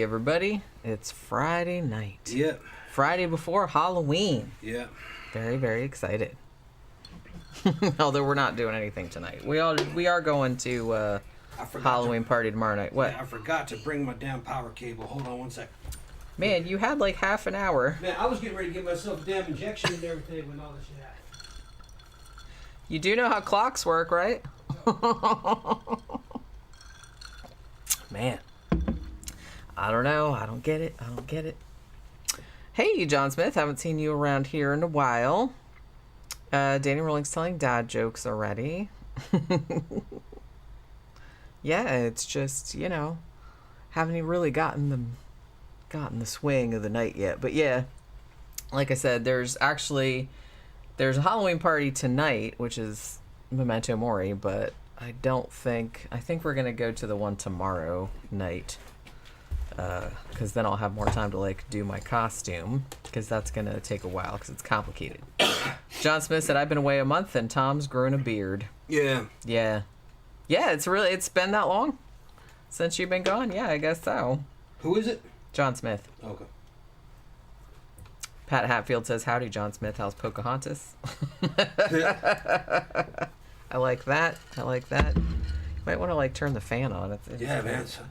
Feeky, everybody. It's Friday night. Yep. Friday before Halloween. Yeah. Very, very excited. Although we're not doing anything tonight. We are going to Halloween party tomorrow night. What? Yeah, I forgot to bring my damn power cable. Hold on one sec. Man, you had like half an hour. Man, I was getting ready to give myself a damn injection and everything when all this shit happened. You do know how clocks work, right? Man. I don't know. I don't get it. Hey, John Smith. Haven't seen you around here in a while. Danny Rolling's telling dad jokes already. Yeah, it's just, haven't even really gotten the swing of the night yet. But yeah, like I said, there's a Halloween party tonight, which is Memento Mori, but I think we're gonna go to the one tomorrow night, because then I'll have more time to do my costume, because that's gonna take a while because it's complicated. John Smith said, I've been away a month and Tom's grown a beard. Yeah. It's been that long since you've been gone. Yeah, I guess so. Who is it? John Smith. Okay. Pat Hatfield says, howdy, John Smith. How's Pocahontas? I like that. You might want to turn the fan on. Yeah, man. So,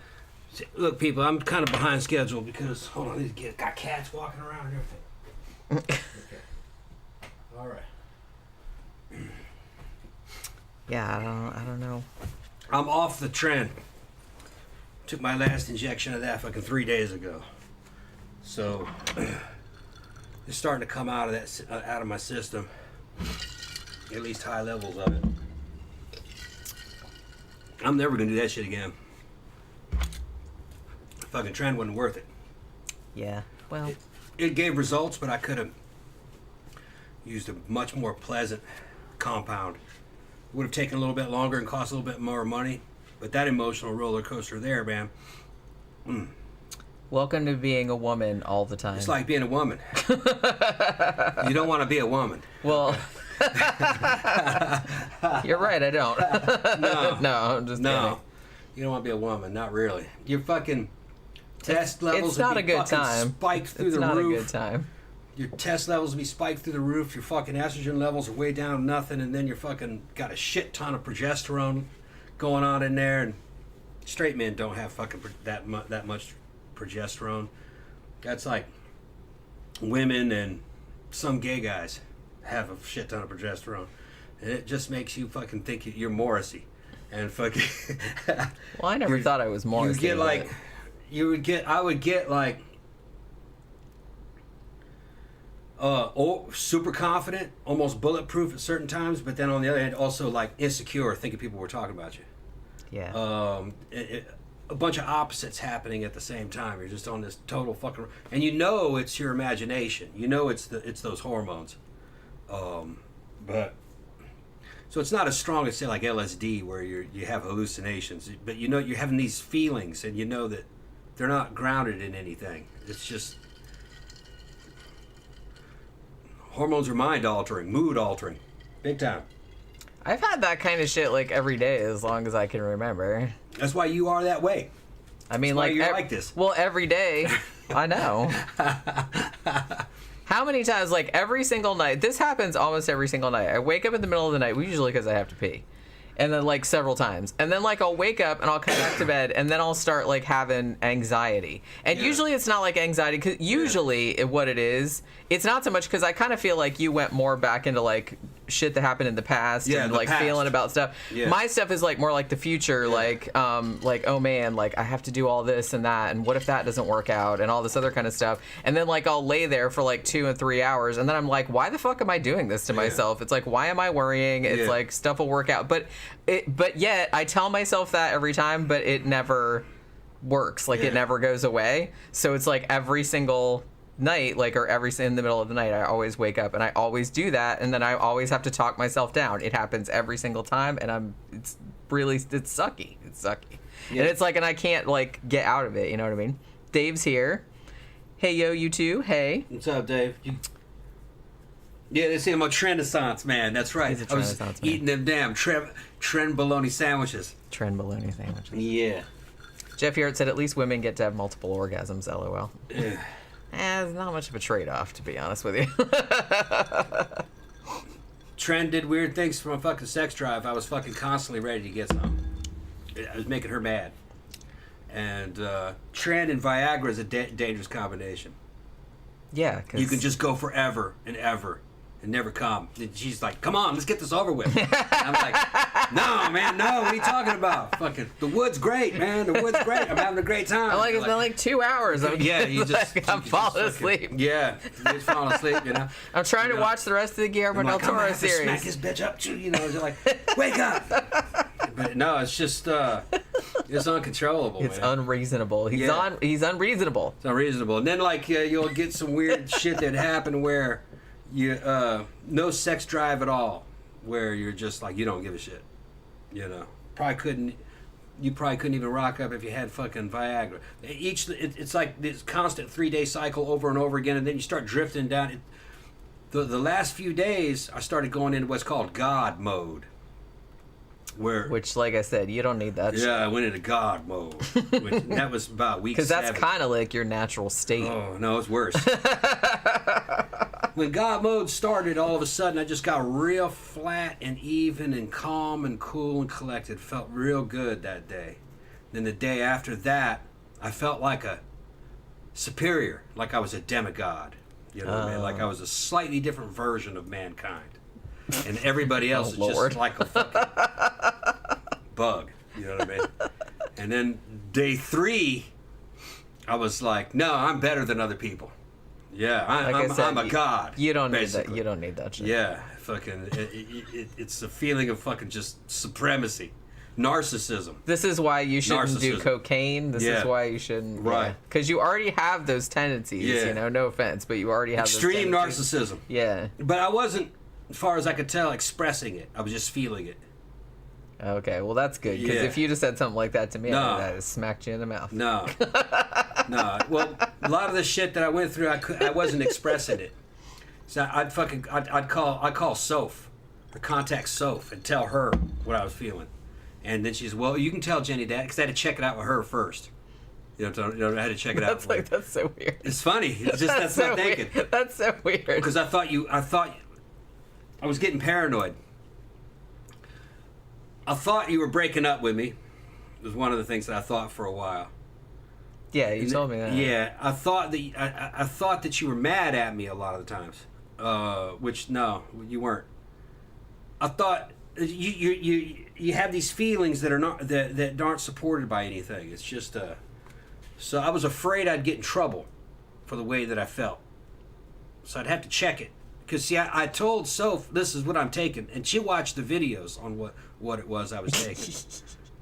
look, people, I'm kind of behind schedule because, hold on, got cats walking around and everything. Okay. All right. Yeah, I don't know. I'm off the trend. Took my last injection of that fucking 3 days ago. So it's starting to come out of my system. At least high levels of it. I'm never gonna do that shit again. The fucking trend wasn't worth it. Yeah. Well, it gave results, but I could have used a much more pleasant compound. It would have taken a little bit longer and cost a little bit more money. But that emotional roller coaster there, man. Welcome to being a woman all the time. It's like being a woman. You don't want to be a woman. Well, you're right, I don't. No, I'm just kidding. You don't want to be a woman, not really. Your fucking test levels it's not would be a good fucking time. spiked through it's the not roof. A good time. Your test levels will be spiked through the roof. Your fucking estrogen levels are way down to nothing, and then you're fucking got a shit ton of progesterone going on in there. And straight men don't have fucking that much progesterone. That's like women and some gay guys have a shit ton of progesterone, and it just makes you fucking think you're Morrissey, and fucking. Well, I never thought I was Morrissey. I would get super confident, almost bulletproof at certain times, but then on the other hand, also insecure, thinking people were talking about you. Yeah. A bunch of opposites happening at the same time. You're just on this total fucking, and it's your imagination. It's those hormones. But so it's not as strong as say like LSD where you have hallucinations, but you're having these feelings, and that they're not grounded in anything. It's just hormones are mind altering, mood altering, big time. I've had that kind of shit every day as long as I can remember. That's why you are that way. I mean, you're like this. Well, every day. I know. How many times, every single night, this happens almost every single night. I wake up in the middle of the night, usually because I have to pee. And then, several times. And then, I'll wake up and I'll come back to bed and then I'll start, having anxiety. And usually it's not, anxiety, because usually what it is, it's not so much because I kind of feel like you went more back into, shit that happened in the past and, past. feeling about stuff. Yeah. My stuff is, more the future, oh, man, I have to do all this and that, and what if that doesn't work out, and all this other kind of stuff. And then, I'll lay there for, 2 and 3 hours, and then I'm like, why the fuck am I doing this to myself? It's why am I worrying? It's stuff will work out. But yet, I tell myself that every time, but it never works. It never goes away. So it's every single night, or in the middle of the night, I always wake up and I always do that, and then I always have to talk myself down. It happens every single time, and it's sucky. Yeah. And it's and I can't get out of it, you know what I mean? Dave's here. Hey yo, you two. Hey. What's up, Dave? Yeah, they say I'm a Trendessance man. That's right. He's a Trendessance man. Eating them damn trend bologna sandwiches. Trend bologna sandwiches. Yeah. Jeff Yarrett said, at least women get to have multiple orgasms, LOL. Yeah. It's not much of a trade-off, to be honest with you. Trent did weird things from a fucking sex drive. I was fucking constantly ready to get some. I was making her mad. And Trent and Viagra is a dangerous combination. Yeah, because you can just go forever and ever and never come. And she's like, come on, let's get this over with. And I'm like, no, man, no, what are you talking about? Fucking, the wood's great, man. The wood's great. I'm having a great time. I like it's been like 2 hours. Yeah, you just... I'm falling asleep. Yeah, you're just falling asleep, you know. I'm trying to watch the rest of the Guillermo del Toro series. Smack this bitch up, too, you know. They're like, wake up. But no, it's just, it's uncontrollable, It's man. unreasonable. He's unreasonable. It's unreasonable. And then, like, you'll get some weird shit that happen where you, no sex drive at all, where you're just like, you don't give a shit, you know. You probably couldn't even rock up if you had fucking Viagra. It's like this constant 3-day cycle over and over again, and then you start drifting down. The last few days, I started going into what's called God mode. Which, like I said, you don't need that shit. Yeah, I went into God mode. And that was about week 7. Because that's kind of like your natural state. Oh, no, it's worse. When God mode started, all of a sudden, I just got real flat and even and calm and cool and collected. Felt real good that day. Then the day after that, I felt like a superior, like I was a demigod. You know what I mean? Like I was a slightly different version of mankind. And everybody else is just like a fucking bug. You know what I mean? And then day 3, I was like, no, I'm better than other people. Yeah, I'm a god. You don't basically. need that. You don't need that shit. Yeah, fucking. It's a feeling of fucking just supremacy, narcissism. This is why you shouldn't do cocaine. This is why you shouldn't. Right. Because you already have those tendencies. Yeah. You know, no offense, but you already have extreme those tendencies. narcissism. Yeah. But I wasn't, as far as I could tell, expressing it. I was just feeling it. Okay, well that's good. Because if you just said something like that to me, I would have smacked you in the mouth. No. No. Well, a lot of the shit that I went through, I wasn't expressing it. So I'd call Soph, or contact Soph, and tell her what I was feeling. And then she's, well, you can tell Jenny that, because I had to check it out with her first. You know, I had to check it out. That's so weird. It's funny. It's just that's so my thinking. Weird. That's so weird. Because I thought I was getting paranoid. I thought you were breaking up with me. It was one of the things that I thought for a while. Yeah, you told me that. Yeah, I thought that you were mad at me a lot of the times. Which no, you weren't. I thought you have these feelings that are not that aren't supported by anything. It's just so I was afraid I'd get in trouble for the way that I felt. So I'd have to check it. Because, see, I told Soph, this is what I'm taking. And she watched the videos on what it was I was taking.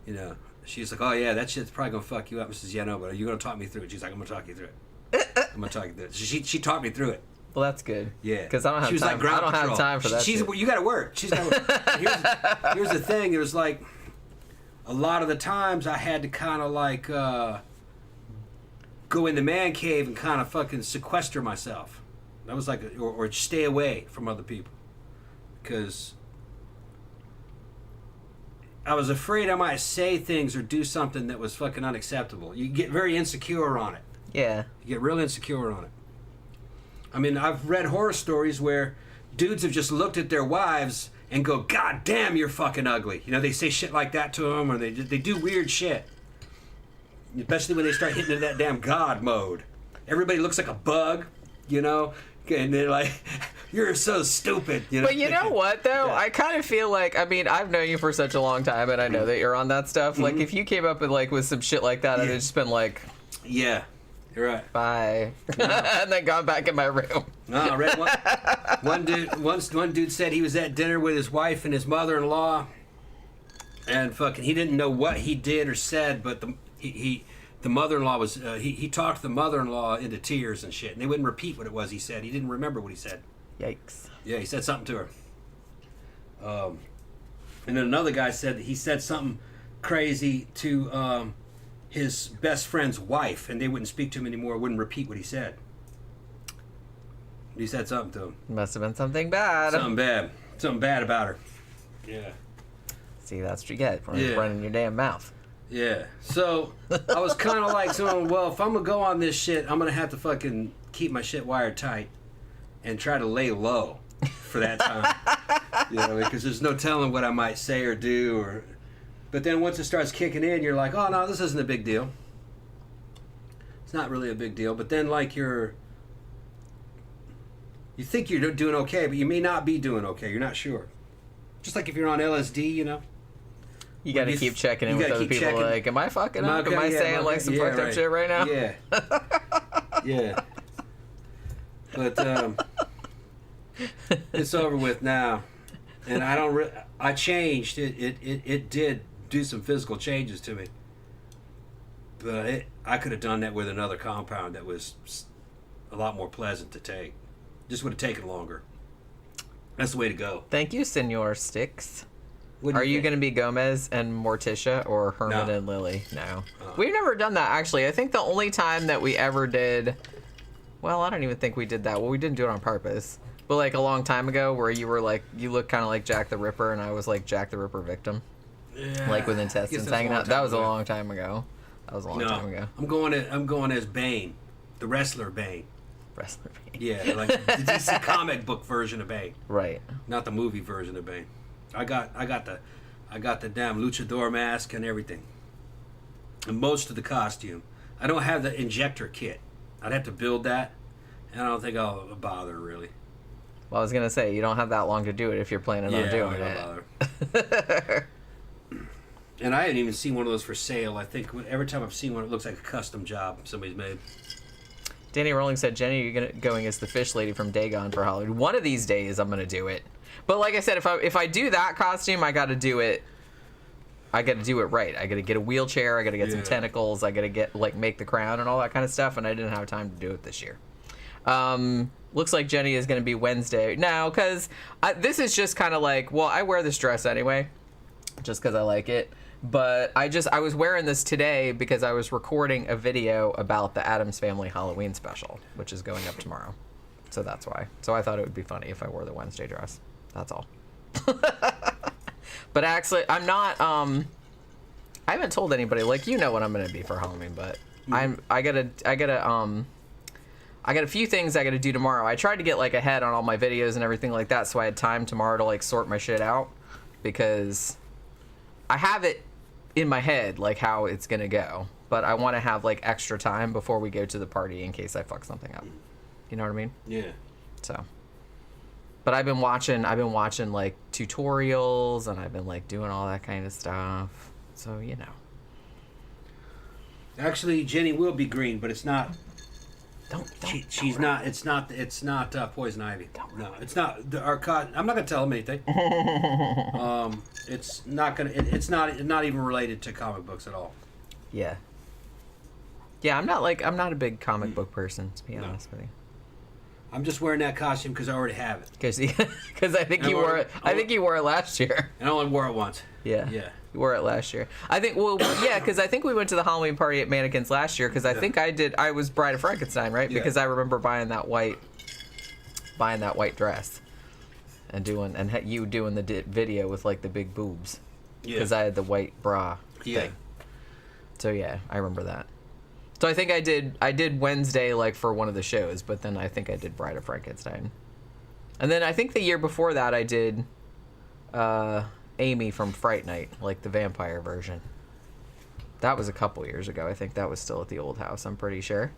You know, she's like, oh, yeah, that shit's probably going to fuck you up. I says, yeah, no, but are you going to talk me through it? She's like, I'm going to talk you through it. I'm going to talk you through it. She taught me through it. Well, that's good. Yeah. Because I don't have time. Like, I don't have time for that shit. You got to work. She's got to work. Here's the thing. It was like, a lot of the times I had to kind of like go in the man cave and kind of fucking sequester myself. That was like, or stay away from other people, because I was afraid I might say things or do something that was fucking unacceptable. You get very insecure on it. Yeah. You get real insecure on it. I mean, I've read horror stories where dudes have just looked at their wives and go, God damn, you're fucking ugly. You know, they say shit like that to them, or they do weird shit. Especially when they start hitting into that damn God mode. Everybody looks like a bug, you know? And they're like, you're so stupid. You know? But you know what, though? Yeah. I kind of feel like, I mean, I've known you for such a long time, and I know that you're on that stuff. Mm-hmm. Like, if you came up with some shit like that, I'd have just been like... Yeah, you're right. Bye. No. And then gone back in my room. No, I read one dude said he was at dinner with his wife and his mother-in-law, and fucking he didn't know what he did or said, but the mother-in-law was, he talked the mother-in-law into tears and shit, and they wouldn't repeat what it was he said. He didn't remember what he said. Yikes. Yeah, he said something to her. And then another guy said that he said something crazy to his best friend's wife, and they wouldn't speak to him anymore, wouldn't repeat what he said. He said something to him. Must have been something bad. Something bad about her. Yeah. See, that's what you get for running your damn mouth. Yeah. So I was kind of like, well, if I'm gonna go on this shit, I'm gonna have to fucking keep my shit wired tight and try to lay low for that time. Because there's no telling what I might say or do. But then once it starts kicking in, you're like, oh no, this isn't a big deal. It's not really a big deal. But then like you think you're doing okay, but you may not be doing okay. You're not sure. Just like if you're on LSD, You got to keep checking in with other people. Checking. Like, am I fucking up? Am I saying like some fucked up shit right now? Yeah. Yeah. But it's over with now, and I don't. I changed. It did do some physical changes to me, but I could have done that with another compound that was a lot more pleasant to take. Just would have taken longer. That's the way to go. Thank you, Senor Sticks. Are you going to be Gomez and Morticia or Herman and Lily? No. We've never done that, actually. I think the only time that we ever did... Well, I don't even think we did that. Well, we didn't do it on purpose. But, like, a long time ago where you were, like... You looked kind of like Jack the Ripper, and I was, like, Jack the Ripper victim. Yeah. Like, with intestines hanging out. That was a long time ago. That was a long time ago. I'm going as Bane. The wrestler Bane. Wrestler Bane. Yeah, like the DC comic book version of Bane. Right. Not the movie version of Bane. I got the damn luchador mask and everything, and most of the costume. I don't have the injector kit. I'd have to build that, and I don't think I'll bother really. Well, I was gonna say you don't have that long to do it if you're planning on doing it. And I hadn't even seen one of those for sale. I think every time I've seen one, it looks like a custom job somebody's made. Danny Rowling said, Jenny, you're going as the fish lady from Dagon for Halloween. One of these days, I'm going to do it. But like I said, if I do that costume, I got to do it. I got to do it right. I got to get a wheelchair. I got to get some tentacles. I got to get make the crown and all that kind of stuff. And I didn't have time to do it this year. Looks like Jenny is going to be Wednesday now because this is just kind of like, well, I wear this dress anyway, just because I like it. But I was wearing this today because I was recording a video about the Addams Family Halloween special, which is going up tomorrow. So that's why. So I thought it would be funny if I wore the Wednesday dress. That's all. But actually, I'm not, I haven't told anybody, like, you know what I'm going to be for Halloween, but I got a few things I got to do tomorrow. I tried to get, like, ahead on all my videos and everything like that, so I had time tomorrow to, like, sort my shit out, because I have it in my head, like, how it's going to go, but I want to have, like, extra time before we go to the party in case I fuck something up. You know what I mean? Yeah. So, but I've been watching like tutorials, and I've been like doing all that kind of stuff. So, you know. Actually, Jenny will be green, but it's not. She's not. It's not poison ivy. No, it's not. I'm not gonna tell him anything. It's not gonna. It's not even related to comic books at all. Yeah. Yeah, I'm not a big comic book person, to be honest with you. I'm just wearing that costume because I already have it. Because I think you wore it. I think you wore it last year. And I only wore it once. Yeah. Yeah. You wore it last year. I think. Well, yeah, because I think we went to the Halloween party at Mannequins last year. Because I think I was Bride of Frankenstein, right? Yeah. Because I remember buying that white dress, and you doing the video with like the big boobs. Yeah. Because I had the white bra thing. So yeah, I remember that. So I think I did Wednesday like for one of the shows, but then I think I did Bride of Frankenstein. And then I think the year before that I did Amy from Fright Night, like the vampire version. That was a couple years ago. I think that was still at the old house, I'm pretty sure.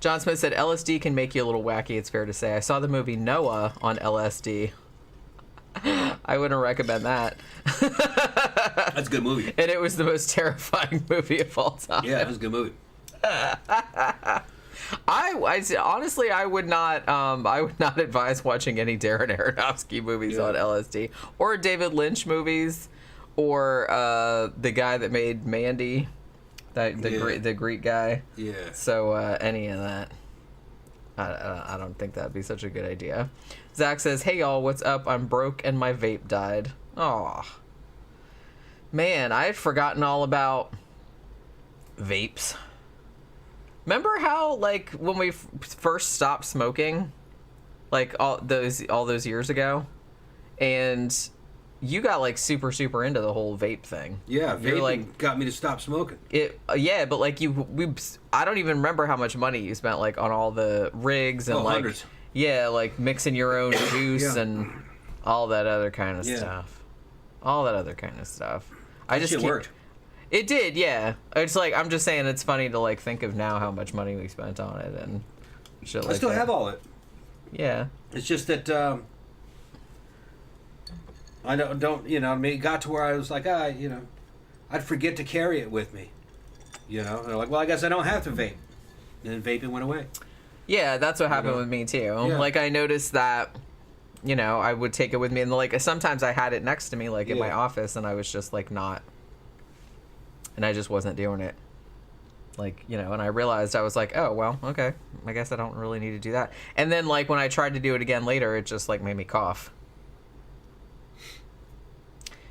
John Smith said, LSD can make you a little wacky, it's fair to say. I saw the movie Noah on LSD. I wouldn't recommend that. That's a good movie. And it was the most terrifying movie of all time. Yeah, it was a good movie. Honestly, I would not advise watching any Darren Aronofsky movies on LSD, or David Lynch movies, or the guy that made Mandy, the Greek guy. Yeah. So any of that, I don't think that'd be such a good idea. Zach says, "Hey y'all, what's up? I'm broke and my vape died." Aw. Man, I had forgotten all about vapes. Remember how, like, when we first stopped smoking, like all those years ago, and you got like super into the whole vape thing. Yeah, You're vaping like got me to stop smoking. Yeah, but like I don't even remember how much money you spent like on all the rigs and like hundreds. Yeah, like mixing your own juice and all that other kind of stuff. All that other kind of stuff. I just worked. It did, yeah. It's like I'm just saying it's funny to like think of now how much money we spent on it and shit like that. I still have all it. Yeah. It's just that I don't you know, I mean, it got to where I was like, you know, I'd forget to carry it with me. You know, and they're like, well, I guess I don't have to vape. And then vaping went away. Yeah, that's what happened with me too. Yeah. Like I noticed that, you know, I would take it with me, and like sometimes I had it next to me, like in my office, and I was just like not, and I just wasn't doing it. Like, you know, and I realized I was like, oh well, okay, I guess I don't really need to do that. And then like when I tried to do it again later, it just like made me cough.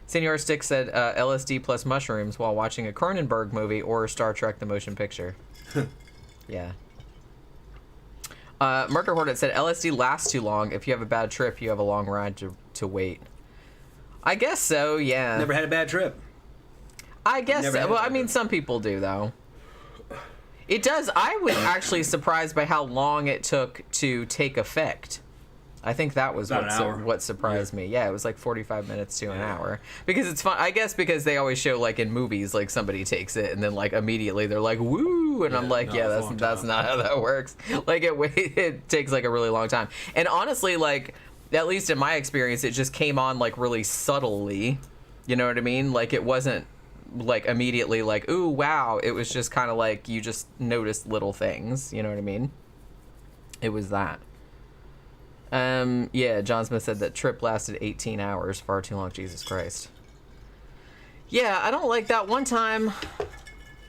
Senior Stick said LSD plus mushrooms while watching a Cronenberg movie or Star Trek the Motion Picture. Yeah. Murder Hornet said LSD lasts too long. If you have a bad trip, you have a long ride to wait. I guess so, yeah. Never had a bad trip. I guess so. Well, I mean, some people do, though. It does. I was actually surprised by how long it took to take effect. I think that was what surprised me. Yeah, it was like 45 minutes to an hour. Because it's fun. I guess because they always show, like, in movies, like, somebody takes it and then, like, immediately they're like, woo! And I'm like, that's not how that works. Like, it takes, like, a really long time. And honestly, like, at least in my experience, it just came on, like, really subtly. You know what I mean? Like, it wasn't, like, immediately like, ooh, wow. It was just kind of like you just noticed little things. You know what I mean? It was that. Yeah, John Smith said that trip lasted 18 hours, far too long, Jesus Christ. Yeah, I don't like that one time.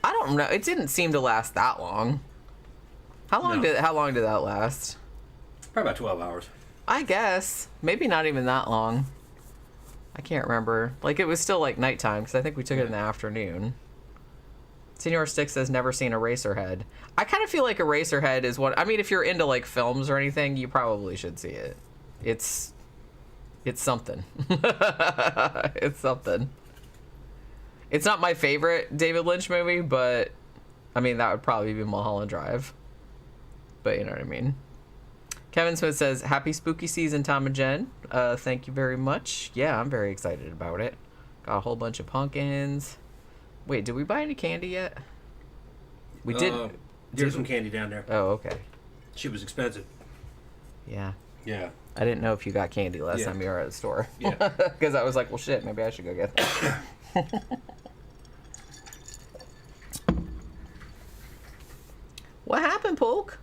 I don't know. It didn't seem to last that long. How long did that last? Probably about 12 hours. I guess. Maybe not even that long. I can't remember. Like, it was still like nighttime because I think we took it in the afternoon. Senior Stick says never seen Eraserhead. I kind of feel like Eraserhead is what I mean. If you're into like films or anything, you probably should see it. It's something. It's something. It's not my favorite David Lynch movie, but I mean that would probably be Mulholland Drive. But you know what I mean. Kevin Smith says happy spooky season, Tom and Jen. Thank you very much. Yeah, I'm very excited about it. Got a whole bunch of pumpkins. Wait, did we buy any candy yet? We did. There's some candy down there. Oh, okay. She was expensive. Yeah. Yeah. I didn't know if you got candy last time you were at the store. Yeah. Because I was like, well, shit, maybe I should go get that. What happened, Polk?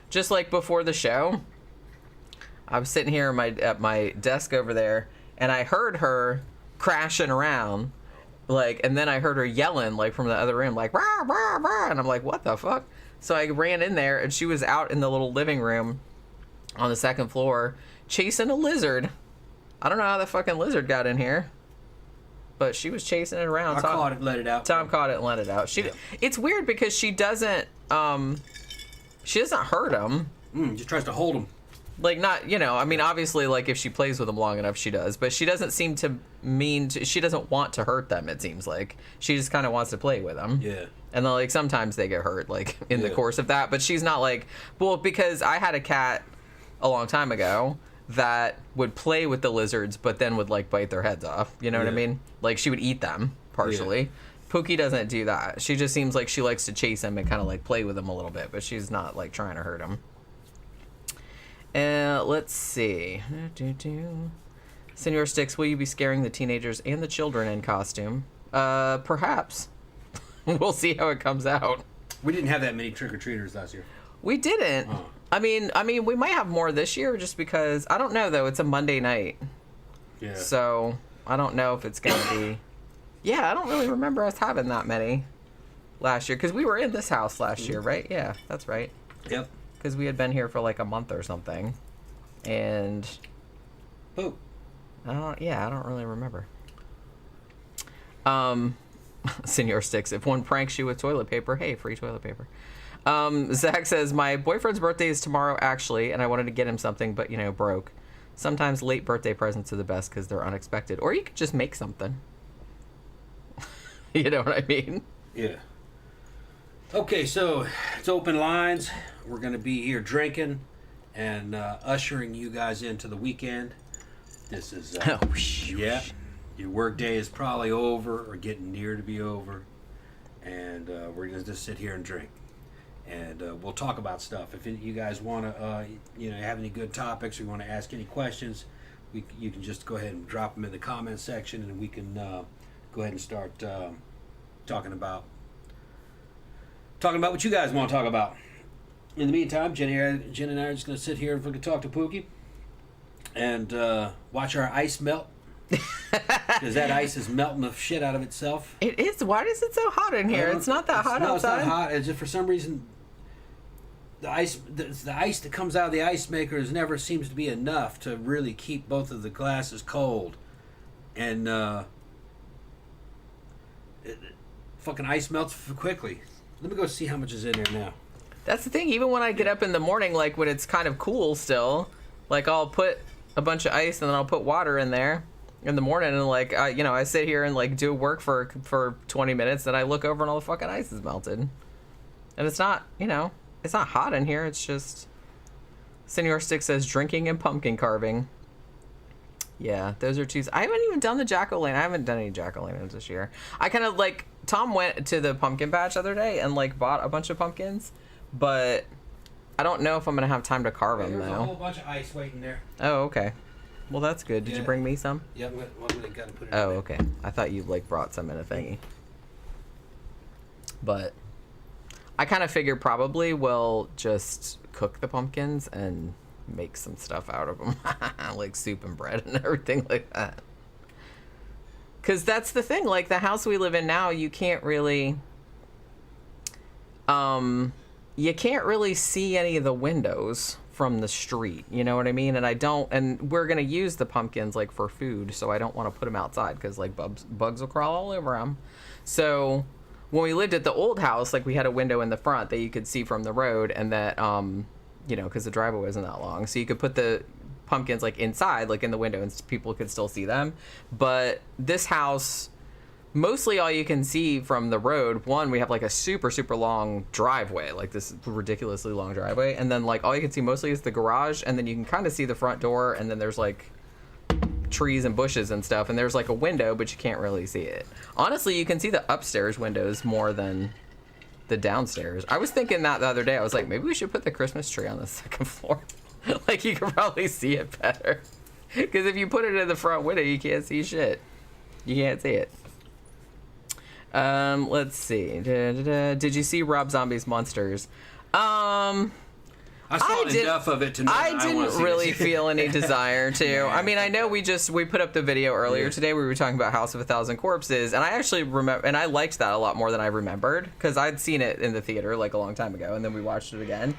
Just like before the show, I was sitting here at my desk over there, and I heard her crashing around. Like, and then I heard her yelling, like, from the other room, like, rah, rah, rah, and I'm like, what the fuck? So I ran in there, and she was out in the little living room on the second floor chasing a lizard. I don't know how the fucking lizard got in here, but she was chasing it around. I caught it and let it out. Tom caught it and let it out. It's weird because she doesn't hurt him. Just tries to hold him. Like, not, you know, I mean, obviously, like, if she plays with them long enough, she does. But she doesn't seem to she doesn't want to hurt them, it seems like. She just kind of wants to play with them. Yeah. And then, like, sometimes they get hurt, like, in the course of that. But she's not like, well, because I had a cat a long time ago that would play with the lizards, but then would, like, bite their heads off. You know what I mean? Like, she would eat them, partially. Yeah. Pookie doesn't do that. She just seems like she likes to chase them and kind of, like, play with them a little bit. But she's not, like, trying to hurt them. Let's see. Senor Sticks, will you be scaring the teenagers and the children in costume? Perhaps. We'll see how it comes out. We didn't have that many trick-or-treaters last year. We didn't. Oh. I mean, we might have more this year just because, I don't know, though. It's a Monday night. Yeah. So, I don't know if it's going to be... Yeah, I don't really remember us having that many last year because we were in this house last year, right? Yeah, that's right. Yep. Because we had been here for like a month or something, and I don't really remember. Senor Sticks, if one pranks you with toilet paper, hey, free toilet paper. Zach says my boyfriend's birthday is tomorrow actually, and I wanted to get him something, but broke. sometimes late birthday presents are the best because they're unexpected. Or you could just make something. You know what I mean? Yeah. Okay, so it's open lines. We're going to be here drinking and ushering you guys into the weekend. This is, yeah, your work day is probably over or getting near to be over. And we're going to just sit here and drink. And we'll talk about stuff. If you guys want to, have any good topics or you want to ask any questions, you can just go ahead and drop them in the comment section, and we can go ahead and start talking about what you guys want to talk about. In the meantime, Jen and I are just going to sit here and fucking talk to Pookie and watch our ice melt. Because that ice is melting the shit out of itself. It is. Why is it so hot in here? It's not that hot outside. It's not hot. It's just for some reason the ice that comes out of the ice makers never seems to be enough to really keep both of the glasses cold. And fucking ice melts quickly. Let me go see how much is in there now. That's the thing. Even when I get up in the morning, like when it's kind of cool still, like I'll put a bunch of ice and then I'll put water in there in the morning, and like I sit here and like do work for 20 minutes, and I look over and all the fucking ice is melted. And it's not, it's not hot in here. It's just Senor Stick says drinking and pumpkin carving. Yeah, those are two. I haven't even done the jack-o'-lantern. I haven't done any jack-o'-lanterns this year. I kind of like, Tom went to the pumpkin patch the other day and like bought a bunch of pumpkins, but I don't know if I'm gonna have time to carve them though. There's a whole bunch of ice waiting there. Oh, okay. Well, that's good. Did you bring me some? Yeah, I'm gonna gotta put it in Oh, there. okay. I thought you like brought some in a thingy. But I kind of figured probably we'll just cook the pumpkins and make some stuff out of them. Like soup and bread and everything like that. Because that's the thing. Like the house we live in now, you can't really see any of the windows from the street, you know what I mean? And we're gonna use the pumpkins like for food, so I don't want to put them outside because like bugs will crawl all over them. So when we lived at the old house, like we had a window in the front that you could see from the road, and that because the driveway wasn't that long, so you could put the pumpkins like inside, like in the window, and people could still see them. But this house, mostly all you can see from the road, one, we have like a super, super long driveway, like this ridiculously long driveway. And then like all you can see mostly is the garage. And then you can kind of see the front door. And then there's like trees and bushes and stuff. And there's like a window, but you can't really see it. Honestly, you can see the upstairs windows more than the downstairs. I was thinking that the other day. I was like, maybe we should put the Christmas tree on the second floor. Like you can probably see it better. Because if you put it in the front window, you can't see shit. You can't see it. Let's see. Did you see Rob Zombie's Monsters? I saw enough of it to know I didn't really feel any desire to. Yeah. I mean, I know we put up the video earlier today. We were talking about House of a Thousand Corpses, and I actually remember, and I liked that a lot more than I remembered, because I'd seen it in the theater like a long time ago, and then we watched it again,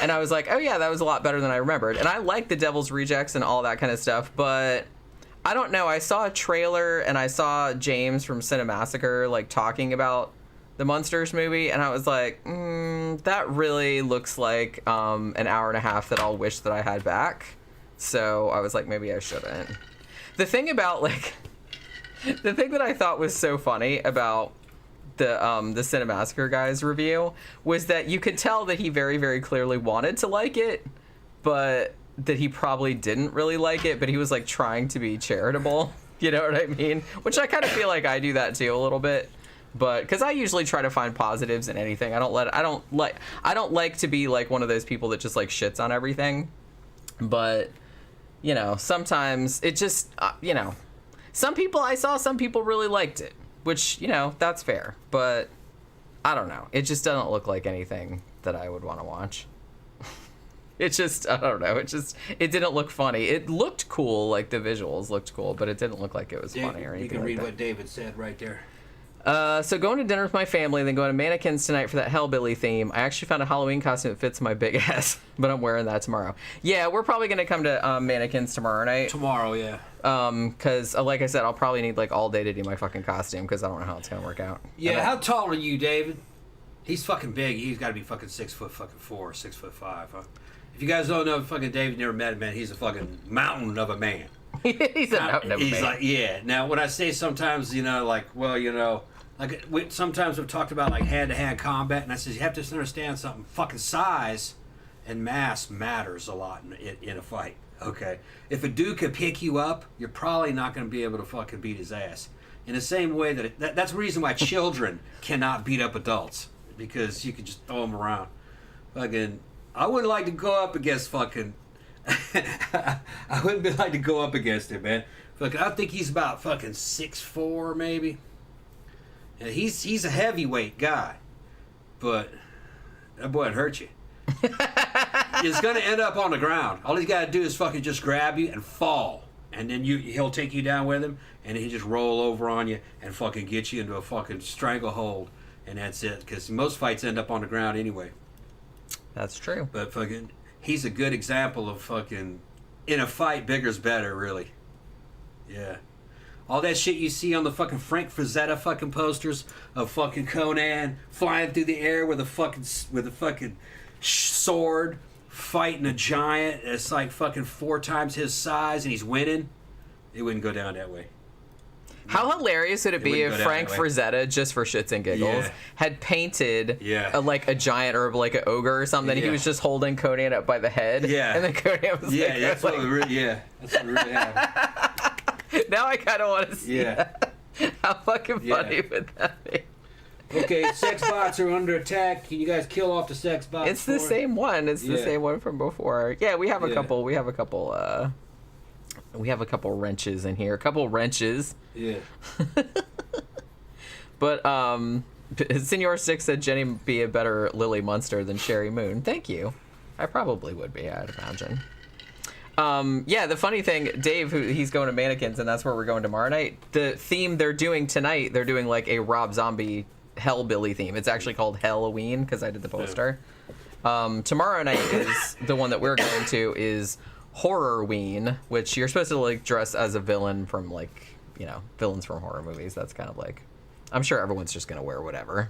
and I was like, oh yeah, that was a lot better than I remembered. And I liked the Devil's Rejects and all that kind of stuff, but I don't know. I saw a trailer, and I saw James from Cinemassacre like talking about the Monsters movie, and I was like, that really looks like an hour and a half that I'll wish that I had back. So I was like, maybe I shouldn't. The thing that I thought was so funny about the Cinemassacre guy's review was that you could tell that he very, very clearly wanted to like it, but that he probably didn't really like it, but he was like trying to be charitable. You know what I mean? Which I kind of feel like I do that too a little bit. But because I usually try to find positives in anything, I don't like to be like one of those people that just like shits on everything. But sometimes it just some people really liked it, which that's fair. But I don't know, it just doesn't look like anything that I would want to watch. It just, I don't know, it didn't look funny. It looked cool, like the visuals looked cool, but it didn't look like it was funny or anything. You can read like what David said right there. So going to dinner with my family, then going to Mannequins tonight for that Hellbilly theme. I actually found a Halloween costume that fits my big ass, but I'm wearing that tomorrow. Yeah, we're probably going to come to Mannequins tomorrow night. Tomorrow, yeah. Because like I said, I'll probably need like all day to do my fucking costume because I don't know how it's going to work out. Yeah, how tall are you, David? He's fucking big. He's got to be fucking 6'4", 6'5", huh? If you guys don't know fucking Dave, never met him, man, he's a fucking mountain of a man. He's a mountain of a man. He's like, yeah. Now, when I say sometimes, like, well, like, sometimes we've talked about, like, hand-to-hand combat, and I says, you have to understand something. Fucking size and mass matters a lot in a fight, okay? If a dude could pick you up, you're probably not going to be able to fucking beat his ass. In the same way that's the reason why children cannot beat up adults, because you can just throw them around. Fucking, I wouldn't like to go up against fucking... I wouldn't like to go up against him, man. Fucking, I think he's about fucking 6'4", maybe. And he's a heavyweight guy, but that boy would hurt you. It's gonna end up on the ground. All he's got to do is fucking just grab you and fall, and then he'll take you down with him, and then he just roll over on you and fucking get you into a fucking stranglehold, and that's it. Because most fights end up on the ground anyway. That's true. But fucking, he's a good example of fucking, in a fight, bigger's better, really. Yeah. All that shit you see on the fucking Frank Frazetta fucking posters of fucking Conan flying through the air with a fucking sword, fighting a giant that's like fucking 4 times his size, and he's winning. It wouldn't go down that way. How hilarious would it be if Frank Frazetta, just for shits and giggles, had painted like a giant or like an ogre or something, and he was just holding Conan up by the head, and then Conan was like, that's what really happened. Now I kind of want to see that. How fucking funny would that be? Okay, sex bots are under attack. Can you guys kill off the sex bots? It's the same one. It's the same one from before. Yeah, we have a couple. We have a couple wrenches in here. A couple wrenches. Yeah. But Senor Six said Jenny would be a better Lily Munster than Sherry Moon. Thank you. I probably would be, I'd imagine. Yeah, the funny thing, Dave, he's going to Mannequins, and that's where we're going tomorrow night. The theme they're doing tonight, they're doing like a Rob Zombie Hellbilly theme. It's actually called Halloween because I did the poster. Tomorrow night is the one that we're going to is Horrorween, which you're supposed to like dress as a villain from like, villains from horror movies. That's kind of like, I'm sure everyone's just gonna wear whatever.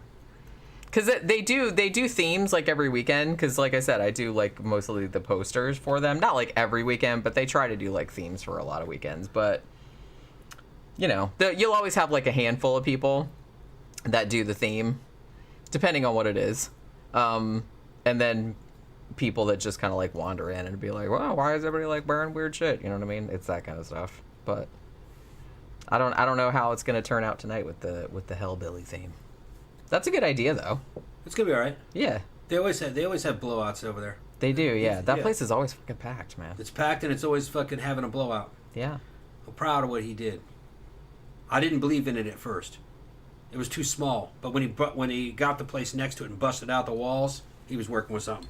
Because they do themes like every weekend. Because like I said, I do like mostly the posters for them. Not like every weekend, but they try to do like themes for a lot of weekends. But you'll always have like a handful of people that do the theme, depending on what it is. And then people that just kind of like wander in and be like, "Well, why is everybody like wearing weird shit?" You know what I mean? It's that kind of stuff. But I don't know how it's gonna turn out tonight with the Hellbilly theme. That's a good idea, though. It's gonna be all right. Yeah. They always have blowouts over there. They do, yeah. That place is always fucking packed, man. It's packed, and it's always fucking having a blowout. Yeah. I'm proud of what he did. I didn't believe in it at first. It was too small. But when he got the place next to it and busted out the walls, he was working with something.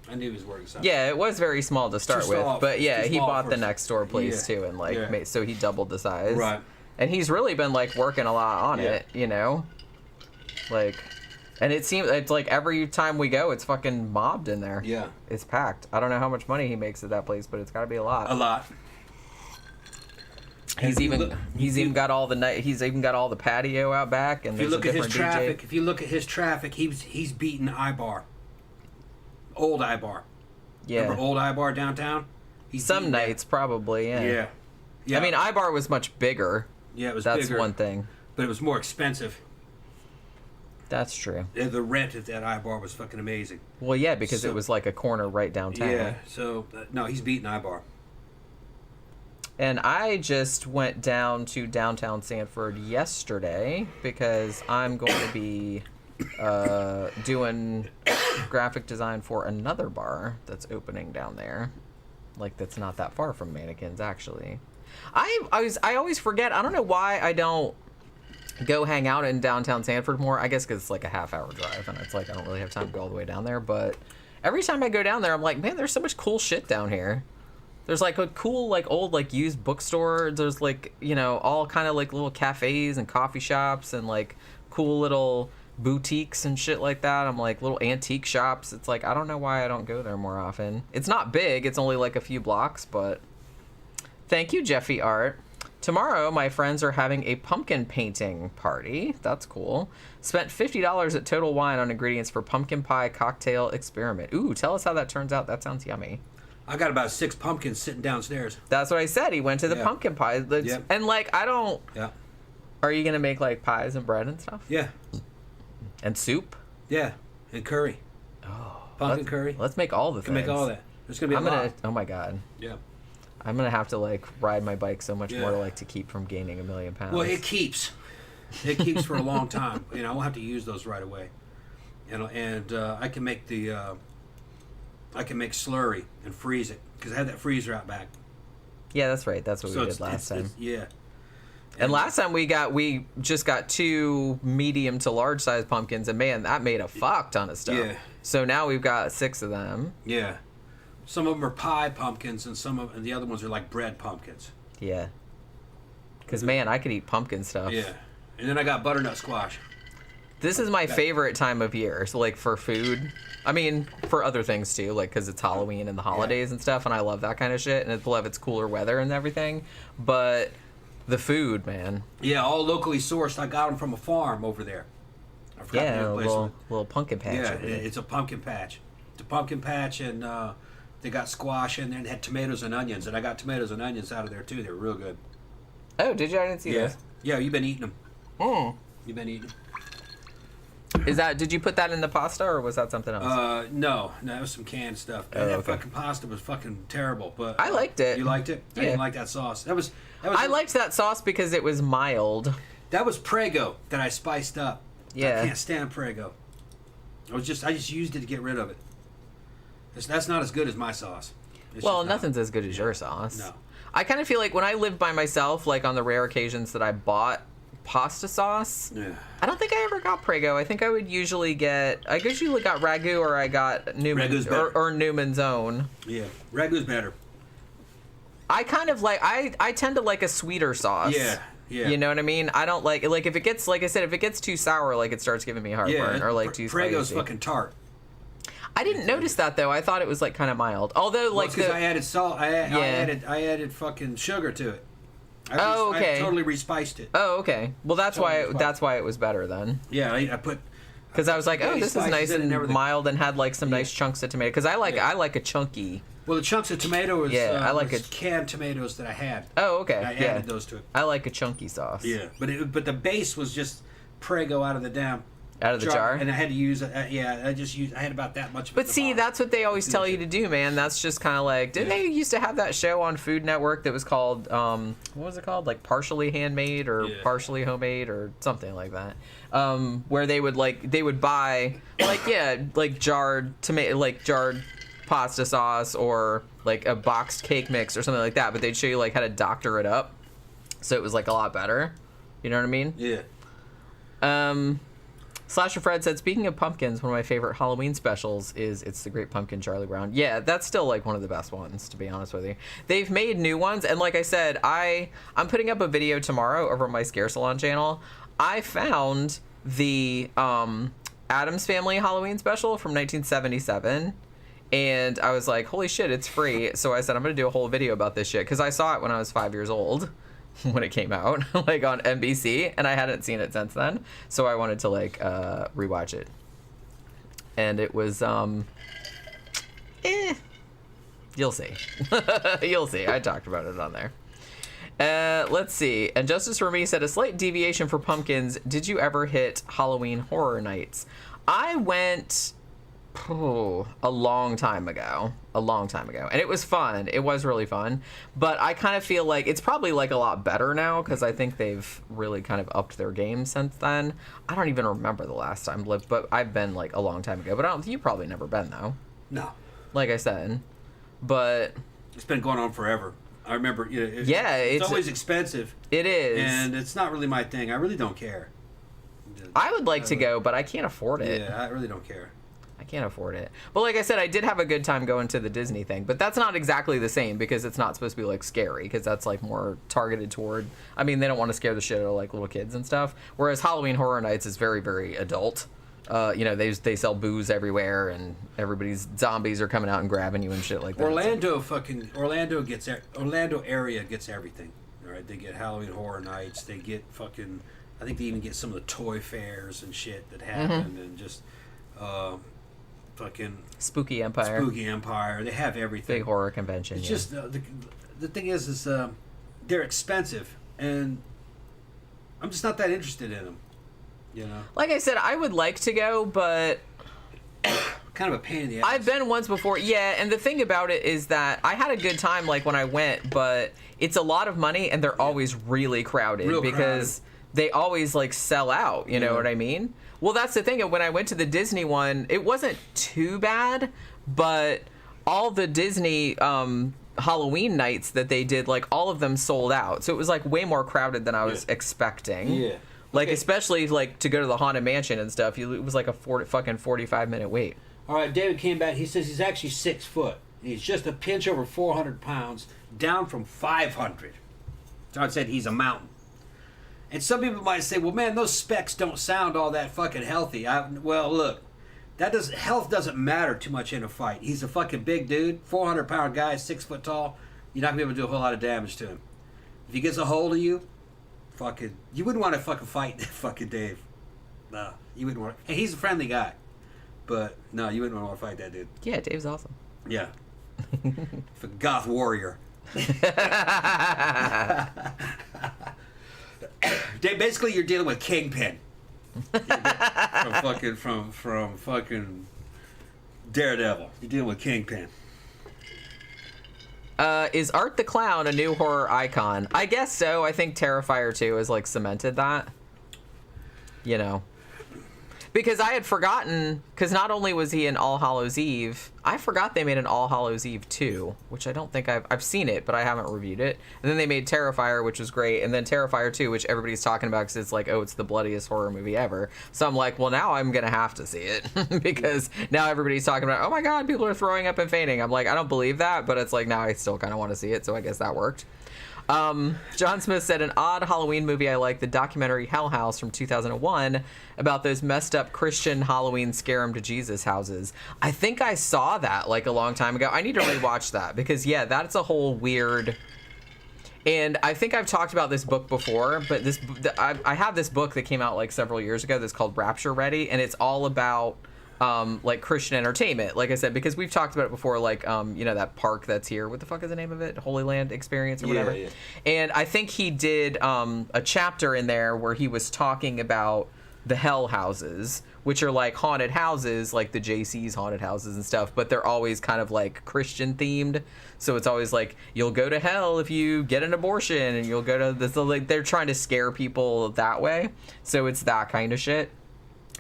I knew he was working with something. Yeah, it was very small to start with, but yeah, he bought the next door place too, and like so he doubled the size. Right. And he's really been like working a lot on it, Like, and it seems it's like every time we go, it's fucking mobbed in there. Yeah, it's packed. I don't know how much money he makes at that place, but it's got to be a lot. A lot. He's even got all the patio out back, and if you look at his traffic, DJ. If you look at his traffic, he's beating Ibar. Old Ibar. Yeah. Remember Old Ibar downtown? Some nights, probably. Yeah. Yeah. I mean, Ibar was much bigger. Yeah, it was bigger. That's one thing. But it was more expensive. That's true. The rent at that Ibar was fucking amazing. Well, yeah, because it was like a corner right downtown. Yeah, so, no, he's beating Ibar. And I just went down to downtown Sanford yesterday because I'm going to be doing graphic design for another bar that's opening down there. Like, that's not that far from Mannequins, actually. I always forget. I don't know why I don't go hang out in downtown Sanford more. I guess because it's like a half-hour drive, and it's like I don't really have time to go all the way down there. But every time I go down there, I'm like, man, there's so much cool shit down here. There's like a cool like old like used bookstore. There's like all kind of like little cafes and coffee shops and like cool little boutiques and shit like that. I'm like little antique shops. It's like I don't know why I don't go there more often. It's not big. It's only like a few blocks, but thank you, Jeffy Art. Tomorrow, my friends are having a pumpkin painting party. That's cool. Spent $50 at Total Wine on ingredients for pumpkin pie cocktail experiment. Ooh, tell us how that turns out. That sounds yummy. I got about 6 pumpkins sitting downstairs. That's what I said. He went to the pumpkin pie. Yep. And, like, I don't... Yeah. Are you going to make, like, pies and bread and stuff? Yeah. And soup? Yeah. And curry. Oh. Pumpkin curry. Let's make all the things. Make all that. There's going to be a lot. Oh, my God. Yeah. I'm going to have to, like, ride my bike so much more to, like, to keep from gaining 1 million pounds. Well, it keeps. It keeps for a long time. You know, I won't have to use those right away. You know, and I can make I can make slurry and freeze it because I had that freezer out back. Yeah, that's right. That's what we did last time. Yeah. And last time we just got 2 medium to large size pumpkins, and man, that made a fuck ton of stuff. Yeah. So now we've got 6 of them. Yeah. Some of them are pie pumpkins, and the other ones are like bread pumpkins. Yeah. Because man, I could eat pumpkin stuff. Yeah. And then I got butternut squash. This is my favorite time of year. So like for food, I mean for other things too, like because it's Halloween and the holidays and stuff, and I love that kind of shit, and I love it's cooler weather and everything. But the food, man. Yeah, all locally sourced. I got them from a farm over there. I forgot the name of the place. little pumpkin patch. Yeah, it's a pumpkin patch. It's a pumpkin patch, and they got squash in there, and they had tomatoes and onions, and I got tomatoes and onions out of there too. They were real good. Oh, did you? I didn't see Yeah. this. Yeah, you've been eating them. Mm. You've been eating them. Did you put that in the pasta, or was that something else? No, it was some canned stuff. Oh, And that okay. fucking pasta was fucking terrible. But I liked it. You liked it? I Yeah. didn't like that sauce. That was I liked that sauce because it was mild. That was Prego that I spiced up. Yeah. I can't stand Prego. I just used it to get rid of it. That's not as good as my sauce. It's Well, just not. nothing's as good as your sauce. No. I kind of feel like when I lived by myself, like on the rare occasions that I bought pasta sauce, Yeah. I don't think I ever got Prego. I think I would usually got Ragu, or I got Newman, Ragu's better. or Newman's Own. Yeah. Ragu's better. I kind of like, I tend to like a sweeter sauce. Yeah. Yeah. You know what I mean? I don't like if it gets, like I said, if it gets too sour, like it starts giving me heartburn, or like too spicy. Prego's fucking tart. I didn't notice that though. I thought it was like kind of mild. Although like because I added salt. I added fucking sugar to it. okay. I totally respiced it. Oh, okay. Well, that's why it was better then. Yeah, I put. Because I was like, oh, this is nice and everything. mild, and had like some nice chunks of tomato. Because I like a chunky. Well, the chunks of tomato was I like was canned tomatoes that I had. Oh, okay. I added those to it. I like a chunky sauce. Yeah, but the base was just Prego out of the damn. Out of the jar. And I had to use it. I had about that much. Of it But in the see, bottom. that's what they always tell you to do, man. That's just kind of like, didn't they used to have that show on Food Network that was called, what was it called? Like Partially Handmade or Partially Homemade or something like that. Where they would buy like jarred tomato, like jarred pasta sauce, or like a boxed cake mix or something like that. But they'd show you like how to doctor it up, so it was like a lot better. You know what I mean? Yeah. Slasher Fred said, speaking of pumpkins, one of my favorite Halloween specials is It's the Great Pumpkin Charlie Brown. Yeah, that's still like one of the best ones, to be honest with you. They've made new ones, and like I said, I'm putting up a video tomorrow over on my Scare Salon channel. I found the Addams Family Halloween special from 1977, and I was like, holy shit, it's free. So I said, I'm going to do a whole video about this shit, because I saw it when I was 5 years old. When it came out, like on NBC, and I hadn't seen it since then, so I wanted to like rewatch it. And it was you'll see. You'll see. I talked about it on there. Let's see. And Justice for Me said, a slight deviation for pumpkins. Did you ever hit Halloween Horror Nights? I went a long time ago, and it was fun. It was really fun, but I kind of feel like it's probably like a lot better now, because I think they've really kind of upped their game since then. I don't even remember the last time, but I've been like a long time ago. But you've probably never been though. No. Like I said, but it's been going on forever. I remember. It's always expensive. It is, and it's not really my thing. I really don't care. I would like to go, but I can't afford it. Yeah, I really don't care. I can't afford it. But like I said, I did have a good time going to the Disney thing, but that's not exactly the same, because it's not supposed to be like scary, because that's like more targeted toward, I mean, they don't want to scare the shit out of like little kids and stuff, whereas Halloween Horror Nights is very, very adult. They sell booze everywhere, and everybody's zombies are coming out and grabbing you and shit like that. Orlando area gets everything. All right? They get Halloween Horror Nights. They get fucking. I think they even get some of the toy fairs and shit that happen, and just fucking Spooky Empire. Spooky Empire. They have everything. Big horror convention. It's just the thing is they're expensive, and I'm just not that interested in them. You know. Like I said, I would like to go, but kind of a pain in the ass. I've been once before, yeah, and the thing about it is that I had a good time like when I went, but it's a lot of money and they're always really crowded because they always like sell out, you know what I mean? Well, that's the thing. When I went to the Disney one, it wasn't too bad, but all the Disney Halloween nights that they did, like all of them sold out. So it was like way more crowded than I was expecting. Yeah. Like, especially like to go to the Haunted Mansion and stuff, it was like a 45-minute wait. All right, David came back. He says he's actually 6 foot. He's just a pinch over 400 pounds, down from 500. John said he's a mountain. And some people might say, well, man, those specs don't sound all that fucking healthy. Well, look, health doesn't matter too much in a fight. He's a fucking big dude, 400-pound guy, 6 foot tall. You're not going to be able to do a whole lot of damage to him. If he gets a hold of you, you wouldn't want to fucking fight fucking Dave. No, you wouldn't want to. Hey, he's a friendly guy. But, no, you wouldn't want to fight that dude. Yeah, Dave's awesome. Yeah. For goth warrior. Basically, you're dealing with Kingpin. From fucking Daredevil. You're dealing with Kingpin. Is Art the Clown a new horror icon? I guess so. I think Terrifier 2 has like cemented that. You know. Because I had forgotten, because not only was he in All Hallows Eve, I forgot they made an All Hallows Eve 2, which I don't think I've seen it, but I haven't reviewed it. And then they made Terrifier, which was great, and then Terrifier 2, which everybody's talking about because it's like, oh, it's the bloodiest horror movie ever. So I'm like, well, now I'm going to have to see it, because now everybody's talking about, oh my god, people are throwing up and fainting. I'm like, I don't believe that, but it's like, now I still kind of want to see it, so I guess that worked. John Smith said, an odd Halloween movie I like, the documentary Hell House from 2001 about those messed up Christian Halloween scare 'em to Jesus houses. I think I saw that like a long time ago. I need to rewatch that because yeah, that's a whole weird. And I think I've talked about this book before, but I have this book that came out like several years ago that's called Rapture Ready, and it's all about like Christian entertainment, like I said, because we've talked about it before, like you know, that park that's here, what the fuck is the name of it, Holy Land Experience or whatever. Yeah. And I think he did a chapter in there where he was talking about the hell houses, which are like haunted houses, like the JC's haunted houses and stuff, but they're always kind of like Christian themed. So it's always like, you'll go to hell if you get an abortion, and you'll go to this, like they're trying to scare people that way. So it's that kind of shit.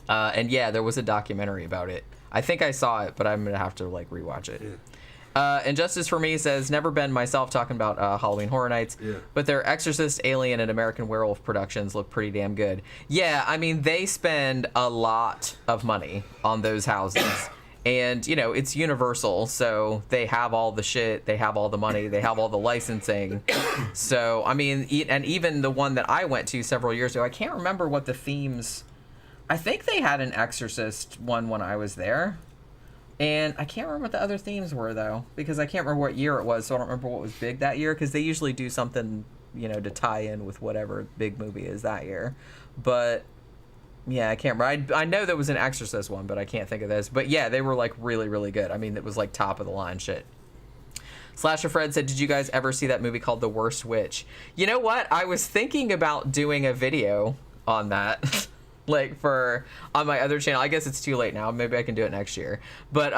And yeah, there was a documentary about it. I think I saw it, but I'm gonna have to like rewatch it. Yeah. And Justice for Me says, never been myself talking about Halloween Horror Nights, but their Exorcist, Alien, and American Werewolf productions look pretty damn good. Yeah, I mean, they spend a lot of money on those houses. And, you know, it's Universal, so they have all the shit, they have all the money, they have all the licensing. So, I mean, and even the one that I went to several years ago, I can't remember what the themes... I think they had an Exorcist one when I was there. And I can't remember what the other themes were, though, because I can't remember what year it was, so I don't remember what was big that year, because they usually do something, you know, to tie in with whatever big movie is that year. But, yeah, I can't remember. I know there was an Exorcist one, but I can't think of this. But, yeah, they were, like, really, really good. I mean, it was, like, top-of-the-line shit. Slasher Fred said, did you guys ever see that movie called The Worst Witch? You know what? I was thinking about doing a video on that. Like on my other channel. I guess it's too late now. Maybe I can do it next year. But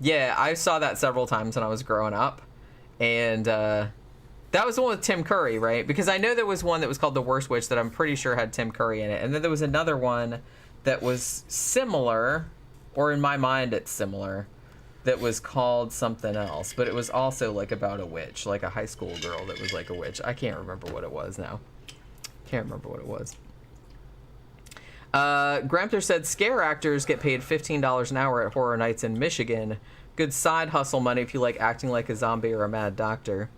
yeah, I saw that several times when I was growing up. And that was the one with Tim Curry, right? Because I know there was one that was called The Worst Witch that I'm pretty sure had Tim Curry in it. And then there was another one that was similar, or in my mind it's similar, that was called something else. But it was also like about a witch, like a high school girl that was like a witch. I can't remember what it was now. Can't remember what it was. Gramthars said scare actors get paid $15 an hour at Horror Nights in Michigan. Good side hustle money if you like acting like a zombie or a mad doctor.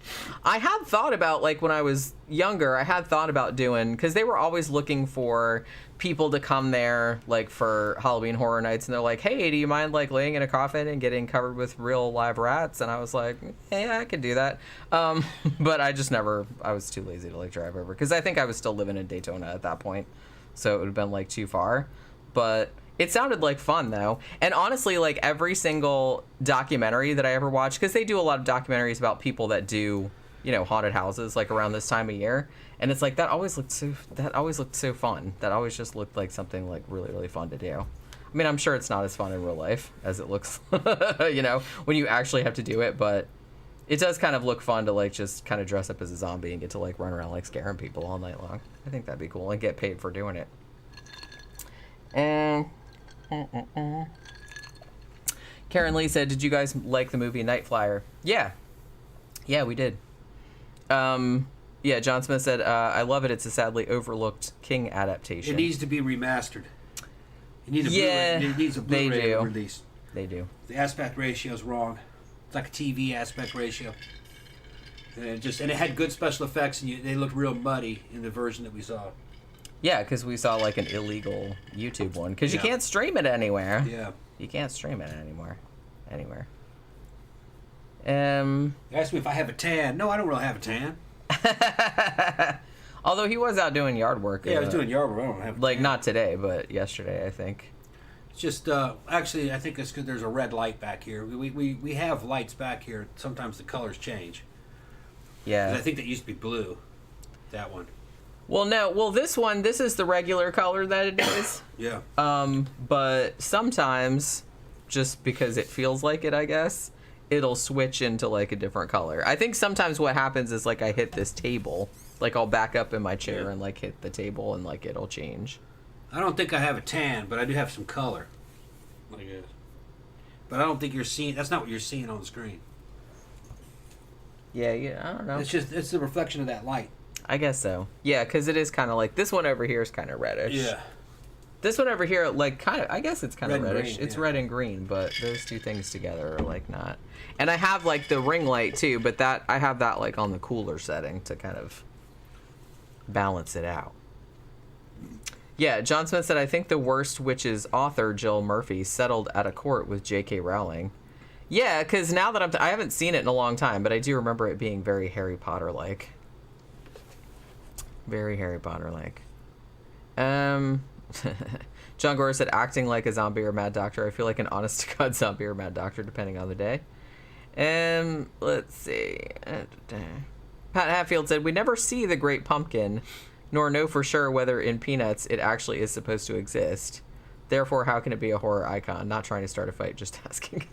I had thought about, like, when I was younger, I had thought about doing, because they were always looking for people to come there, like, for Halloween Horror Nights, and they're like, hey, do you mind, like, laying in a coffin and getting covered with real live rats? And I was like, yeah, I could do that. But I just never, I was too lazy to, like, drive over, because I think I was still living in Daytona at that point, so it would have been, like, too far. But it sounded like fun, though. And honestly, like, every single documentary that I ever watched, because they do a lot of documentaries about people that do, you know, haunted houses, like, around this time of year. And it's like, that always looked so fun. That always just looked like something, like, really, really fun to do. I mean, I'm sure it's not as fun in real life as it looks, you know, when you actually have to do it. But it does kind of look fun to, like, just kind of dress up as a zombie and get to, like, run around, like, scaring people all night long. I think that'd be cool, and get paid for doing it. And Karen Lee said, did you guys like the movie Night Flyer? Yeah, we did. Yeah, John Smith said, I love it. It's a sadly overlooked King adaptation. It needs to be remastered. It needs a Blu-ray release. They do. The aspect ratio is wrong. It's like a TV aspect ratio. And it had good special effects, and they looked real muddy in the version that we saw. Yeah, because we saw, like, an illegal YouTube one. Because you can't stream it anywhere. Yeah. You can't stream it anymore. Anywhere. Ask me if I have a tan. No, I don't really have a tan. Although he was out doing yard work. Yeah, I was doing yard work. I don't have a like, tan. not today, but yesterday, I think. It's just, actually, I think it's because there's a red light back here. We have lights back here. Sometimes the colors change. Yeah. I think that used to be blue. That one. Well, no. Well, this is the regular color that it is. Yeah. But sometimes, just because it feels like it, I guess, it'll switch into, like, a different color. I think sometimes what happens is, like, I hit this table. Like, I'll back up in my chair and, like, hit the table and, like, it'll change. I don't think I have a tan, but I do have some color. Like this. But I don't think you're seeing... That's not what you're seeing on the screen. Yeah, I don't know. It's the reflection of that light. I guess so. Yeah, because it is kind of like, this one over here is kind of reddish. Yeah. This one over here, like, kind of, I guess it's kind of Red and reddish. green, It's yeah. red and green, but those two things together are, like, not. And I have, like, the ring light, too, but I have that, like, on the cooler setting to kind of balance it out. Yeah, John Smith said, I think the worst witches author, Jill Murphy, settled at a court with J.K. Rowling. Yeah, because now that I haven't seen it in a long time, but I do remember it being very Harry Potter-like. Very Harry Potter-like. John Gore said, acting like a zombie or mad doctor. I feel like an honest-to-God zombie or mad doctor, depending on the day. Let's see. Pat Hatfield said, we never see the Great Pumpkin, nor know for sure whether in Peanuts it actually is supposed to exist. Therefore, how can it be a horror icon? Not trying to start a fight, just asking.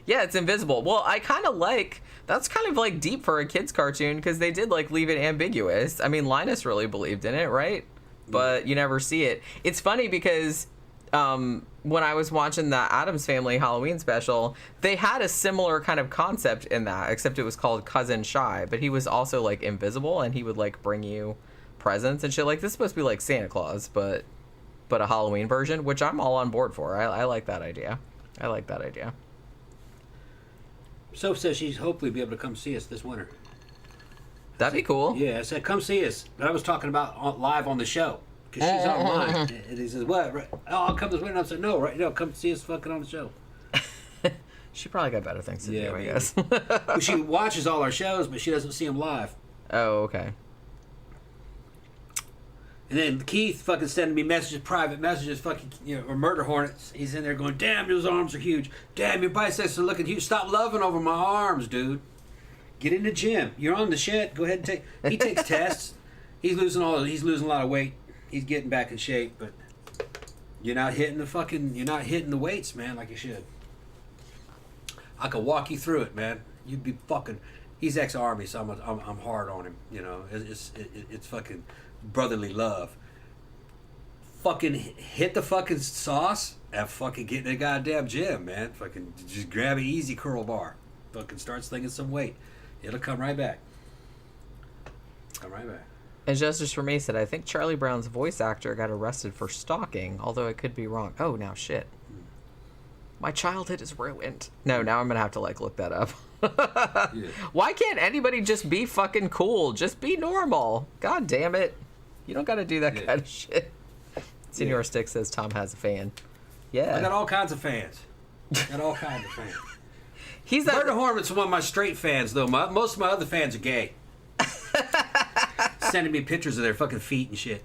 Yeah, it's invisible. Well, I kind of like... That's kind of, like, deep for a kid's cartoon, because they did, like, leave it ambiguous. I mean, Linus really believed in it, right? But you never see it. It's funny because when I was watching the Addams Family Halloween special, they had a similar kind of concept in that, except it was called Cousin Shy. But he was also, like, invisible, and he would, like, bring you presents and shit. Like, this is supposed to be like Santa Claus, but a Halloween version, which I'm all on board for. I like that idea. I like that idea. Soph says she's hopefully be able to come see us this winter. That'd be cool. Yeah, I said, come see us. But I was talking about live on the show. Because she's online. And he says, what? Right? Oh, I'll come this winter. I said, no, right? No, come see us fucking on the show. She probably got better things to do, I guess. Well, she watches all our shows, but she doesn't see them live. Oh, okay. And then Keith fucking sending me messages, private messages, fucking, or murder hornets. He's in there going, damn, those arms are huge. Damn, your biceps are looking huge. Stop loving over my arms, dude. Get in the gym. You're on the shit. Go ahead and take. He takes tests. He's losing a lot of weight. He's getting back in shape, but you're not hitting the weights, man, like you should. I could walk you through it, man. You'd be fucking. He's ex-army, so I'm hard on him. It's fucking brotherly love. Fucking hit the fucking sauce and fucking get in the goddamn gym, man. Fucking just grab an easy curl bar. Fucking start slinging some weight. It'll come right back. Come right back. And Justice for Me said, I think Charlie Brown's voice actor got arrested for stalking, although I could be wrong. Oh, now shit. My childhood is ruined. No, now I'm going to have to, like, look that up. Yeah. Why can't anybody just be fucking cool? Just be normal. God damn it. You don't got to do that kind of shit. Senor Stick says Tom has a fan. Yeah. I got all kinds of fans. Got all kinds of fans. He's that... Murder Hornet's one of my straight fans, though. Most of my other fans are gay. Sending me pictures of their fucking feet and shit.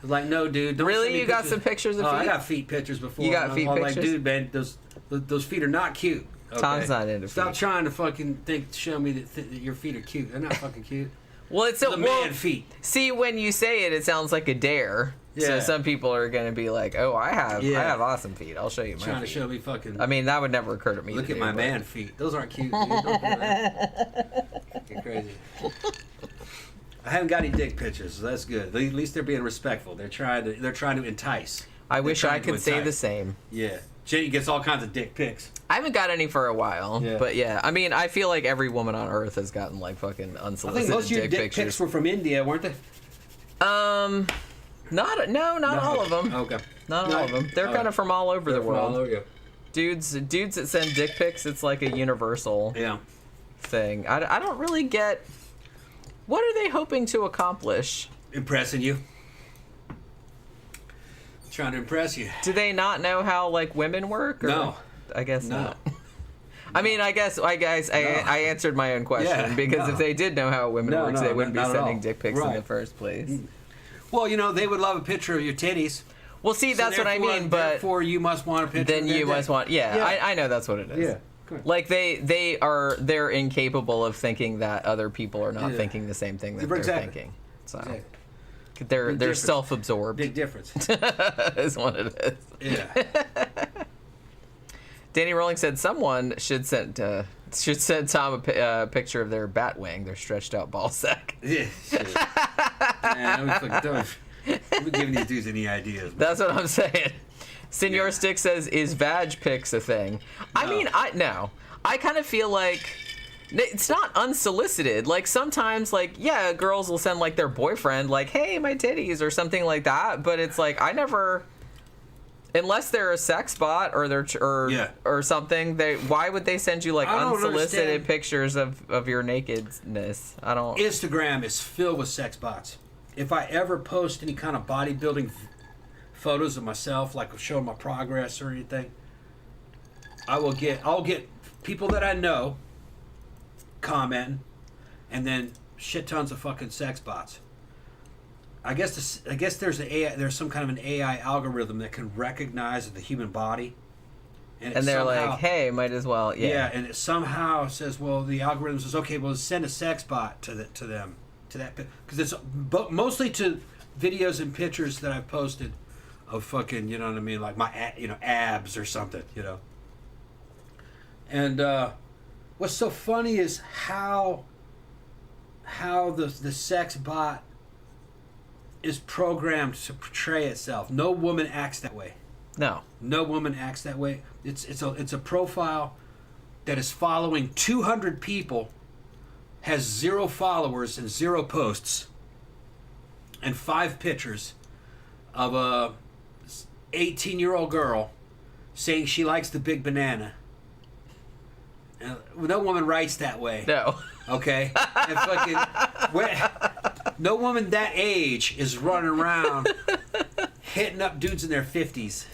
Like, no, dude. Don't really? send me You got some pictures of feet? I got feet pictures before. You got feet pictures? Like, dude, man, those feet are not cute. Okay? Tom's not into feet. Stop trying to fucking show me that your feet are cute. They're not fucking cute. Well, it's a man feet. See, when you say it sounds like a dare. Yeah. So some people are going to be like, "Oh, I have awesome feet. I'll show you my feet." Trying to show me fucking. I mean, that would never occur to me. Look at my man feet. Those aren't cute, dude. Don't do that. You're crazy. I haven't got any dick pictures, so that's good. At least they're being respectful. They're trying to entice. I wish I could say the same. Yeah. Jenny gets all kinds of dick pics. I haven't got any for a while, but yeah. I mean, I feel like every woman on Earth has gotten like fucking unsolicited I think most of your dick pics were from India, weren't they? Not all of them. Okay. Not all of them. They're kind of from all over the world. All over, yeah. Dudes that send dick pics, it's like a universal thing. I don't really get. What are they hoping to accomplish? Impressing you. Trying to impress you. Do they not know how like women work? Or? No. I guess not. I mean, I answered my own question because if they did know how women works, they wouldn't be sending dick pics in the first place. Well, they would love a picture of your titties. Well, see, that's what I mean, but therefore you must want a picture. Then you must want, I know that's what it is. Yeah. Like they're incapable of thinking that other people are not thinking the same thing that they're thinking. So they're self-absorbed. Big difference. Is what it is. Yeah. Danny Rowling said someone should send Tom a picture of their bat wing, their stretched out ball sack. Yeah. Man, don't be giving these dudes any ideas. Man. That's what I'm saying. Senor Stick says, is vag pics a thing? No. I mean, I kind of feel like it's not unsolicited. Like sometimes, like, girls will send like their boyfriend, like, hey, my titties or something like that. But it's like, I never, unless they're a sex bot or or something, why would they send you like unsolicited pictures of your nakedness? I don't. Instagram is filled with sex bots. If I ever post any kind of bodybuilding photos of myself, like showing my progress or anything, I'll get people that I know commenting, and then shit tons of fucking sex bots. I guess there's some kind of an AI algorithm that can recognize the human body, and they're somehow, like, hey, might as well, and it somehow says, well, the algorithm says, okay, well, send a sex bot to them, because it's mostly to videos and pictures that I've posted of fucking, you know what I mean, like my abs or something, And what's so funny is how the sex bot is programmed to portray itself. No woman acts that way. No woman acts that way. It's a profile that is following 200 people, has 0 followers and 0 posts, and 5 pictures of a 18-year-old girl saying she likes the big banana. No woman writes that way. No. Okay? And fucking, no woman that age is running around hitting up dudes in their 50s.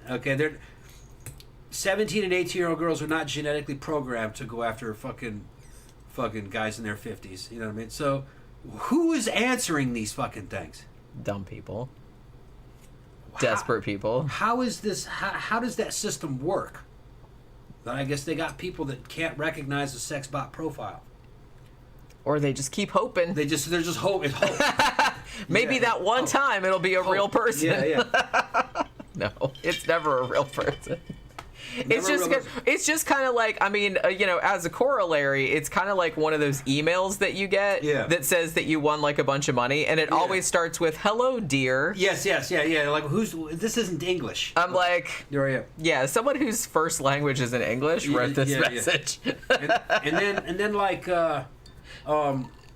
Okay? They're 17 and 18-year-old girls are not genetically programmed to go after fucking guys in their 50s. You know what I mean? So, who is answering these fucking things? Dumb people. Desperate people. How is this? How does that system work? But I guess they got people that can't recognize a sex bot profile, or they just keep hoping. They're just hoping. Hope. Maybe that one time it'll be a real person. Yeah. No, it's never a real person. It's just kind of like, I mean, as a corollary, it's kind of like one of those emails that you get that says that you won like a bunch of money, and it always starts with "Hello, dear." Yes, yeah. Like, this isn't English. I'm like, someone whose first language isn't English wrote this message. And then like,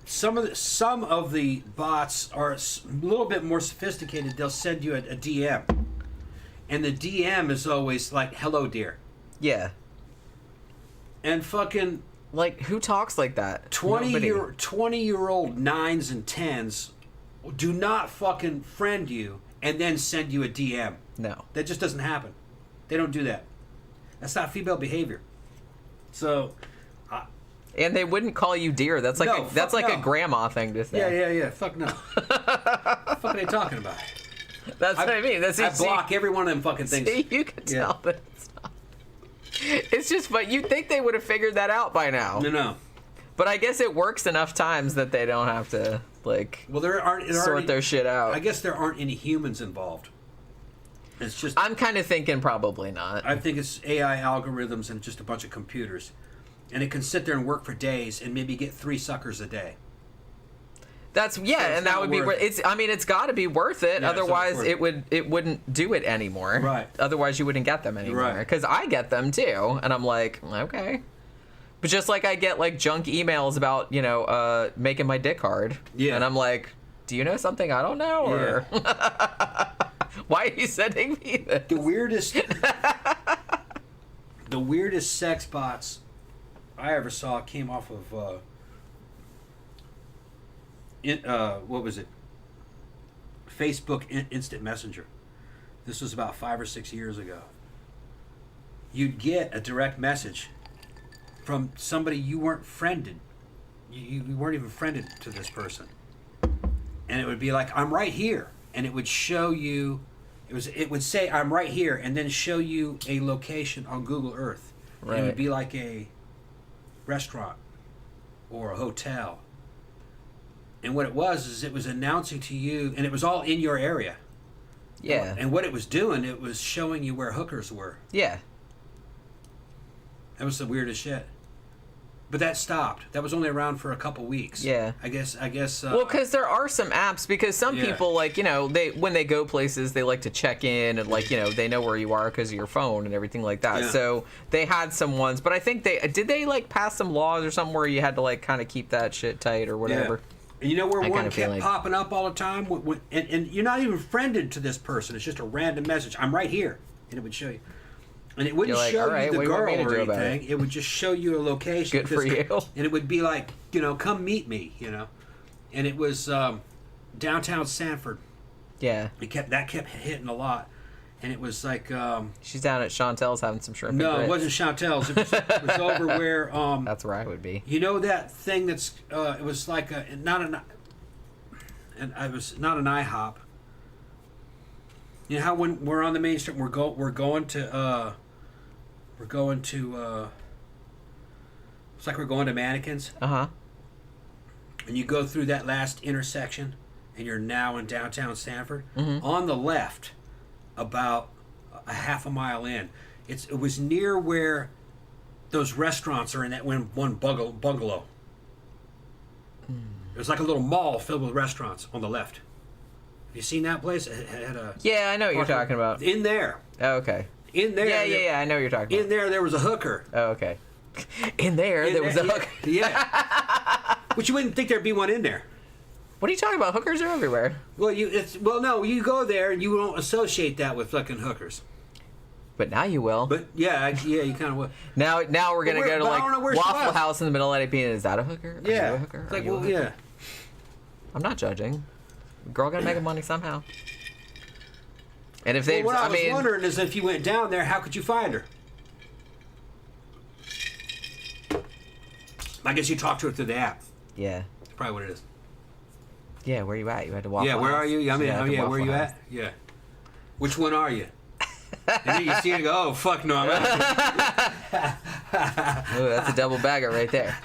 some of the bots are a little bit more sophisticated. They'll send you a DM, and the DM is always like, "Hello, dear." Yeah. And fucking like, who talks like that? 20-year-old 9s and 10s do not fucking friend you and then send you a DM. No. That just doesn't happen. They don't do that. That's not female behavior. So, and they wouldn't call you dear. That's like a grandma thing to say. Yeah. Fuck no. What the fuck are they talking about? That's what I mean. I block every one of them fucking things. See, you can tell that it's not. It's just, but you'd think they would have figured that out by now. No. But I guess it works enough times that they don't have to, like, sort their shit out. I guess there aren't any humans involved. It's just... I'm kind of thinking probably not. I think it's AI algorithms and just a bunch of computers. And it can sit there and work for days and maybe get 3 suckers a day. That's and that would be worth it. It's got to be worth it. Otherwise, it wouldn't do it anymore. Right. Otherwise, you wouldn't get them anymore. Right. Because I get them too, and I'm like, okay. But just like I get like junk emails about making my dick hard. Yeah. And I'm like, do you know something I don't know? Or why are you sending me this? The weirdest sex bots I ever saw came off of what was it? Facebook Instant Messenger. This was about 5 or 6 years ago. You'd get a direct message from somebody you weren't friended. You weren't even friended to this person. And it would be like, I'm right here. And it would show you, it would say, I'm right here, and then show you a location on Google Earth. Right. And it would be like a restaurant or a hotel. And what it was it was announcing to you, and it was all in your area. Yeah. And what it was doing, it was showing you where hookers were. Yeah. That was the weirdest shit. But that stopped. That was only around for a couple weeks. Yeah. I guess. Well, because there are some apps. Because some people, like, when they go places, they like to check in and, like, they know where you are because of your phone and everything like that. Yeah. So they had some ones, but I think they like pass some laws or something where you had to, like, kind of keep that shit tight or whatever. Yeah. And you know where one kept like popping up all the time, and you're not even friended to this person. It's just a random message. I'm right here, and it would show you. And it wouldn't show you the girl or anything. It would just show you a location. Good for you. And it would be like, come meet me, And it was downtown Sanford. Yeah. That kept hitting a lot. And it was like... she's down at Chantel's having some shrimp. No, it wasn't Chantel's. It was over where... that's where I would be. You know that thing that's... it was like not an IHOP. You know how when we're on the main street, we're going to it's like we're going to Mannequins. Uh-huh. And you go through that last intersection, and you're now in downtown Sanford. Mm-hmm. On the left, about a half a mile in, it was near where those restaurants are in that one bungalow. It was like a little mall filled with restaurants on the left. Have you seen that place? It had a I know what you're talking about. In there. Oh, okay. In there. Yeah, I know what you're talking about. In there was a hooker. Oh, okay. There was a hooker. Yeah. But you wouldn't think there'd be one in there. What are you talking about? Hookers are everywhere. Well, no, you go there and you don't associate that with fucking hookers. But now you will. But yeah, you kind of will. Now we're gonna go to like Waffle House in the middle of it being. Is that a hooker? Are you a hooker? Like, well, yeah. I'm not judging. Girl gotta make money somehow. And if they, what I was wondering is if you went down there, how could you find her? I guess you talked to her through the app. Yeah. That's probably what it is. Yeah, where you at? You had to walk. Yeah, where are you? I mean, where you at? Yeah. Which one are you? And then you see it and go, oh, fuck no, I'm out. Oh, that's a double bagger right there.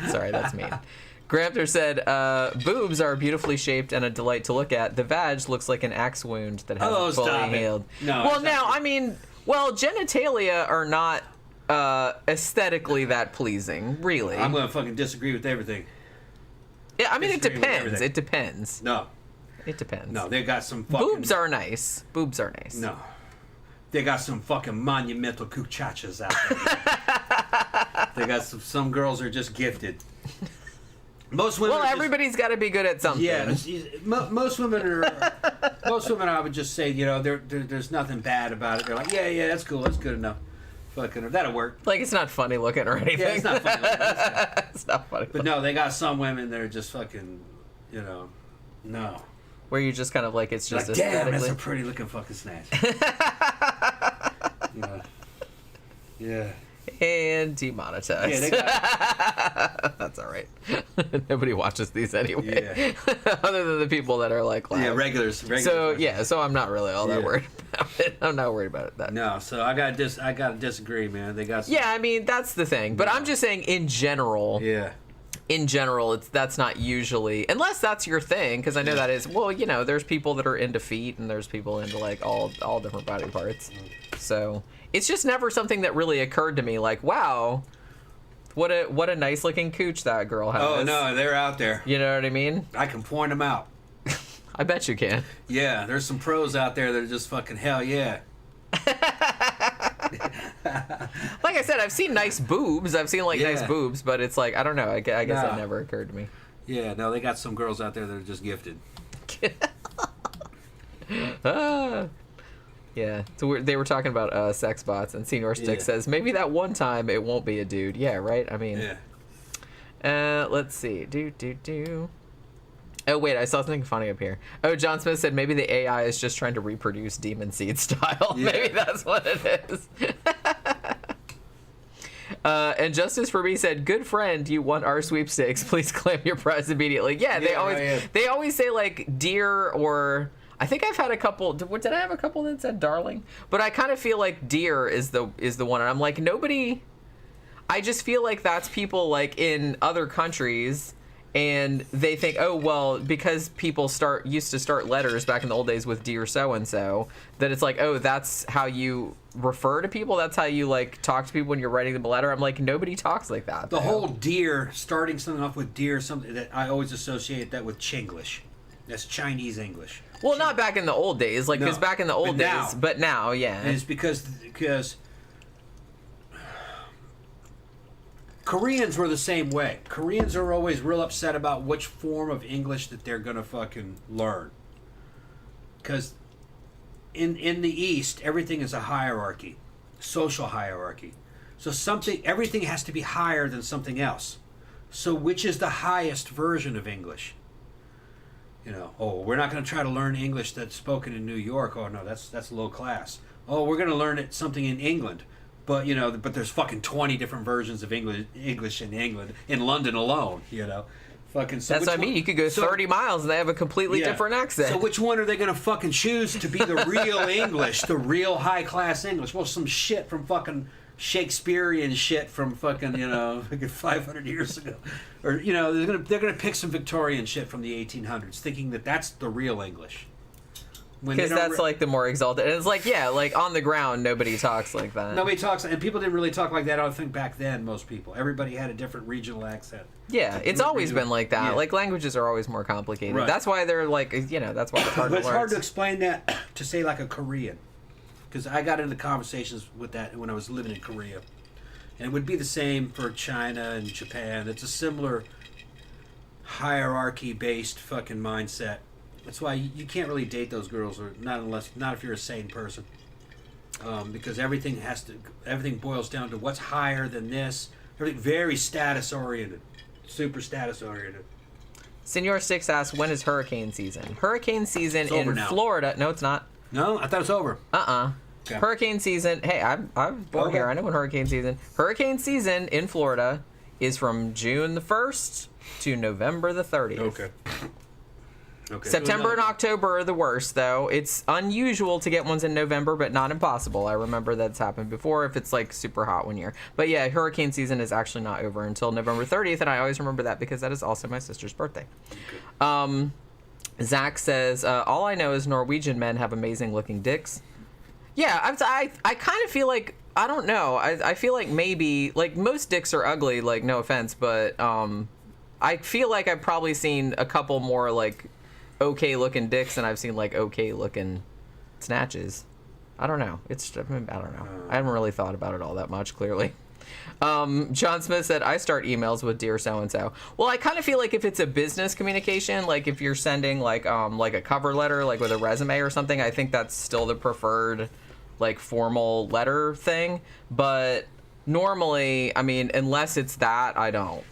Sorry, that's mean. Gramthars said, boobs are beautifully shaped and a delight to look at. The vag looks like an axe wound that hasn't fully healed. No. Well, now, I mean, genitalia are not aesthetically that pleasing, really. I'm going to fucking disagree with everything. Yeah, I mean, it depends. It depends. No. It depends. No, they got some fucking... Boobs are nice. No. They got some fucking monumental cuchachas out there. They got some girls are just gifted. Most women. Well, everybody's got to be good at something. Yeah, most women are. Most women, I would just say, you know, there's nothing bad about it. They're like, yeah, that's cool, that's good enough. Fucking, that'll work. Like, it's not funny looking or anything. Yeah, it's not funny looking. It's not funny. But no, they got some women that are just fucking, you know, no. Where you just kind of like, it's just like, damn, aesthetically. that's a pretty looking fucking snatch. Yeah. And demonetized. Yeah, they got That's all right. Nobody watches these anyway. Yeah. Other than the people that are like loud. Yeah, regulars. So I'm not really all that worried about it. I'm not worried about that. No, so I gotta disagree, man. They got some, Yeah, I mean that's the thing. But I'm just saying in general. Yeah. In general, that's not usually, unless that's your thing, because I know that is. Well, you know, there's people that are into feet, and there's people into like all different body parts. So it's just never something that really occurred to me. Like, wow, what a nice looking cooch that girl has. Oh no, they're out there. You know what I mean? I can point them out. I bet you can. Yeah, there's some pros out there that are just fucking hell yeah. Like I said, I've seen nice boobs. I've seen nice boobs, but it's like I don't know. I guess that never occurred to me. Yeah, no, they got some girls out there that are just gifted. Yeah, so they were talking about sex bots, and Senior Stick says maybe that one time it won't be a dude. Yeah, right. I mean, let's see. Oh wait, I saw something funny up here. Oh, John Smith said maybe the AI is just trying to reproduce Demon Seed style. Yeah. Maybe that's what it is. And Justice for Me said, "Good friend, you won our sweepstakes. Please claim your prize immediately." Yeah, they always say like dear, or I think I've had a couple. Did I have a couple that said darling? But I kind of feel like dear is the one, and I'm like nobody. I just feel like that's people like in other countries. And they think, oh, well, because people used to start letters back in the old days with dear so-and-so, that it's like, oh, that's how you refer to people? That's how you, like, talk to people when you're writing them a letter? I'm like, nobody talks like that. The whole dear, starting something off with dear, something that I always associate that with Chinglish. That's Chinese English. Well, not back in the old days, like, because back in the old days, but now, yeah. And it's because Koreans were the same way. Koreans are always real upset about which form of English that they're gonna fucking learn. Because in the East, everything is a hierarchy, social hierarchy. So everything has to be higher than something else. So which is the highest version of English? You know, oh, we're not gonna try to learn English that's spoken in New York. Oh no, that's low class. Oh, we're gonna learn something in England. But, you know, there's fucking 20 different versions of English in England, in London alone, you know. Fucking. So that's what I mean. You could go 30 miles and they have a completely different accent. So which one are they going to fucking choose to be the real English, the real high-class English? Well, some shit from fucking Shakespearean shit from fucking, you know, 500 years ago. Or, you know, they're gonna pick some Victorian shit from the 1800s, thinking that that's the real English. Because that's like the more exalted. And it's like, yeah, like on the ground, nobody talks like that. Nobody talks, and people didn't really talk like that, I don't think, back then, most people. Everybody had a different regional accent. Yeah, it's always been like that. Yeah. Like, languages are always more complicated. Right. That's why they're like, you know, that's why it's hard to learn. But it's hard to explain that to say like a Korean. Because I got into conversations with that when I was living in Korea. And it would be the same for China and Japan. It's a similar hierarchy-based fucking mindset. That's why you can't really date those girls, or not if you're a sane person, because everything boils down to what's higher than this. Everything very status oriented, super status oriented. Senor Six asks, when is hurricane season? Hurricane season in Florida? No, it's not. No, I thought it was over. Okay. Hurricane season. Hey, I'm born here. I know when hurricane season. Hurricane season in Florida is from June the 1st to November the 30th. Okay. September and October are the worst, though. It's unusual to get ones in November, but not impossible. I remember that's happened before if it's like super hot one year. But yeah, hurricane season is actually not over until November 30th, and I always remember that because that is also my sister's birthday. Okay. Zach says, all I know is Norwegian men have amazing looking dicks. Yeah, I kind of feel like, I don't know. I feel like maybe, like most dicks are ugly, like no offense, but I feel like I've probably seen a couple more like okay looking dicks and I've seen like okay looking snatches. I don't know. I don't know. I haven't really thought about it all that much, clearly. John Smith said, I start emails with dear so-and-so. Well, I kind of feel like if it's a business communication, like if you're sending like a cover letter, like with a resume or something, I think that's still the preferred like formal letter thing. But normally, I mean, unless it's that, I don't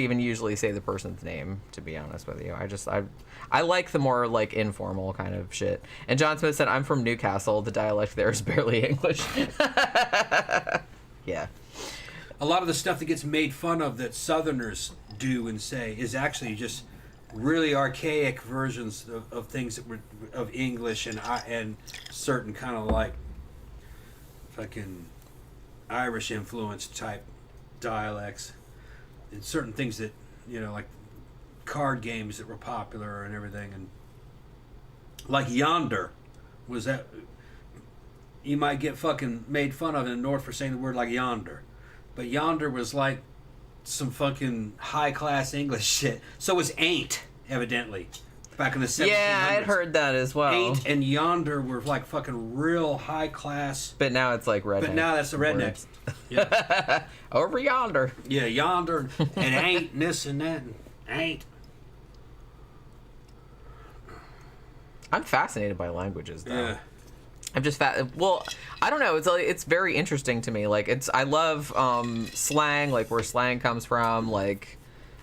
even usually say the person's name, to be honest with you. I like the more like informal kind of shit. And John Smith said, I'm from Newcastle. The dialect there is barely English. Yeah. A lot of the stuff that gets made fun of that Southerners do and say is actually just really archaic versions of things that were of English and certain kind of like fucking Irish influence type dialects and certain things that, you know, like card games that were popular and everything. And like yonder was that you might get fucking made fun of in the North for saying the word like yonder. But yonder was like some fucking high-class English shit. So was ain't, evidently, back in the 1700s. Yeah, I had heard that as well. Ain't and yonder were like fucking real high-class. But now it's like redneck. But now that's the redneck. Yeah. Over yonder. Yeah, yonder and ain't and this and that and ain't. I'm fascinated by languages, though. Yeah. I'm just well, I don't know. It's very interesting to me. Like I love slang, like where slang comes from, like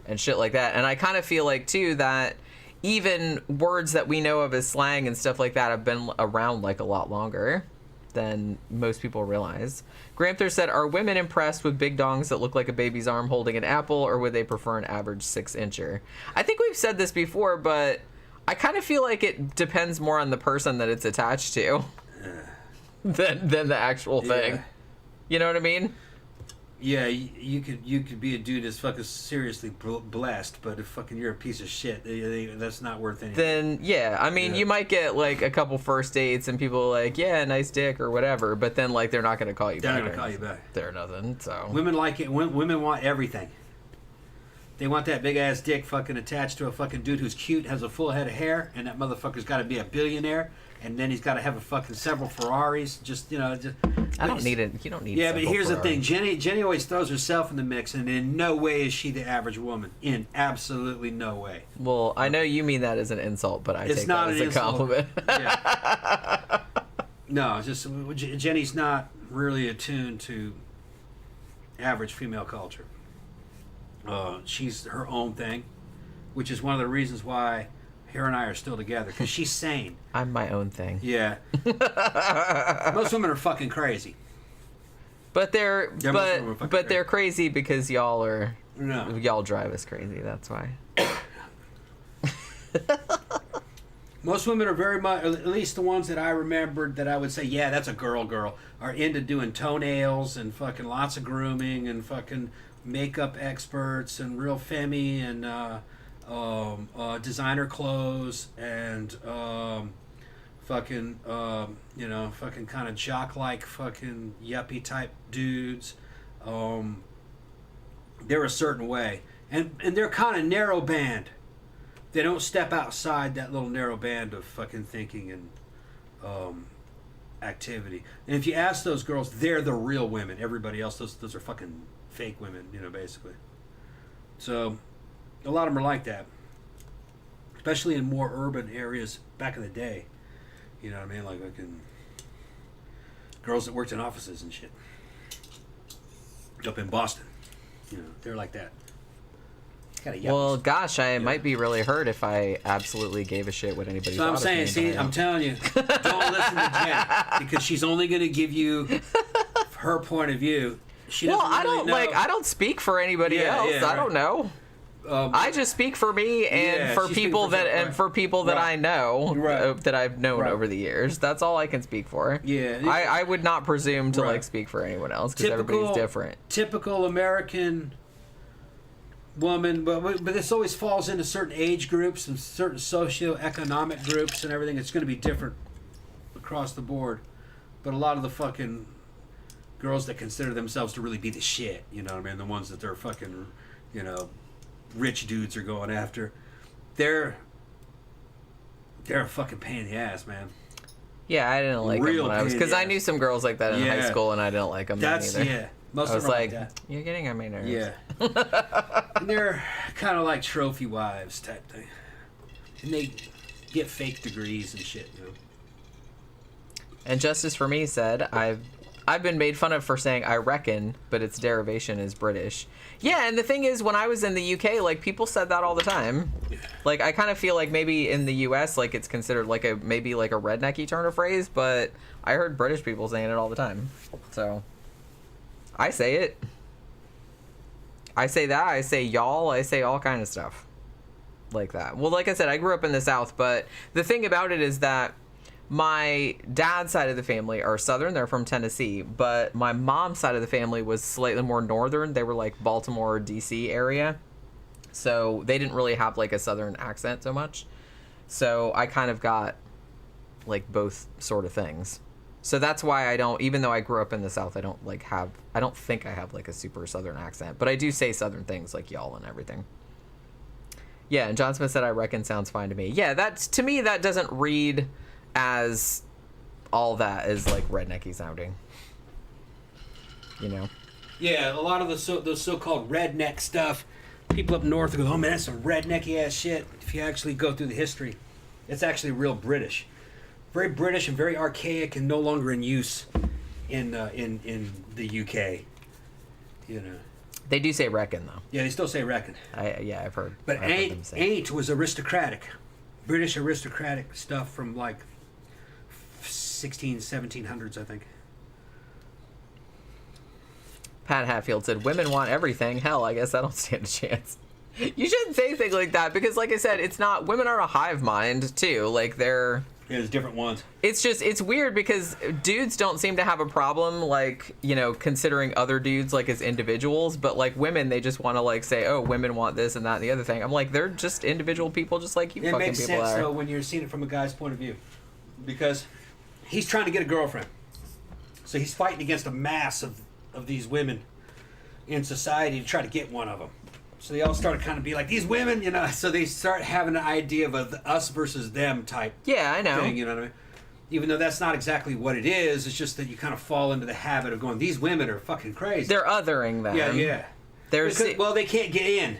and shit like that. And I kind of feel like too that even words that we know of as slang and stuff like that have been around like a lot longer than most people realize. Gramthars said, "Are women impressed with big dongs that look like a baby's arm holding an apple, or would they prefer an average 6-incher?" I think we've said this before, but I kind of feel like it depends more on the person that it's attached to. than the actual thing. Yeah. You know what I mean? Yeah, you could be a dude that's fucking seriously blessed, but if fucking you're a piece of shit, that's not worth anything. Then, yeah, I mean, you might get, like, a couple first dates and people are like, yeah, nice dick or whatever, but then, like, they're not going to call you back. They're not going to call you back. They're nothing, so. Women like it. Women want everything. They want that big-ass dick fucking attached to a fucking dude who's cute, has a full head of hair, and that motherfucker's got to be a billionaire. And then he's got to have a fucking several Ferraris. Just, you know. I don't need it. You don't need. Yeah, but here's Ferraris. the thing. Jenny always throws herself in the mix, and in no way is she the average woman. In absolutely no way. Well, I know you mean that as an insult, but I take that as a compliment. Yeah. No, it's just Jenny's not really attuned to average female culture. She's her own thing, which is one of the reasons why her and I are still together, because she's sane. I'm my own thing. Yeah. Most women are fucking crazy. But they're crazy because y'all drive us crazy. That's why. Most women are very much, at least the ones that I remembered that I would say, yeah, that's a girl, are into doing toenails and fucking lots of grooming and fucking makeup experts and real femmy and designer clothes and fucking kind of jock-like fucking yuppie type dudes. They're a certain way, and they're kind of narrow band. They don't step outside that little narrow band of fucking thinking and activity. And if you ask those girls, they're the real women. Everybody else, those are fucking fake women, you know, basically. So a lot of them are like that, especially in more urban areas back in the day. You know what I mean? Like fucking girls that worked in offices and shit up in Boston. You know, they're like that. Well, gosh, I might be really hurt if I absolutely gave a shit what anybody thought. So I'm saying, see, I'm telling you, don't listen to Jen, because she's only going to give you her point of view. She doesn't really know. I don't speak for anybody else. Yeah, I don't know. I just speak for me and for people that I know that I've known over the years. That's all I can speak for. Yeah, I would not presume to like speak for anyone else because everybody's different. Typical American woman, but this always falls into certain age groups and certain socioeconomic groups and everything. It's going to be different across the board. But a lot of the fucking girls that consider themselves to really be the shit, you know what I mean? The ones that they're fucking, you know, rich dudes are going after, they're a fucking pain in the ass, man. Yeah, I didn't like them when I was, because I knew some girls like that in high school and I didn't like them either. Yeah, Most I was of them are like, that. you're getting on my nerves. Yeah. And they're kind of like trophy wives type thing. And they get fake degrees and shit, you know. And Justice for Me said, I've been made fun of for saying I reckon, but its derivation is British. Yeah, and the thing is, when I was in the UK, like, people said that all the time. Like, I kind of feel like maybe in the US, like, it's considered like maybe like a rednecky turn of phrase, but I heard British people saying it all the time. So, I say it. I say that, I say y'all, I say all kind of stuff like that. Well, like I said, I grew up in the South, but the thing about it is that my dad's side of the family are Southern. They're from Tennessee. But my mom's side of the family was slightly more Northern. They were like Baltimore, D.C. area. So they didn't really have like a Southern accent so much. So I kind of got like both sort of things. So that's why I don't, even though I grew up in the South, I don't think I have like a super Southern accent. But I do say Southern things like y'all and everything. Yeah, and John Smith said, I reckon sounds fine to me. Yeah, to me, that doesn't read as all that is like rednecky sounding, you know. Yeah, a lot of those so-called redneck stuff, people up north go, oh man, that's some rednecky ass shit. If you actually go through the history, it's actually real British, very British and very archaic and no longer in use in the UK. You know, they do say reckon though. Yeah, they still say reckon. I've heard. But I've heard them say. ain't was aristocratic, British aristocratic stuff from like 1700s, I think. Pat Hatfield said, women want everything. Hell, I guess I don't stand a chance. You shouldn't say things like that because, like I said, it's not, women are a hive mind too. Like they're, yeah, there's different ones. It's just, it's weird because dudes don't seem to have a problem, like, you know, considering other dudes like as individuals, but like women, they just want to like say, oh, women want this and that and the other thing. I'm like, they're just individual people just like you fucking people are. It makes sense though when you're seeing it from a guy's point of view, because he's trying to get a girlfriend. So he's fighting against a mass of these women in society to try to get one of them. So they all start to kind of be like, these women, you know, so they start having an idea of a us versus them type I know. thing, you know what I mean? Even though that's not exactly what it is, it's just that you kind of fall into the habit of going, these women are fucking crazy. They're othering them. Yeah. Well, they can't get in.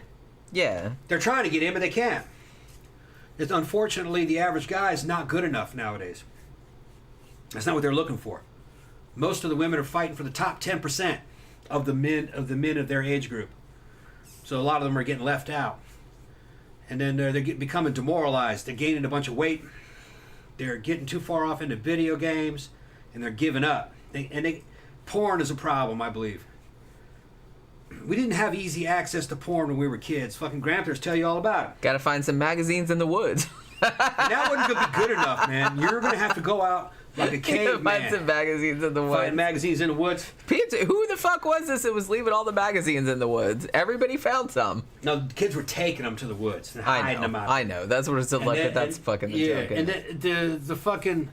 Yeah. They're trying to get in, but they can't. It's, unfortunately, the average guy is not good enough nowadays. That's not what they're looking for. Most of the women are fighting for the top 10% of the men of their age group. So a lot of them are getting left out. And then they're becoming demoralized. They're gaining a bunch of weight. They're getting too far off into video games, and they're giving up. Porn is a problem, I believe. We didn't have easy access to porn when we were kids. Fucking Gramthars tell you all about it. Gotta find some magazines in the woods. And that wouldn't be good enough, man. You're going to have to go out like a caveman. Find some magazines in the woods. Find magazines in the woods. Who the fuck was this that was leaving all the magazines in the woods? Everybody found some. No, the kids were taking them to the woods and hiding them out. I know. That's what it's like, but that's fucking the joke. And the fucking...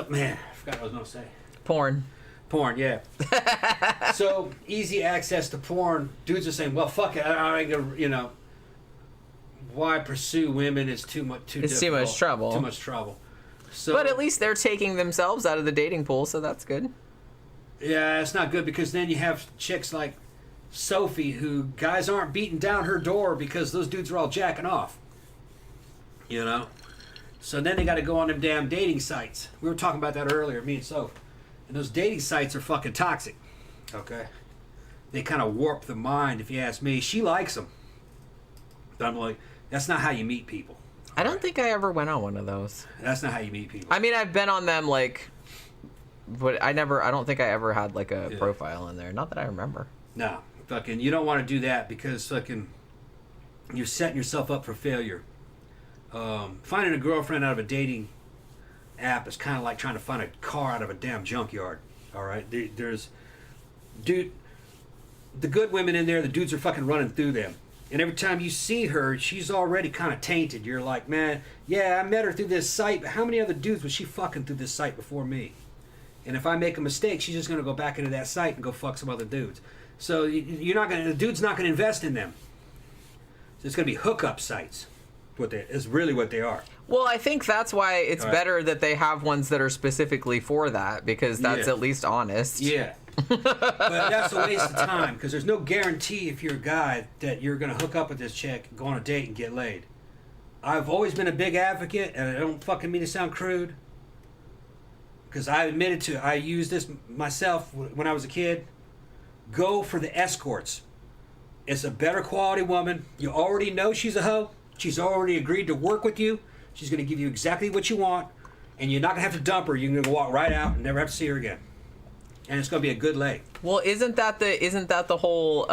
man, I forgot what I was going to say. Porn, yeah. So, easy access to porn. Dudes are saying, well, fuck it. I you know... Why pursue women is too difficult. Too much trouble. Too much trouble. So, but at least they're taking themselves out of the dating pool, so that's good. Yeah, it's not good because then you have chicks like Sophie who guys aren't beating down her door because those dudes are all jacking off. You know? So then they got to go on them damn dating sites. We were talking about that earlier, me and Soph. And those dating sites are fucking toxic. Okay? They kind of warp the mind, if you ask me. She likes them. But I'm like, that's not how you meet people. I don't think I ever went on one of those. That's not how you meet people. I mean, I've been on them, like, but I don't think I ever had, like, a profile in there. Not that I remember. No. Fucking, you don't want to do that because, fucking, you're setting yourself up for failure. Finding a girlfriend out of a dating app is kind of like trying to find a car out of a damn junkyard. All right? The good women in there, the dudes are fucking running through them. And every time you see her, she's already kind of tainted. You're like, man, yeah, I met her through this site, but how many other dudes was she fucking through this site before me? And if I make a mistake, she's just going to go back into that site and go fuck some other dudes. So the dude's not going to invest in them. So it's going to be hookup sites. Is really what they are. Well, I think that's why it's better that they have ones that are specifically for that, because that's at least honest. Yeah. But that's a waste of time because there's no guarantee if you're a guy that you're going to hook up with this chick, go on a date, and get laid. I've always been a big advocate, and I don't fucking mean to sound crude, because I admitted to I used this myself when I was a kid. Go for the escorts. It's a better quality woman. You already know she's a hoe. She's already agreed to work with you. She's going to give you exactly what you want, and you're not going to have to dump her. You're going to walk right out and never have to see her again. And it's going to be a good lay. Well, isn't that the whole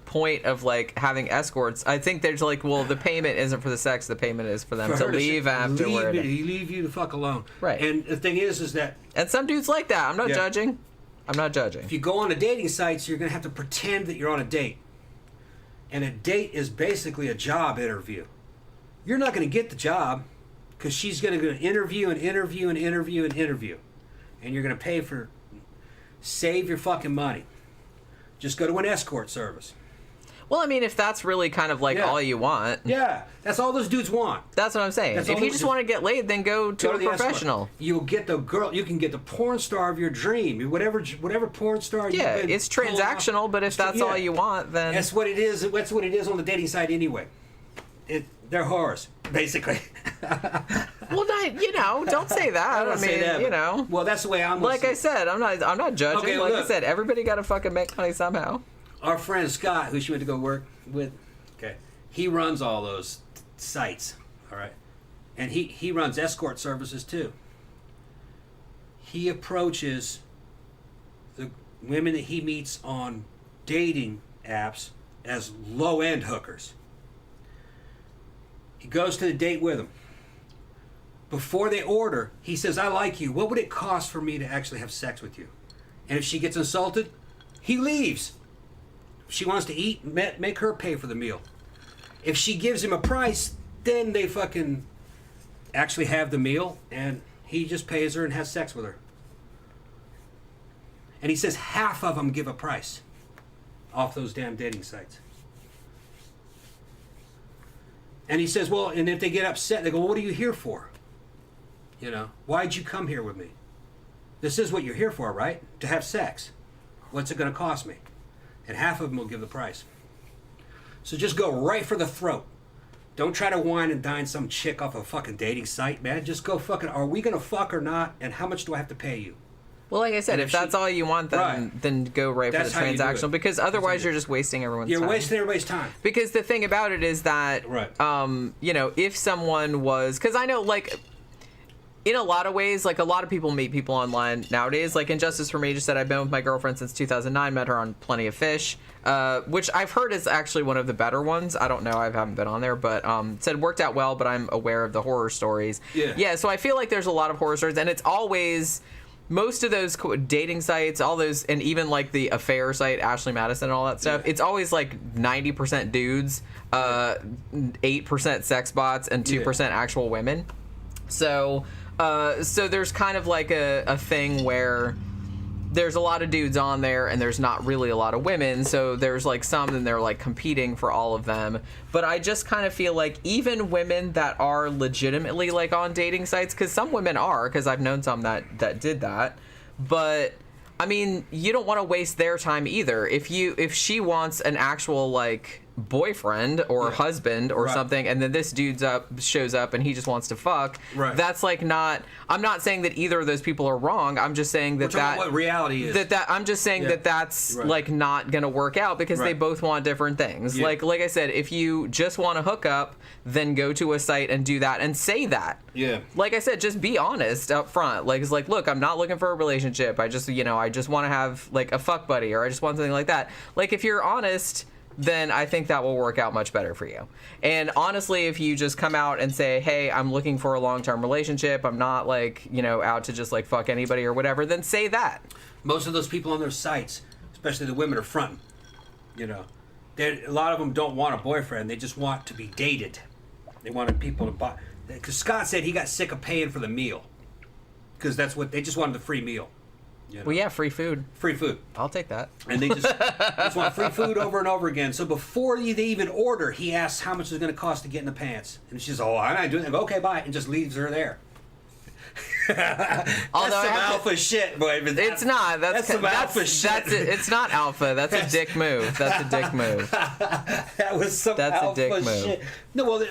point of like having escorts? I think there's like, well, the payment isn't for the sex. The payment is for them to leave afterward. Leave you the fuck alone. Right. And the thing is that. And some dudes like that. I'm not judging. I'm not judging. If you go on the dating sites, you're going to have to pretend that you're on a date. And a date is basically a job interview. You're not going to get the job because she's going to interview and interview and interview and interview. And you're going to pay for... Save your fucking money. Just go to an escort service. Well, I mean, if that's really kind of like all you want. Yeah, that's all those dudes want. That's what I'm saying. If you just want to get laid, then go to a professional. You'll get the girl. You can get the porn star of your dream. Whatever porn star. Yeah, it's transactional, but if that's all you want, then that's what it is. That's what it is on the dating site anyway. They're whores, basically. Well, don't say that. I mean, Well, that's the way I'm. Like I said, I'm not judging. Okay, like I said, everybody got to fucking make money somehow. Our friend Scott, who she went to go work with, he runs all those sites. All right, and he runs escort services too. He approaches the women that he meets on dating apps as low-end hookers. He goes to the date with them. Before they order, he says, I like you. What would it cost for me to actually have sex with you? And if she gets insulted, he leaves. If she wants to eat, make her pay for the meal. If she gives him a price, then they fucking actually have the meal, and he just pays her and has sex with her. And he says half of them give a price off those damn dating sites. And he says, well, and if they get upset, they go, well, what are you here for? Why'd you come here with me? This is what you're here for, right? To have sex. What's it going to cost me? And half of them will give the price. So just go right for the throat. Don't try to wine and dine some chick off a fucking dating site, man. Just go fucking, are we going to fuck or not? And how much do I have to pay you? Well, like I said, if that's all you want, then go right for the transactional. Because otherwise, you're just wasting everyone's time. You're wasting everybody's time. Because the thing about it is that, if someone was... Because I know, like... In a lot of ways, like a lot of people meet people online nowadays. Like Injustice for Me just said, I've been with my girlfriend since 2009, met her on Plenty of Fish, which I've heard is actually one of the better ones. I don't know, I haven't been on there, but said worked out well, but I'm aware of the horror stories. Yeah, so I feel like there's a lot of horror stories, and it's always... Most of those dating sites, all those, and even like the affair site, Ashley Madison and all that stuff, it's always like 90% dudes, 8% sex bots, and 2% actual women. So there's kind of like a thing where there's a lot of dudes on there and there's not really a lot of women, so there's like some and they're like competing for all of them. But I just kind of feel like even women that are legitimately like on dating sites, because some women are, because I've known some that did that, but I mean, you don't want to waste their time either. If she wants an actual like boyfriend or husband or something, and then this dude shows up and he just wants to fuck, that's like not... I'm not saying that either of those people are wrong. I'm just saying that what reality is. I'm just saying that's like not gonna work out because they both want different things. Like I said, if you just want to hook up, then go to a site and do that and say that. Like I said, just be honest up front. Like, it's like, look, I'm not looking for a relationship. I just want to have like a fuck buddy, or I just want something like that. Like, if you're honest, then I think that will work out much better for you. And honestly, if you just come out and say, hey, I'm looking for a long-term relationship, I'm not like, out to just like fuck anybody or whatever, then say that. Most of those people on their sites, especially the women, are fronting. A lot of them don't want a boyfriend. They just want to be dated. They wanted people to buy. Because Scott said he got sick of paying for the meal. Because that's what they just wanted, the free meal. Well, yeah, free food. Free food. I'll take that. And they just want free food over and over again. So before they even order, he asks how much it's going to cost to get in the pants. And she's, I'm not doing that. Okay, bye. And just leaves her there. Although That's some alpha shit, boy. But it's not. That's some alpha shit. It's not alpha. That's a dick move. That's a dick move. That was some That's alpha a dick move. shit. No, well,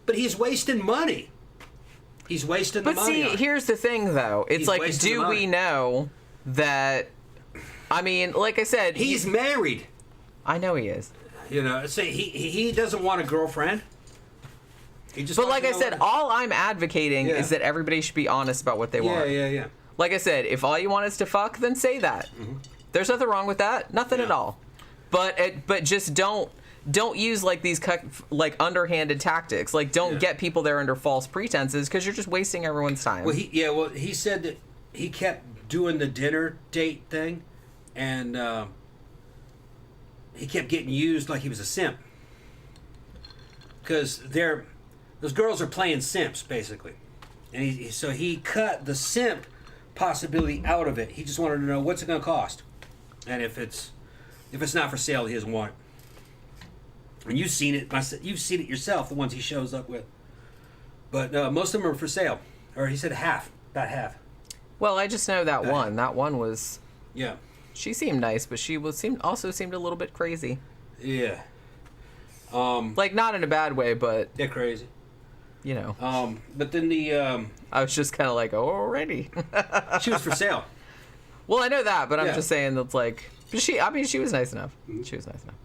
but he's wasting money. He's wasting the But money. see, here's the thing, though. It's He's like, wasting the do money. we know that? I mean, like I said, He's married. I know he is. You know, say he doesn't want a girlfriend. He just But wants like to I know said, what- all I'm advocating Yeah. is that everybody should be honest about what they want. yeah. Like I said, if all you want is to fuck, then say that. There's nothing wrong with that. Nothing at Yeah. all. But just don't use like these like underhanded tactics. Like don't Yeah. get people there under false pretenses because you're just wasting everyone's time. Well, he said that he kept doing the dinner date thing, and he kept getting used like he was a simp. Because those girls are playing simps basically, and so he cut the simp possibility out of it. He just wanted to know what's it going to cost, and if it's not for sale, he doesn't want it. And you've seen it. You've seen it yourself. The ones he shows up with, but most of them are for sale, or he said about half. Well, I just know that one. That one was. Yeah. She seemed nice, but she also seemed a little bit crazy. Yeah. Like not in a bad way, but They're crazy. you know. But then I was just kind of like, oh, already. she was for sale. Well, I know that, but I'm Yeah. just saying that's like she was nice enough. She was nice enough.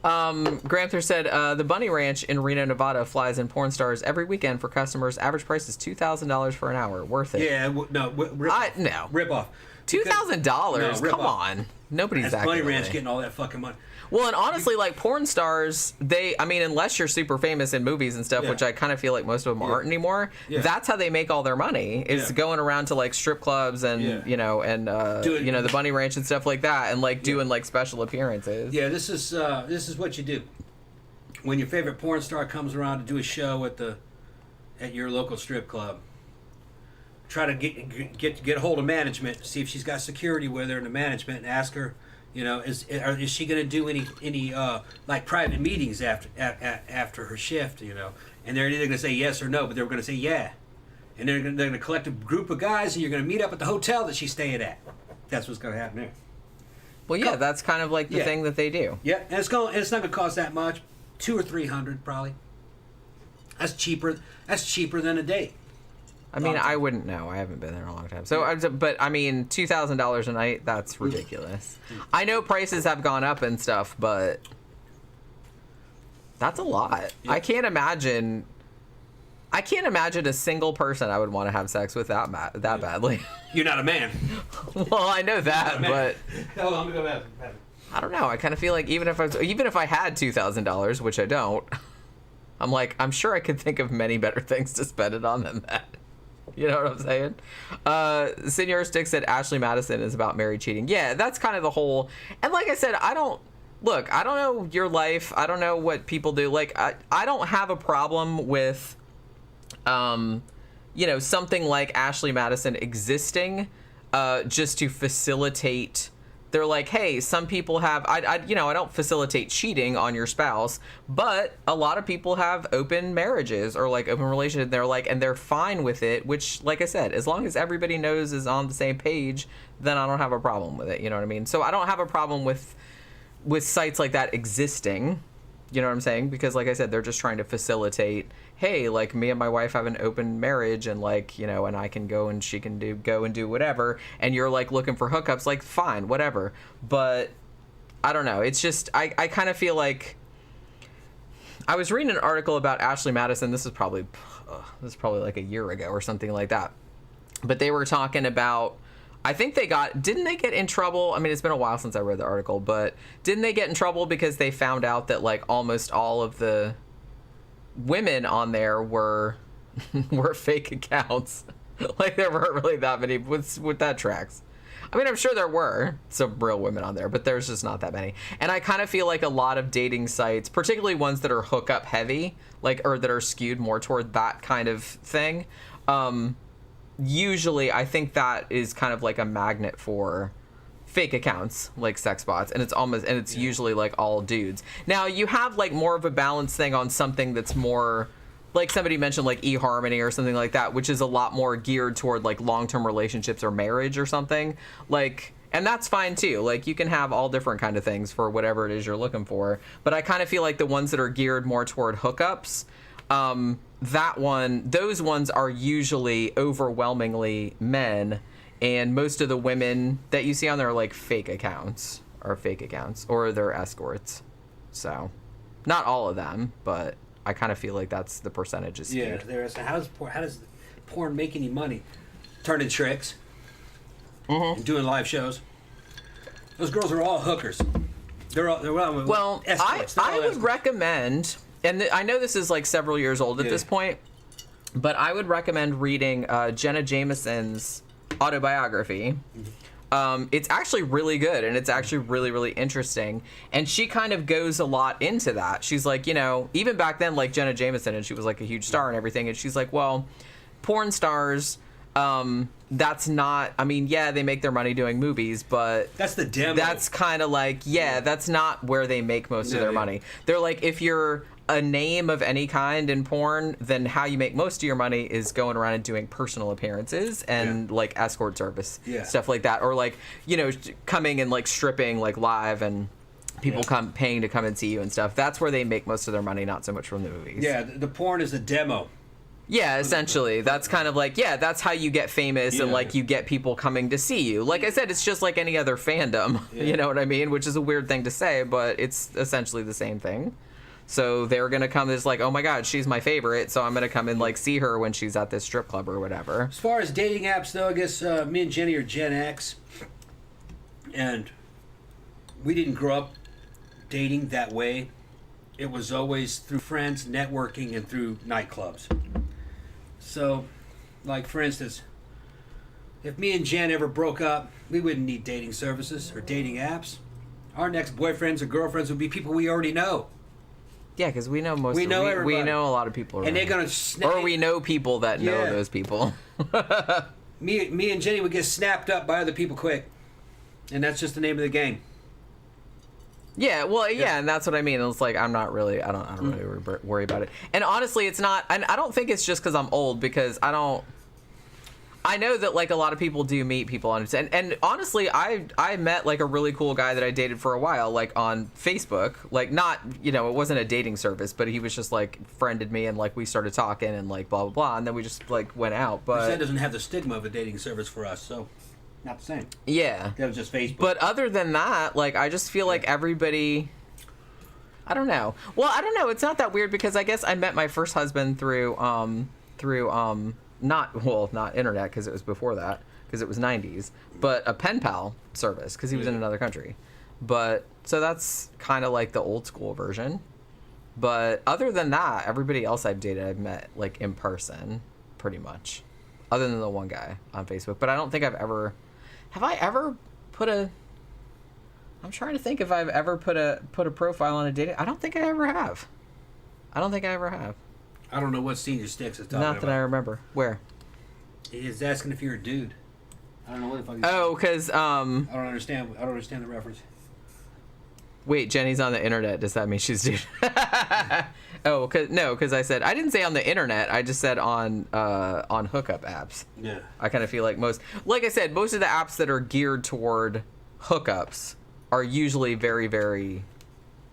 Gramthars said the Bunny Ranch in Reno, Nevada flies in porn stars every weekend for customers. Average price is $2,000 for an hour. Worth it. Yeah, No. rip off. $2,000. No, rip Come off. on. Nobody's That's that Bunny good. Ranch getting all that fucking money. Well, and honestly, like porn stars, unless you're super famous in movies and stuff, Yeah. which I kind of feel like most of them aren't anymore. Yeah. That's how they make all their money. Is Yeah. going around to like strip clubs and the Bunny Ranch and stuff like that, and like doing like special appearances. Yeah, this is what you do when your favorite porn star comes around to do a show at your local strip club. Try to get a hold of management, see if she's got security with her in the management, and ask her, you know, is she going to do any like private meetings after her shift, you know? And they're either going to say yes or no, but they're going to say yeah, and they're going to collect a group of guys, and you're going to meet up at the hotel that she's staying at. That's what's going to happen there. Well, yeah, that's kind of like the Yeah. thing that they do. Yeah, and it's not going to cost that much, $200 or $300 probably. That's cheaper. That's cheaper than a date. I mean, Long time. I wouldn't know. I haven't been there in a long time. So, but I mean, $2,000 a night, that's ridiculous. I know prices have gone up and stuff, but that's a lot. Yeah. I can't imagine a single person I would want to have sex with that badly. You're not a man. Well, I know that, but Hold on, let me go back. I don't know. I kind of feel like even if I had $2,000, which I don't, I'm sure I could think of many better things to spend it on than that. You know what I'm saying? Senor Stick said Ashley Madison is about married cheating. Yeah, that's kind of the whole. And like I said, I don't know your life. I don't know what people do. Like, I don't have a problem with, something like Ashley Madison existing, just to facilitate. They're like, hey, some people have, I don't facilitate cheating on your spouse, but a lot of people have open marriages or like open relationships. They're like, and they're fine with it, which, like I said, as long as everybody knows is on the same page, then I don't have a problem with it. You know what I mean? So I don't have a problem with sites like that existing. You know what I'm saying? Because like I said, they're just trying to facilitate, hey, like me and my wife have an open marriage and like, and I can go and she can go and do whatever. And you're like looking for hookups, like fine, whatever. But I don't know. It's just, I kind of feel like I was reading an article about Ashley Madison. This is probably like a year ago or something like that. But they were talking about, I think didn't they get in trouble? I mean, it's been a while since I read the article, but didn't they get in trouble because they found out that like almost all of the women on there were fake accounts? Like there weren't really that many with that tracks. I mean, I'm sure there were some real women on there, but there's just not that many. And I kind of feel like a lot of dating sites, particularly ones that are hookup heavy, like, or that are skewed more toward that kind of thing, usually I think that is kind of like a magnet for fake accounts like sex bots, and it's usually like all dudes. Now you have like more of a balanced thing on something that's more like somebody mentioned like eHarmony or something like that, which is a lot more geared toward like long-term relationships or marriage or something. Like, and that's fine too. Like, you can have all different kind of things for whatever it is you're looking for. But I kind of feel like the ones that are geared more toward hookups, those ones are usually overwhelmingly men, and most of the women that you see on there are like fake accounts or they're escorts. So, not all of them, but I kind of feel like that's the percentage is skewed. Yeah, there is. How does porn make any money? Turning tricks. And doing live shows. Those girls are all hookers. They're all escorts. I would recommend, and I know this is like several years old at this point, but I would recommend reading Jenna Jameson's autobiography. It's actually really good, and it's actually really, really interesting. And she kind of goes a lot into that. She's like, you know, even back then, like Jenna Jameson, and she was like a huge star and everything, and she's like, well, porn stars, that's not, I mean, yeah, they make their money doing movies, but that's the demo. That's kind of like, that's not where they make most of their money. They're like, if you're a name of any kind in porn, then how you make most of your money is going around and doing personal appearances and like escort service, stuff like that, or like, you know, coming and like stripping like live and people come paying to come and see you and stuff. That's where they make most of their money, not so much from the movies. Yeah, the porn is a demo. Yeah, essentially. That's kind of like, that's how you get famous and like you get people coming to see you. Like I said, it's just like any other fandom, you know what I mean? Which is a weird thing to say, but it's essentially the same thing. So they're going to come as like, oh my God, she's my favorite, so I'm going to come and like see her when she's at this strip club or whatever. As far as dating apps though, I guess me and Jenny are Gen X, and we didn't grow up dating that way. It was always through friends, networking, and through nightclubs. So, like for instance, if me and Jen ever broke up, we wouldn't need dating services or dating apps. Our next boyfriends or girlfriends would be people we already know. Yeah, because we know everybody. We know a lot of people. And they're going or we know people that know those people. me and Jenny would get snapped up by other people quick. And that's just the name of the game. Yeah, well, and that's what I mean. It's like I don't really worry about it. And honestly, it's not. And I don't think it's just because I'm old. Because I know that like a lot of people do meet people on, and honestly, I met like a really cool guy that I dated for a while, like on Facebook. Like not, you know, it wasn't a dating service, but he was just like friended me, and like we started talking and like blah blah blah, and then we just like went out. But that doesn't have the stigma of a dating service for us, so. Not the same. Yeah. That was just Facebook. But other than that, like, I just feel like everybody... I don't know. Well, I don't know. It's not that weird because I guess I met my first husband through not internet because it was before that, because it was 90s, but a pen pal service because he was in another country. But, so that's kind of like the old school version. But other than that, everybody else I've dated, I've met, like, in person, pretty much. Other than the one guy on Facebook. But I don't think I've ever... Have I ever put a... I'm trying to think if I've ever put a profile on a dating... I don't think I ever have. I don't know what senior sticks is talking about. Not that I remember. Where? He's asking if you're a dude. I don't know what the fuck he's saying. Because... I don't understand the reference. Wait, Jenny's on the internet. Does that mean she's dude? Oh, because I said... I didn't say on the internet. I just said on hookup apps. Yeah. I kind of feel like most... Like I said, most of the apps that are geared toward hookups are usually very, very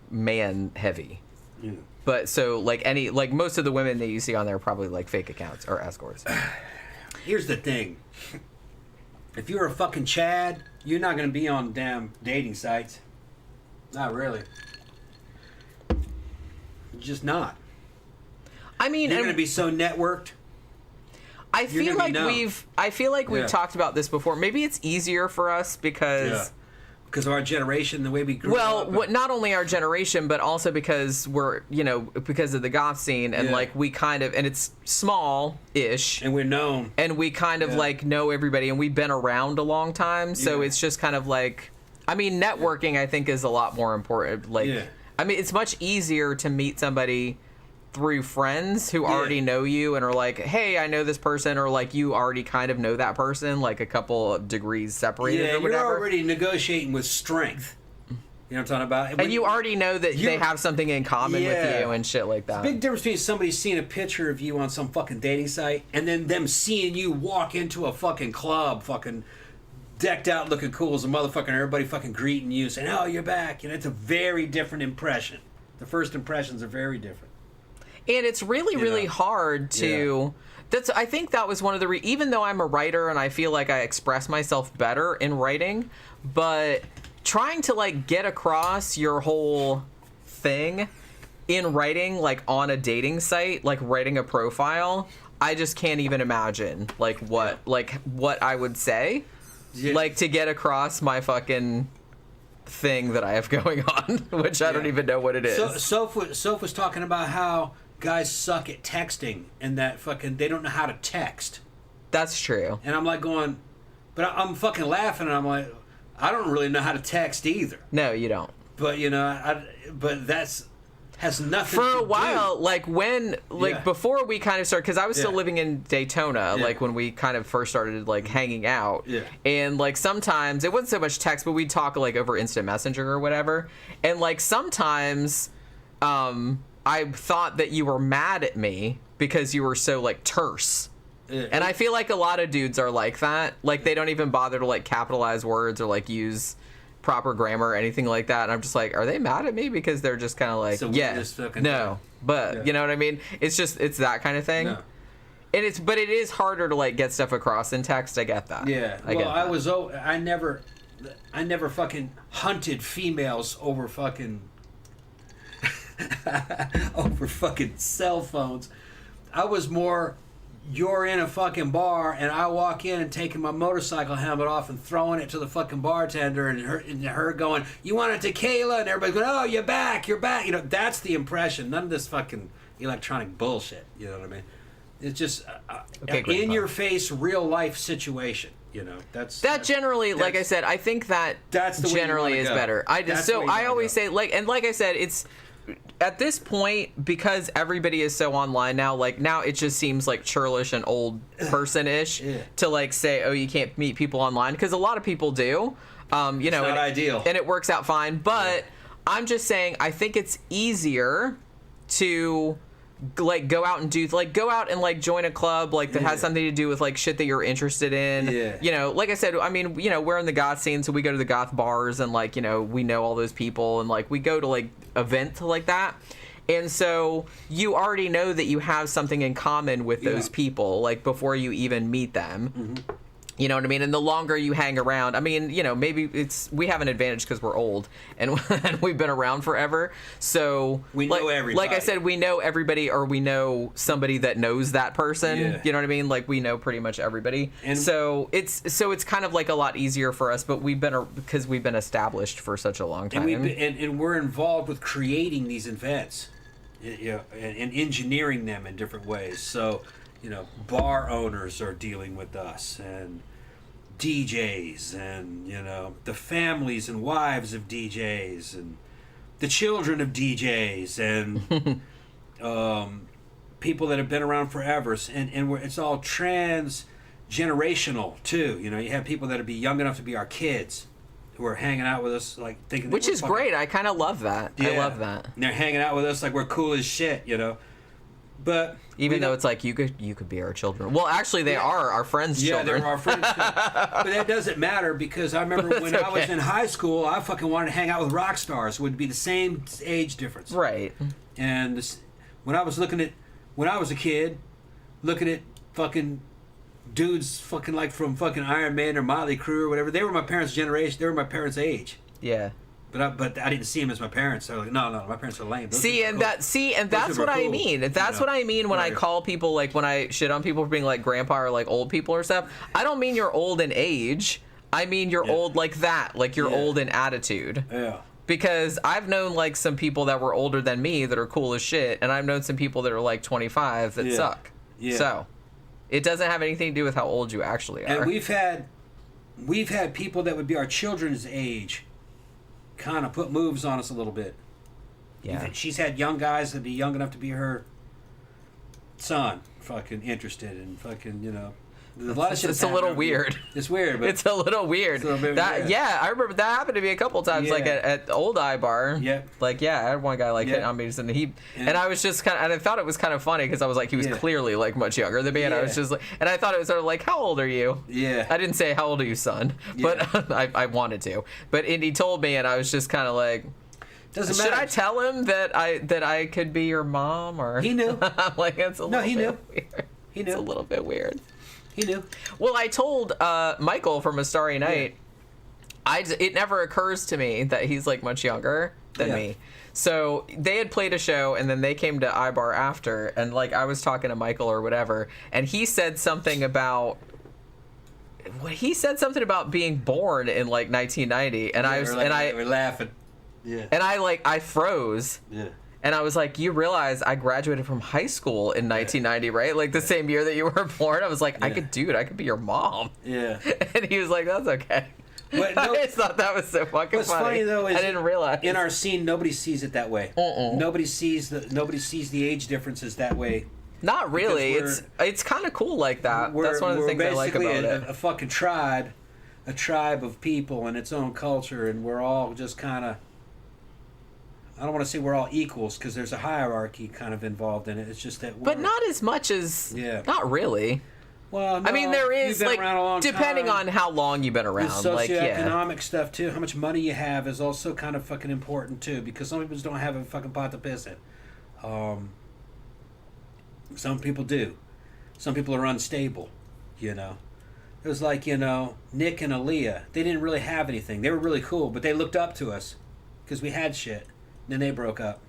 man-heavy. Yeah. But so, like most of the women that you see on there are probably like fake accounts or escorts. Here's the thing. If you're a fucking Chad, you're not going to be on damn dating sites. Not really. Just not. I mean, you're going to be so networked. I feel like we've talked about this before. Maybe it's easier for us because of our generation, the way we grew up. Well, not only our generation, but also because we're, because of the goth scene, and like we kind of, and it's small-ish, and we're known, and we kind of like know everybody, and we've been around a long time, so it's just kind of like, I mean, networking I think is a lot more important. Like, I mean, it's much easier to meet somebody through friends who already know you and are like, hey, I know this person, or like you already kind of know that person, like a couple of degrees separated or whatever. You're already negotiating with strength. You know what I'm talking about? And you already know that they have something in common with you and shit like that. Big difference between somebody seeing a picture of you on some fucking dating site and then them seeing you walk into a fucking club, fucking decked out, looking cool as a motherfucker, and everybody fucking greeting you, saying, "Oh, you're back." You know, it's a very different impression. The first impressions are very different. And it's really, really hard to... I think that was one of the... even though I'm a writer and I feel like I express myself better in writing, but trying to, like, get across your whole thing in writing, like, on a dating site, like, writing a profile, I just can't even imagine, like, what I would say, like, to get across my fucking thing that I have going on, which I don't even know what it is. Soph was talking about how guys suck at texting and that fucking they don't know how to text. That's true. And I'm like going, but I'm fucking laughing and I'm like, I don't really know how to text either. No, you don't. But you know, but that's has nothing for to a while do. Like when before we kind of started, because I was still living in Daytona, like when we kind of first started like hanging out, and like sometimes it wasn't so much text, but we'd talk like over instant messenger or whatever, and like sometimes I thought that you were mad at me because you were so like terse. And I feel like a lot of dudes are like that. Like they don't even bother to like capitalize words or like use proper grammar or anything like that. And I'm just like, are they mad at me because they're just kind of like, but you know what I mean? It's just, it's that kind of thing. No. And but it is harder to like get stuff across in text. I get that. Yeah. I never fucking hunted females over fucking over fucking cell phones. I was more, you're in a fucking bar and I walk in and taking my motorcycle helmet off and throwing it to the fucking bartender and her going, "You want a tequila?" And everybody's going, "Oh, you're back. You know, that's the impression. None of this fucking electronic bullshit. You know what I mean? It's just in your face, real life situation. You know, that generally, like I said, I think that's the generally is better. I always say, like I said, it's at this point, because everybody is so online now, like now it just seems like churlish and old person-ish to like say, oh, you can't meet people online, because a lot of people do. You know, not ideal, and it works out fine. But I'm just saying, I think it's easier to like go out and like join a club like that has something to do with like shit that you're interested in. You know, like I said, I mean, you know, we're in the goth scene, so we go to the goth bars and like, you know, we know all those people and like we go to like events like that. And so you already know that you have something in common with those people like before you even meet them. Mm-hmm. You know what I mean? And the longer you hang around, I mean, you know, maybe we have an advantage because we're old and we've been around forever. So we know everybody. Like I said, we know everybody, or we know somebody that knows that person. Yeah. You know what I mean? Like we know pretty much everybody. And so it's kind of like a lot easier for us, but because we've been established for such a long time. And we're involved with creating these events, you know, and engineering them in different ways. So, you know, bar owners are dealing with us, and DJs, and, you know, the families and wives of DJs, and the children of DJs, and people that have been around forever. And it's all trans-generational, too. You know, you have people that would be young enough to be our kids who are hanging out with us, like, thinking... Which is great. I kind of love that. Yeah. I love that. And they're hanging out with us like we're cool as shit, you know. But even though it's like you could be our children. Well, actually, they are our friends' children. Yeah, they're our friends' children. But that doesn't matter, because I remember when I was in high school, I fucking wanted to hang out with rock stars. It would be the same age difference. Right. And when I was a kid, looking at fucking dudes fucking like from fucking Iron Man or Motley Crue or whatever, they were my parents' generation. They were my parents' age. Yeah. But I didn't see them as my parents. So like, no, my parents are lame. That's what I mean. That's what I mean when I call people, like when I shit on people for being like grandpa or like old people or stuff. I don't mean you're old in age. I mean you're old like that, like you're old in attitude. Yeah. Because I've known like some people that were older than me that are cool as shit, and I've known some people that are like 25 that suck. Yeah. So it doesn't have anything to do with how old you actually are. And we've had people that would be our children's age kind of put moves on us a little bit. Yeah. She's had young guys that'd be young enough to be her son fucking interested in fucking, you know. A lot of shit. It's a little weird. It's weird, but it's a little weird. It's a little bit that weird. Yeah, I remember that happened to me a couple times, like at old iBar. Yeah. Like I had one guy like hitting on me, and I was just kind of, and I thought it was kind of funny because I was like, he was clearly like much younger than me, and I was just like, and I thought it was sort of like, how old are you? Yeah. I didn't say how old are you, son, but I wanted to, but he told me, and I was just kind of like. Doesn't matter. Should I tell him that I could be your mom, or he knew? I'm like, it's a little he bit knew. weird. He knew. It's a little bit weird. He knew. Well, I told Michael from A Starry Night. It never occurs to me that he's like much younger than me. So they had played a show, and then they came to iBar after, and like I was talking to Michael or whatever, and he said something about. He said something about being born in like 1990, and we're laughing. Yeah. And I froze. Yeah. And I was like, you realize I graduated from high school in 1990, right? Like the same year that you were born. I was like, I could be your mom. Yeah. And he was like, that's okay. But I just thought that was so fucking what's funny though is I didn't realize. In our scene, nobody sees it that way. Nobody sees the age differences that way. Not really. It's kind of cool like that. That's one of the things I like about it. A fucking tribe, a tribe of people and its own culture, and we're all just kind of. I don't want to say we're all equals because there's a hierarchy kind of involved in it. It's just that. But not as much as. Yeah. Not really. Well, no, I mean, there is like depending on how long you've been around. There's socioeconomic stuff too. How much money you have is also kind of fucking important too, because some people just don't have a fucking pot to piss in. Some people do. Some people are unstable. You know, it was like Nick and Aaliyah. They didn't really have anything. They were really cool, but they looked up to us because we had shit. Then they broke up.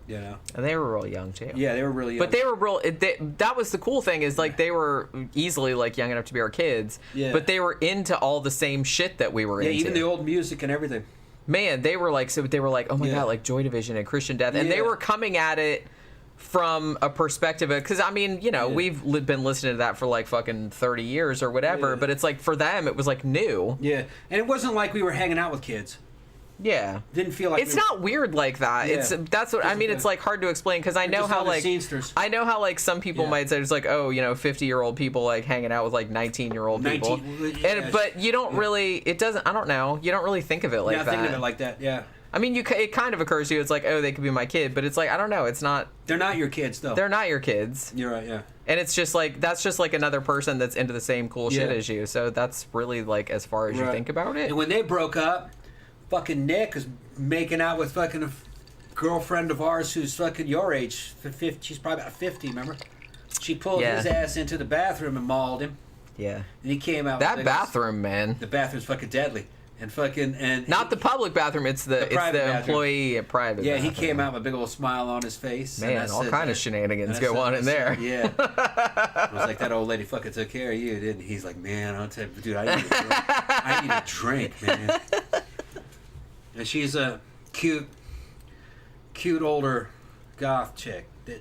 You know. And they were real young too. Yeah, they were really young. But they were real. That was the cool thing is like they were easily like young enough to be our kids. Yeah. But they were into all the same shit that we were into. Yeah, even the old music and everything. Man, they were like oh my god, like Joy Division and Christian Death, and they were coming at it from a perspective of, because I mean, we've been listening to that for like fucking 30 years or whatever. But it's like for them it was like new. Yeah, and it wasn't like we were hanging out with kids. Yeah, didn't feel like it's not weird like that. Yeah. That's what I mean. It's like hard to explain because I know how like I know how like some people might say it's like 50-year-old people like hanging out with like 19-year-old people, but you don't really. It doesn't. I don't know. You don't really think of it like that. Think of it like that. Yeah. I mean, it kind of occurs to you. It's like, they could be my kid, but it's like I don't know. It's not. They're not your kids though. They're not your kids. You're right. Yeah. And it's just like that's just like another person that's into the same cool shit as you. So that's really like as far as you think about it. And when they broke up. Fucking Nick is making out with fucking a girlfriend of ours who's fucking your age. She's probably about 50, remember? She pulled his ass into the bathroom and mauled him. Yeah. And he came out. That bathroom, man. The bathroom's fucking deadly. And fucking not the public bathroom. It's the employee private. Yeah, bathroom. He came out with a big old smile on his face. Man, all kind of shenanigans go on in there. Yeah. It was like that old lady fucking took care of you, didn't he? He's like, man, I'll tell you, dude, I need a drink, man. And she's a cute older goth chick that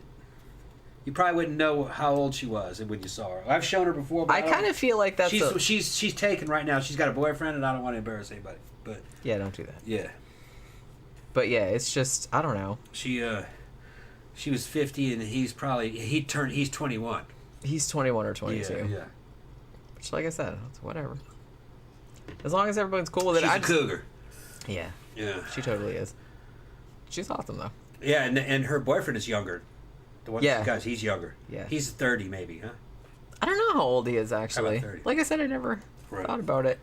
you probably wouldn't know how old she was when you saw her. I've shown her before. But I kind of feel like that's she's taken right now. She's got a boyfriend, and I don't want to embarrass anybody. But yeah, don't do that. Yeah. But yeah, it's just I don't know. She was 50, and he's 21. He's 21 or 22. Yeah. Which, like I said, it's whatever. As long as everyone's cool with it. She's a cougar. Yeah. Yeah. She totally is. She's awesome though. Yeah, and her boyfriend is younger. The one guys, he's younger. Yeah. He's 30 maybe, huh? I don't know how old he is actually. About 30. Like I said, I never thought about it.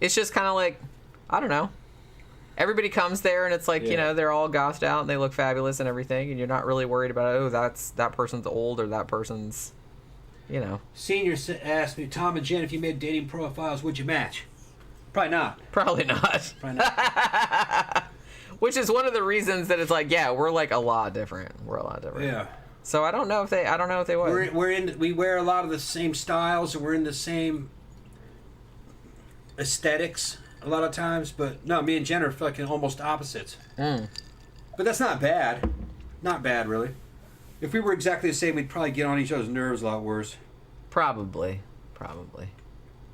It's just kind of like I don't know. Everybody comes there and it's like, they're all gossed out and they look fabulous and everything, and you're not really worried about that person's old or that person's Senior asked me, Tom and Jen, if you made dating profiles, would you match? Probably not. Probably not. Which is one of the reasons that it's like, we're like a lot different. We're a lot different. Yeah. So I don't know if they would. We wear a lot of the same styles, and we're in the same aesthetics a lot of times, but no, me and Jen are fucking almost opposites. But that's not bad. Not bad, really. If we were exactly the same, we'd probably get on each other's nerves a lot worse. Probably.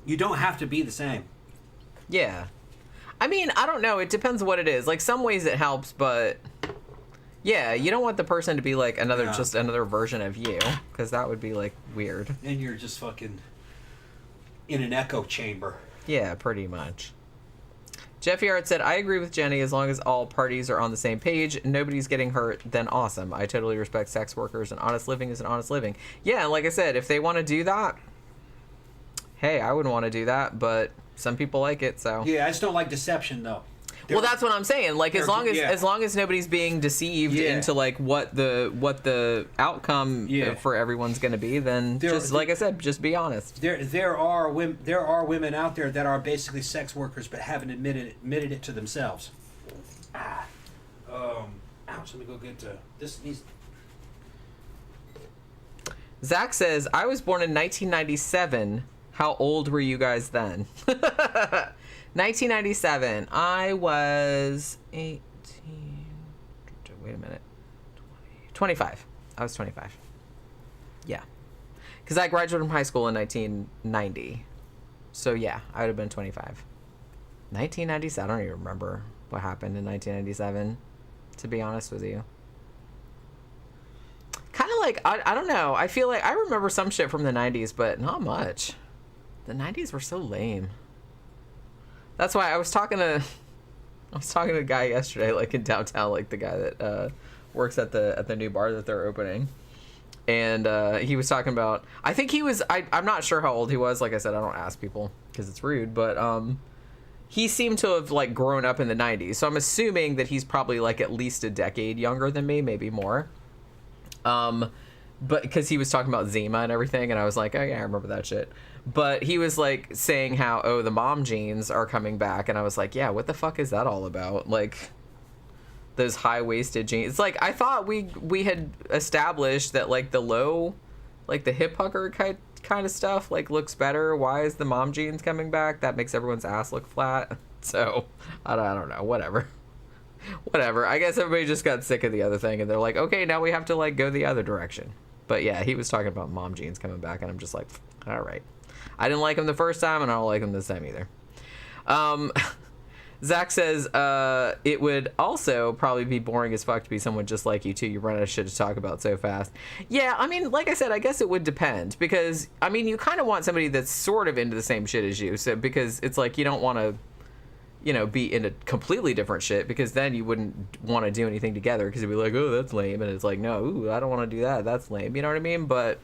You don't have to be the same. Yeah. I mean, I don't know. It depends what it is. Like, some ways it helps, but Yeah, you don't want the person to be like Yeah. just another version of you, because that would be like weird. And you're just fucking in an echo chamber. Yeah, pretty much. Jeff Yard said, I agree with Jenny. As long as all parties are on the same page, nobody's getting hurt, then awesome. I totally respect sex workers, and honest living is an honest living. Yeah, like I said, if they want to do that, hey, I wouldn't want to do that, but some people like it, so. Yeah, I just don't like deception, though. Well, that's what I'm saying. Like, as long as nobody's being deceived into like what the outcome for everyone's going to be, then like I said, just be honest. There are women out there that are basically sex workers but haven't admitted it to themselves. Ouch! Let me go get this. Zach says, I was born in 1997. How old were you guys then? 1997. I was 18. Wait a minute. 25. I was 25. Yeah. Because I graduated from high school in 1990. So, yeah, I would have been 25. 1997. I don't even remember what happened in 1997, to be honest with you. Kind of like, I don't know. I feel like I remember some shit from the 90s, but not much. The 90s were so lame. That's why I was talking to a guy yesterday, like in downtown, like the guy that works at the new bar that they're opening, and he was talking about. I think he was. I'm not sure how old he was. Like I said, I don't ask people because it's rude. But he seemed to have like grown up in the 90s, so I'm assuming that he's probably like at least a decade younger than me, maybe more. But because he was talking about Zima and everything, and I was like, oh yeah, I remember that shit. But he was like saying how, the mom jeans are coming back, and I was like, yeah, what the fuck is that all about? Like those high-waisted jeans. It's like I thought we had established that like the low, like the hip hugger kind of stuff like looks better. Why is the mom jeans coming back? That makes everyone's ass look flat. So I don't know. Whatever. I guess everybody just got sick of the other thing, and they're like, okay, now we have to like go the other direction. But yeah, he was talking about mom jeans coming back, and I'm just like, all right. I didn't like him the first time, and I don't like him this time either. Zach says, it would also probably be boring as fuck to be someone just like you, too. You run out of shit to talk about so fast. Yeah, I mean, like I said, I guess it would depend. Because, I mean, you kind of want somebody that's sort of into the same shit as you. So because it's like you don't want to, be into completely different shit, because then you wouldn't want to do anything together, because you'd be like, oh, that's lame. And it's like, no, I don't want to do that. That's lame. You know what I mean? But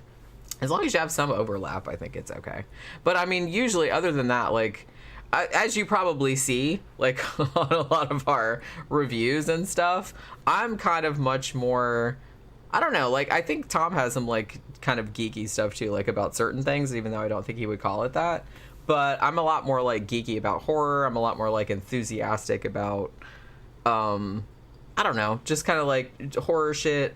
as long as you have some overlap, I think it's okay. But, I mean, usually, other than that, like, as you probably see, like, on a lot of our reviews and stuff, I'm kind of much more, I don't know, like, I think Tom has some, like, kind of geeky stuff, too, like, about certain things, even though I don't think he would call it that. But I'm a lot more, like, geeky about horror. I'm a lot more, like, enthusiastic about, I don't know, just kind of, like, horror shit,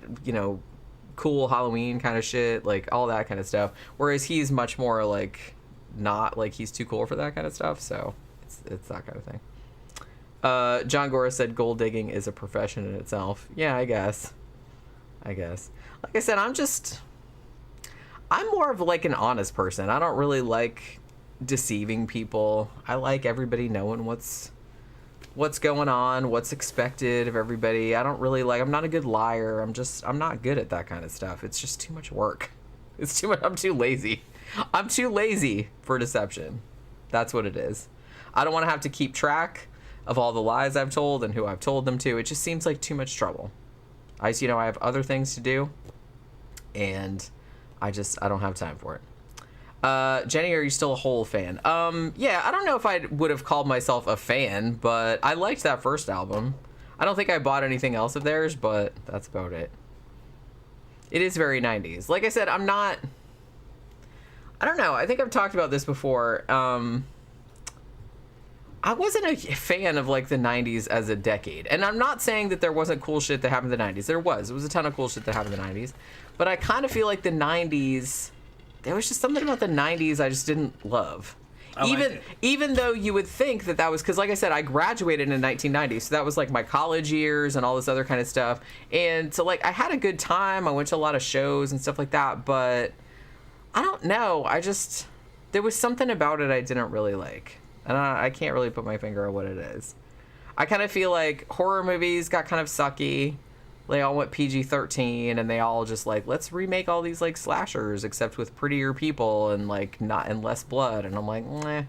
cool Halloween kind of shit, like all that kind of stuff, whereas he's much more like not like he's too cool for that kind of stuff, so it's that kind of thing. John Gora said gold digging is a profession in itself. Yeah, I guess like I said, I'm more of like an honest person. I don't really like deceiving people. I like everybody knowing what's going on, what's expected of everybody. I don't really like, I'm not a good liar. I'm not good at that kind of stuff. It's just too much work. It's too much. I'm too lazy. I'm too lazy for deception. That's what it is. I don't want to have to keep track of all the lies I've told and who I've told them to. It just seems like too much trouble. I have other things to do, and I don't have time for it. Jenny, are you still a Hole fan? Yeah, I don't know if I would have called myself a fan, but I liked that first album. I don't think I bought anything else of theirs, but that's about it. It is very 90s. Like I said, I don't know. I think I've talked about this before. I wasn't a fan of like the 90s as a decade. And I'm not saying that there wasn't cool shit that happened in the 90s. There was. It was a ton of cool shit that happened in the 90s. But I kind of feel like the 90s, there was just something about the 90s I just didn't love. Even though you would think that was because, like I said, I graduated in 1990, so that was like my college years and all this other kind of stuff. And so like I had a good time. I went to a lot of shows and stuff like that, but I don't know. There was something about it I didn't really like. And I can't really put my finger on what it is. I kind of feel like horror movies got kind of sucky. they all went PG-13, and they all just like, let's remake all these like slashers except with prettier people and like not and less blood. And I'm like, meh,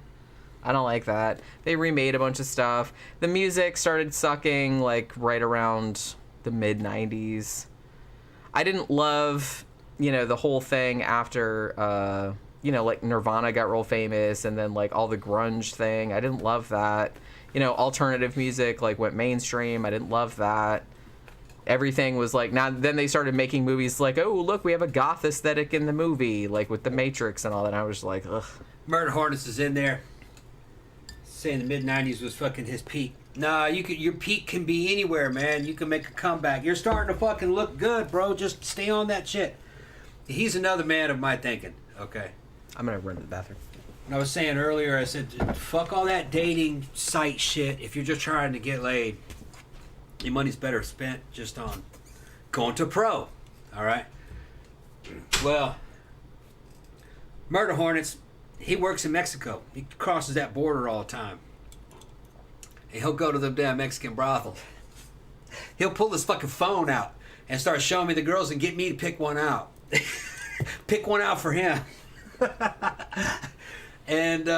I don't like that. They remade a bunch of stuff. The music started sucking like right around the mid 90s. I didn't love, the whole thing after like Nirvana got real famous, and then like all the grunge thing. I didn't love that. Alternative music like went mainstream. I didn't love that. Everything was like, now then they started making movies like, oh look, we have a goth aesthetic in the movie, like with the Matrix and all that. And I was like, ugh. Murder Hornets is in there saying the mid 90s was fucking his peak. Nah, your peak can be anywhere, man. You can make a comeback. You're starting to fucking look good, bro. Just stay on that shit. He's another man of my thinking. Okay. I'm gonna run to the bathroom. I was saying earlier, I said, fuck all that dating site shit. If you're just trying to get laid, your money's better spent just on going to pro. All right? Well, Murder Hornets, he works in Mexico. He crosses that border all the time. And he'll go to the damn Mexican brothel. He'll pull his fucking phone out and start showing me the girls and get me to pick one out. Pick one out for him. And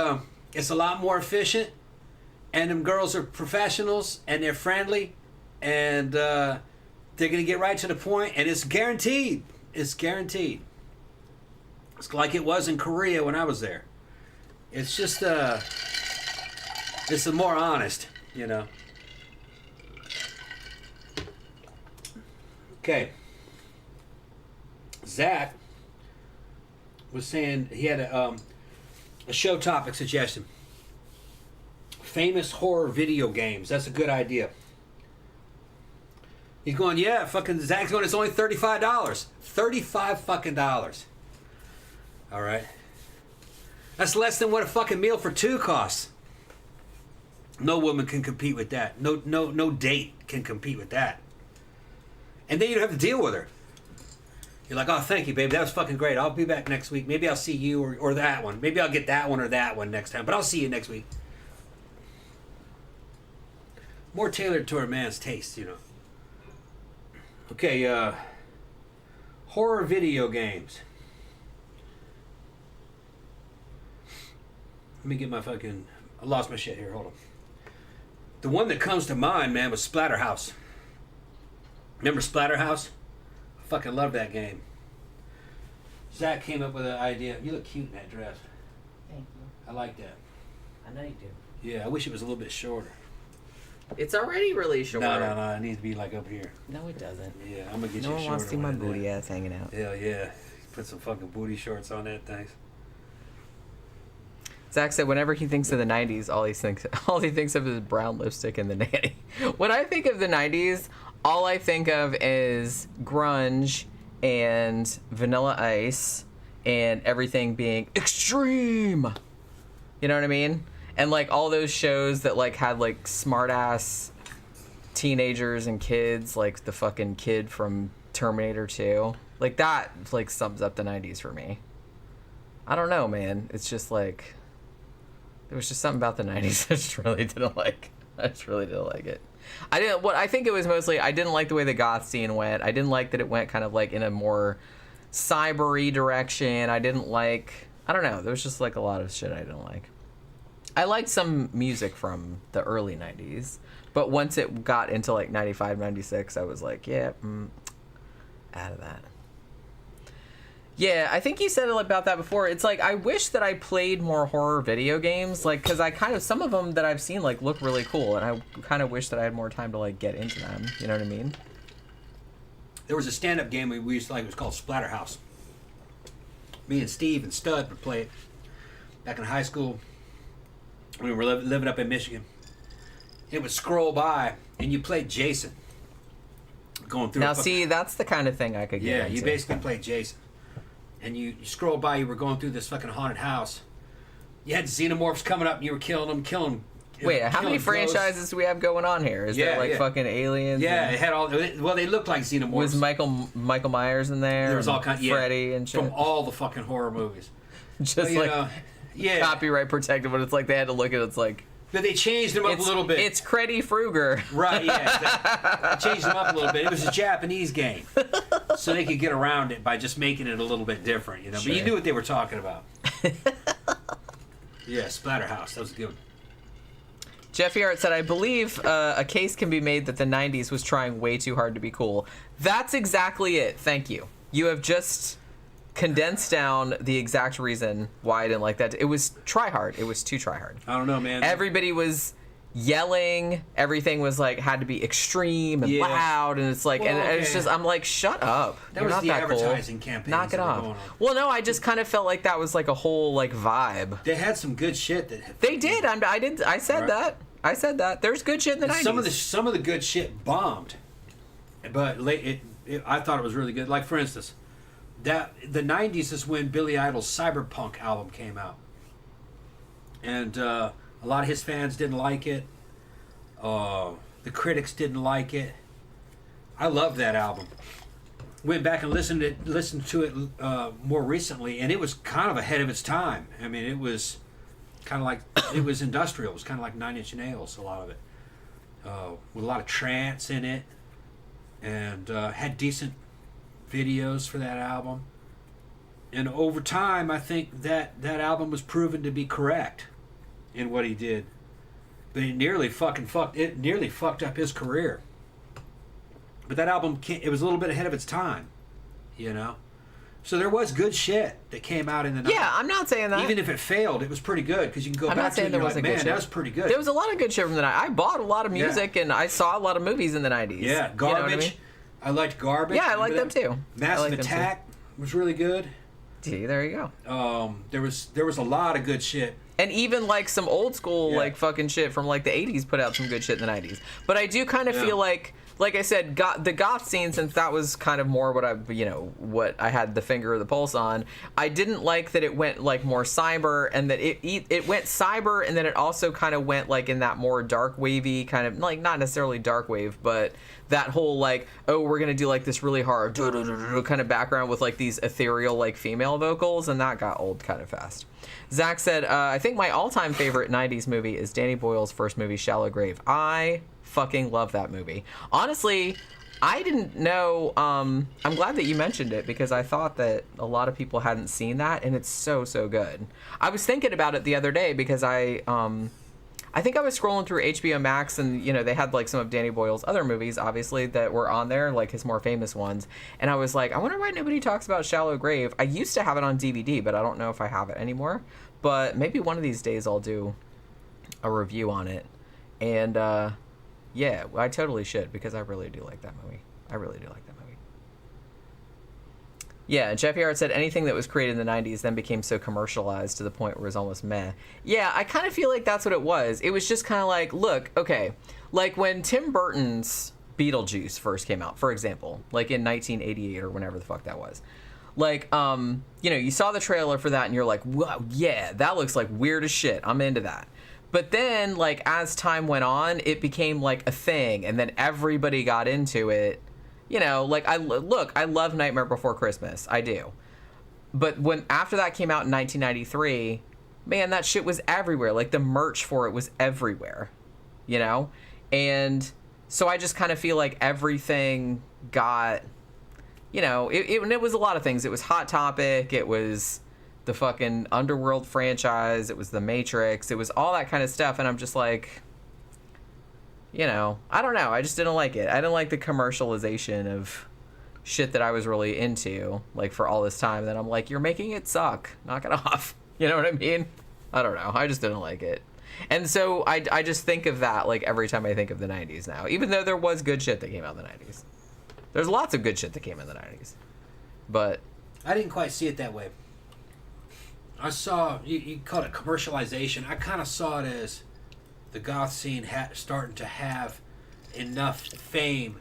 it's a lot more efficient, and them girls are professionals, and they're friendly, and they're gonna get right to the point, and it's guaranteed. It's guaranteed. It's like it was in Korea when I was there. It's just it's more honest, Okay. Zach was saying he had a show topic suggestion. Famous horror video games. That's a good idea. He's going, yeah, fucking Zach's going, it's only $35. $35 fucking dollars. All right. That's less than what a fucking meal for two costs. No woman can compete with that. No date can compete with that. And then you don't have to deal with her. You're like, oh, thank you, babe. That was fucking great. I'll be back next week. Maybe I'll see you or that one. Maybe I'll get that one or that one next time. But I'll see you next week. More tailored to a man's taste, Okay, horror video games. Let me get my fucking... I lost my shit here. Hold on. The one that comes to mind, man, was Splatterhouse. Remember Splatterhouse? I fucking love that game. Zach came up with an idea. You look cute in that dress. Thank you. I like that. I know you do. Yeah, I wish it was a little bit shorter. It's already really short. No. It needs to be like up here. No, it doesn't. Yeah, I'm gonna get No you a one shorter wants to see my one. booty ass hanging out. Hell yeah. Put some fucking booty shorts on that, thanks. Zach said whenever he thinks of the 90s, all he thinks of is brown lipstick and the nanny. When I think of the 90s, all I think of is grunge and Vanilla Ice and everything being extreme. You know what I mean? And like all those shows that like had like smart ass teenagers and kids, like the fucking kid from Terminator 2. Like that like sums up the 90s for me. I don't know, man. It's just like there was just something about the 90s I just really didn't like. I just really didn't like it. I think it was mostly I didn't like the way the goth scene went. I didn't like that it went kind of like in a more cyber-y direction. I don't know. There was just like a lot of shit I didn't like. I liked some music from the early 90s, but once it got into like 95, 96, I was like, yeah, out of that. Yeah, I think you said about that before. It's like, I wish that I played more horror video games, like, because some of them that I've seen, like, look really cool, and I kind of wish that I had more time to, like, get into them. You know what I mean? There was a stand-up game we used to like. It was called Splatterhouse. Me and Steve and Stud would play it back in high school. We were living up in Michigan. It would scroll by, and you played Jason. Going through. Now, see, that's the kind of thing I could get into. Yeah, you basically played Jason. And you scroll by, you were going through this fucking haunted house. You had xenomorphs coming up, and you were killing them. Wait, how many franchises do we have going on here? Is there like fucking aliens? Yeah, it had all. Well, they looked like xenomorphs. Was Michael Myers in there? There was all kinds. Freddy and shit. From all the fucking horror movies. Just copyright protected, but it's like they had to look at it. It's like But they changed them up a little bit. It's Freddy Krueger. Right, yeah. They changed them up a little bit. It was a Japanese game. So they could get around it by just making it a little bit different, you know. Sure. But you knew what they were talking about. Yeah, Splatterhouse. That was a good one. Jeffy Art said, I believe a case can be made that the 90s was trying way too hard to be cool. That's exactly it. Thank you. You have just condensed down the exact reason why I didn't like that. It was try hard. It was too try hard. I don't know, man. Everybody was yelling. Everything was like had to be extreme and loud, and it's like, and it's just, I'm like, shut up. That was the advertising campaign. Knock it off. Well, no, I just kind of felt like that was like a whole like vibe. They had some good shit that they did. I said that. I said that. There's good shit in the 90s. Some of the good shit bombed, but I thought it was really good. Like for instance, that the 90s is when Billy Idol's Cyberpunk album came out, and a lot of his fans didn't like it. The critics didn't like it. I loved that album. Went back and listened to it more recently, and it was kind of ahead of its time. I mean, it was kind of like it was industrial. It was kind of like Nine Inch Nails. A lot of it, with a lot of trance in it, and had decent videos for that album. And over time, I think that album was proven to be correct in what he did, but it nearly fucked up his career. But that album, it was a little bit ahead of its time, you know. So there was good shit that came out in the 90s. Yeah, I'm not saying that. Even if it failed, it was pretty good because you can go back to it and you're like, man, that was pretty good. There was a lot of good shit from the 90s. I bought a lot of music and I saw a lot of movies in the 90s. Yeah, Garbage. You know what I mean? I liked Garbage. Yeah, I liked them too. Massive Attack was really good. See, there you go. There was a lot of good shit. And even like some old school like fucking shit from like the 80s put out some good shit in the 90s. But I do kind of feel like I said, the goth scene, since that was kind of more what I had the finger of the pulse on, I didn't like that it went like more cyber, and that it went cyber, and then it also kind of went like in that more dark wavy kind of, like not necessarily dark wave, but that whole like, oh, we're gonna do like this really hard kind of background with like these ethereal like female vocals, and that got old kind of fast. Zach said, I think my all-time favorite 90s movie is Danny Boyle's first movie, Shallow Grave. I fucking love that movie. Honestly, I didn't know. I'm glad that you mentioned it, because I thought that a lot of people hadn't seen that, and it's so good. I was thinking about it the other day because I think I was scrolling through HBO Max, and they had like some of Danny Boyle's other movies, obviously, that were on there, like his more famous ones. And I was like, I wonder why nobody talks about Shallow Grave. I used to have it on DVD, but I don't know if I have it anymore. But maybe one of these days I'll do a review on it. And yeah, I totally should, because I really do like that movie. I really do like that movie. Yeah, and Jeffy Hart said anything that was created in the 90s then became so commercialized to the point where it was almost meh. Yeah, I kind of feel like that's what it was. It was just kind of like, look, okay, like when Tim Burton's Beetlejuice first came out, for example, like in 1988 or whenever the fuck that was. Like, you saw the trailer for that and you're like, wow, yeah, that looks like weird as shit. I'm into that. But then, like, as time went on, it became like a thing, and then everybody got into it. Like, I love Nightmare Before Christmas. I do. But after that came out in 1993, man, that shit was everywhere. Like, the merch for it was everywhere, And so I just kind of feel like everything got, it was a lot of things. It was Hot Topic. It was the fucking Underworld franchise. It was The Matrix. It was all that kind of stuff. And I'm just like, I don't know. I just didn't like it. I didn't like the commercialization of shit that I was really into, like, for all this time. Then I'm like, you're making it suck. Knock it off. You know what I mean? I don't know. I just didn't like it. And so I just think of that, like, every time I think of the 90s now. Even though there was good shit that came out in the 90s. There's lots of good shit that came in the 90s. But I didn't quite see it that way. I saw, you call it commercialization. I kind of saw it as the goth scene starting to have enough fame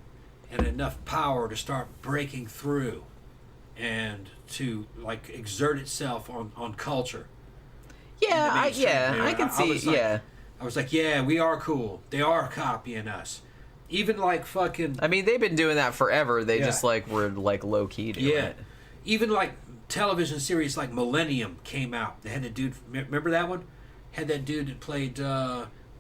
and enough power to start breaking through and to, like, exert itself on culture. Yeah, I can see, I was like, yeah, we are cool. They are copying us. Even, like, fucking... I mean, they've been doing that forever. They just, like, were, like, low-key doing it. Even, like, television series like Millennium came out. They had the dude... Remember that one? Had that dude that played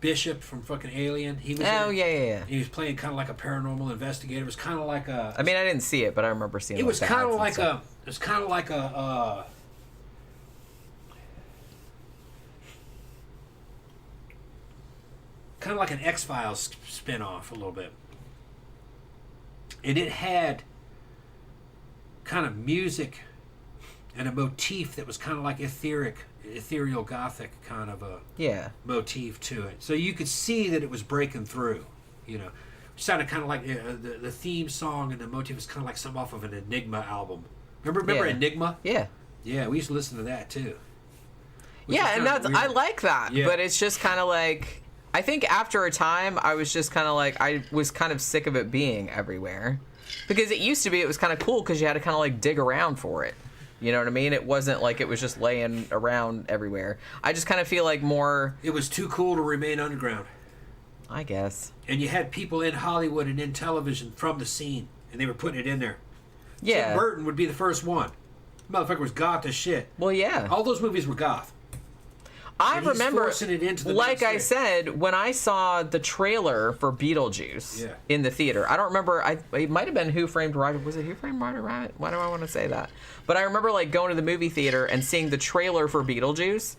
Bishop from fucking Alien. He was yeah. He was playing kind of like a paranormal investigator. It was kind of like a. I mean, I didn't see it, but I remember seeing. It was kind of like stuff. a. It was kind of like a. Kind of like an X-Files spin-off a little bit. And it had kind of music and a motif that was kind of like ethereal gothic kind of a motif to it. So you could see that it was breaking through, you know. It sounded kind of like the theme song and the motif was kind of like something off of an Enigma album. Remember Enigma? Yeah. Yeah, we used to listen to that too. Yeah, and that's, I like that, but it's just kind of like... I think after a time, I was just kind of like, I was kind of sick of it being everywhere. Because it used to be, it was kind of cool because you had to kind of like dig around for it. You know what I mean? It wasn't like it was just laying around everywhere. I just kind of feel like more... It was too cool to remain underground. I guess. And you had people in Hollywood and in television from the scene, and they were putting it in there. Yeah. Tim Burton would be the first one. Motherfucker was goth as shit. Well, yeah. All those movies were goth. I remember, it into the like I said, when I saw the trailer for Beetlejuice in the theater, I don't remember, it might have been Who Framed Roger, was it Who Framed Roger Rabbit? Why do I want to say that? But I remember like going to the movie theater and seeing the trailer for Beetlejuice,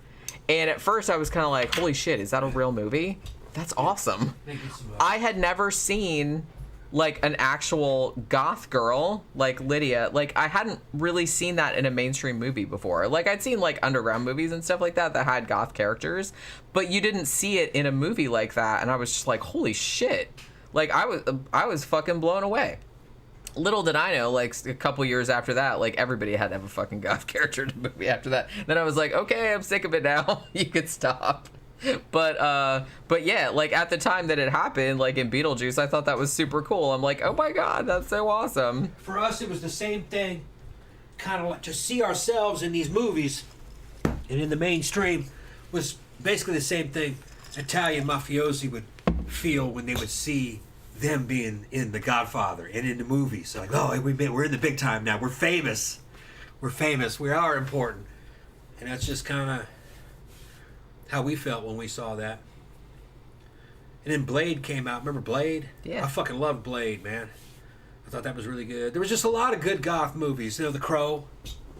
and at first I was kind of like, holy shit, is that a real movie? That's awesome. I had never seen like an actual goth girl like Lydia. Like I hadn't really seen that in a mainstream movie before. Like I'd seen like underground movies and stuff like that had goth characters, but you didn't see it in a movie like that, and I was just like, holy shit. Like I was fucking blown away. Little did I know, like a couple years after that, like everybody had to have a fucking goth character in a movie after that. Then I was like, okay, I'm sick of it now. You could stop. But yeah, like at the time that it happened, like in Beetlejuice, I thought that was super cool. I'm like, oh my god, that's so awesome. For us, it was the same thing, kind of like to see ourselves in these movies and in the mainstream was basically the same thing Italian mafiosi would feel when they would see them being in The Godfather and in the movies. So like, oh, we're in the big time now. We're famous. We are important. And that's just kind of how we felt when we saw that. And then Blade came out. Remember Blade? Yeah. I fucking loved Blade, man. I thought that was really good. There was just a lot of good goth movies. You know, The Crow,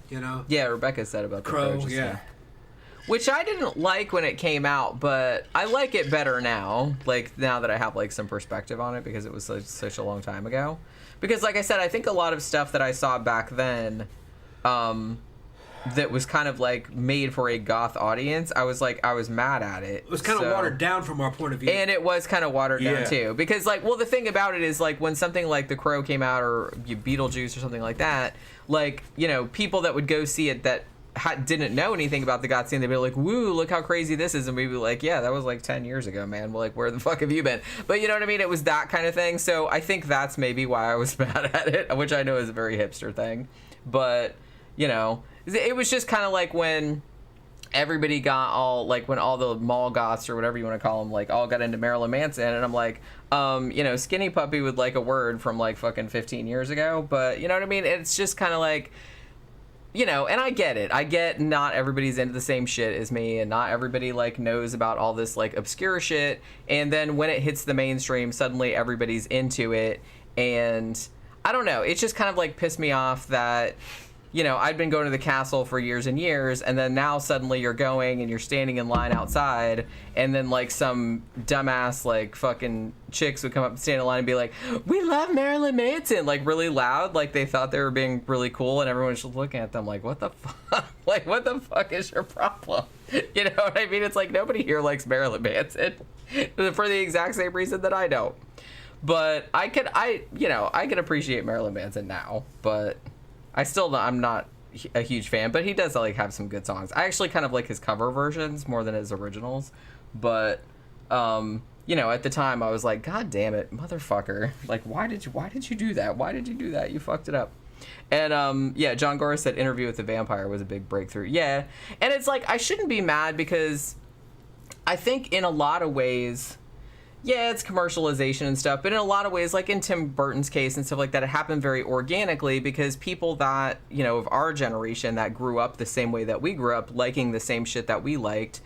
you know? Yeah, Rebecca said about The Crow. Yeah. Which I didn't like when it came out, but I like it better now. Like, now that I have, like, some perspective on it because it was such a long time ago. Because, like I said, I think a lot of stuff that I saw back then, that was kind of like made for a goth audience, I was mad at it. It was kind of watered down from our point of view. And it was kind of watered down too. Because like, well, the thing about it is like when something like The Crow came out or Beetlejuice or something like that, like, you know, people that would go see it that didn't know anything about the goth scene, they'd be like, woo, look how crazy this is. And we'd be like, yeah, that was like 10 years ago, man. Well, like, where the fuck have you been? But you know what I mean? It was that kind of thing. So I think that's maybe why I was mad at it, which I know is a very hipster thing. But, you know, it was just kind of like when everybody got all, like, when all the mall goths or whatever you want to call them, like, all got into Marilyn Manson, and I'm like, you know, Skinny Puppy would like a word from, like, fucking 15 years ago, but, you know what I mean? It's just kind of like, you know, and I get it. I get not everybody's into the same shit as me, and not everybody, like, knows about all this, like, obscure shit, and then when it hits the mainstream, suddenly everybody's into it, and I don't know, it just kind of, like, pissed me off that, you know, I'd been going to the castle for years and years, and then now suddenly you're going and you're standing in line outside, and then, like, some dumbass, like, fucking chicks would come up and stand in line and be like, we love Marilyn Manson, like, really loud, like they thought they were being really cool, and everyone's just looking at them like, what the fuck? Like, what the fuck is your problem? You know what I mean? It's like, nobody here likes Marilyn Manson for the exact same reason that I don't. But I can appreciate Marilyn Manson now, but I'm not a huge fan, but he does like have some good songs. I actually kind of like his cover versions more than his originals, but you know, at the time I was like, god damn it, motherfucker, like why did you do that? Why did you do that? You fucked it up. And yeah, John Gora said Interview with the Vampire was a big breakthrough. Yeah, and it's like I shouldn't be mad because I think in a lot of ways, yeah, it's commercialization and stuff, but in a lot of ways, like in Tim Burton's case and stuff like that, it happened very organically because people that, you know, of our generation that grew up the same way that we grew up, liking the same shit that we liked,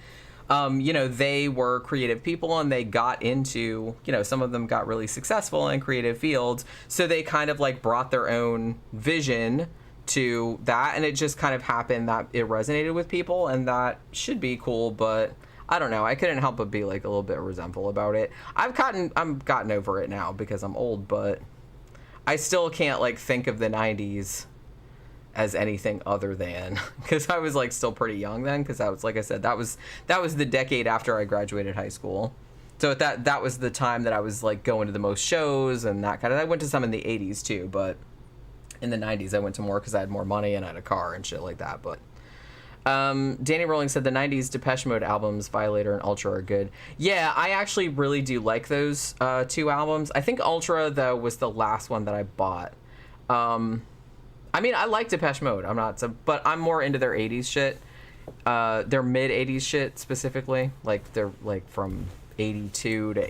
you know, they were creative people and they got into, you know, some of them got really successful in creative fields. So they kind of like brought their own vision to that, and it just kind of happened that it resonated with people, and that should be cool. But I don't know, I couldn't help but be like a little bit resentful about it. I'm gotten over it now because I'm old, but I still can't like think of the 90s as anything other than, because I was like still pretty young then, because that was, like I said, that was the decade after I graduated high school. So that was the time that I was like going to the most shows and that kind of. I went to some in the 80s too, but in the 90s I went to more because I had more money and I had a car and shit like that. But Danny Rowling said the 90s Depeche Mode albums, Violator and Ultra, are good. Yeah, I actually really do like those two albums. I think Ultra, though, was the last one that I bought. I mean, I like Depeche Mode. But I'm more into their 80s shit. Their mid 80s shit specifically. Like they're like from 82 to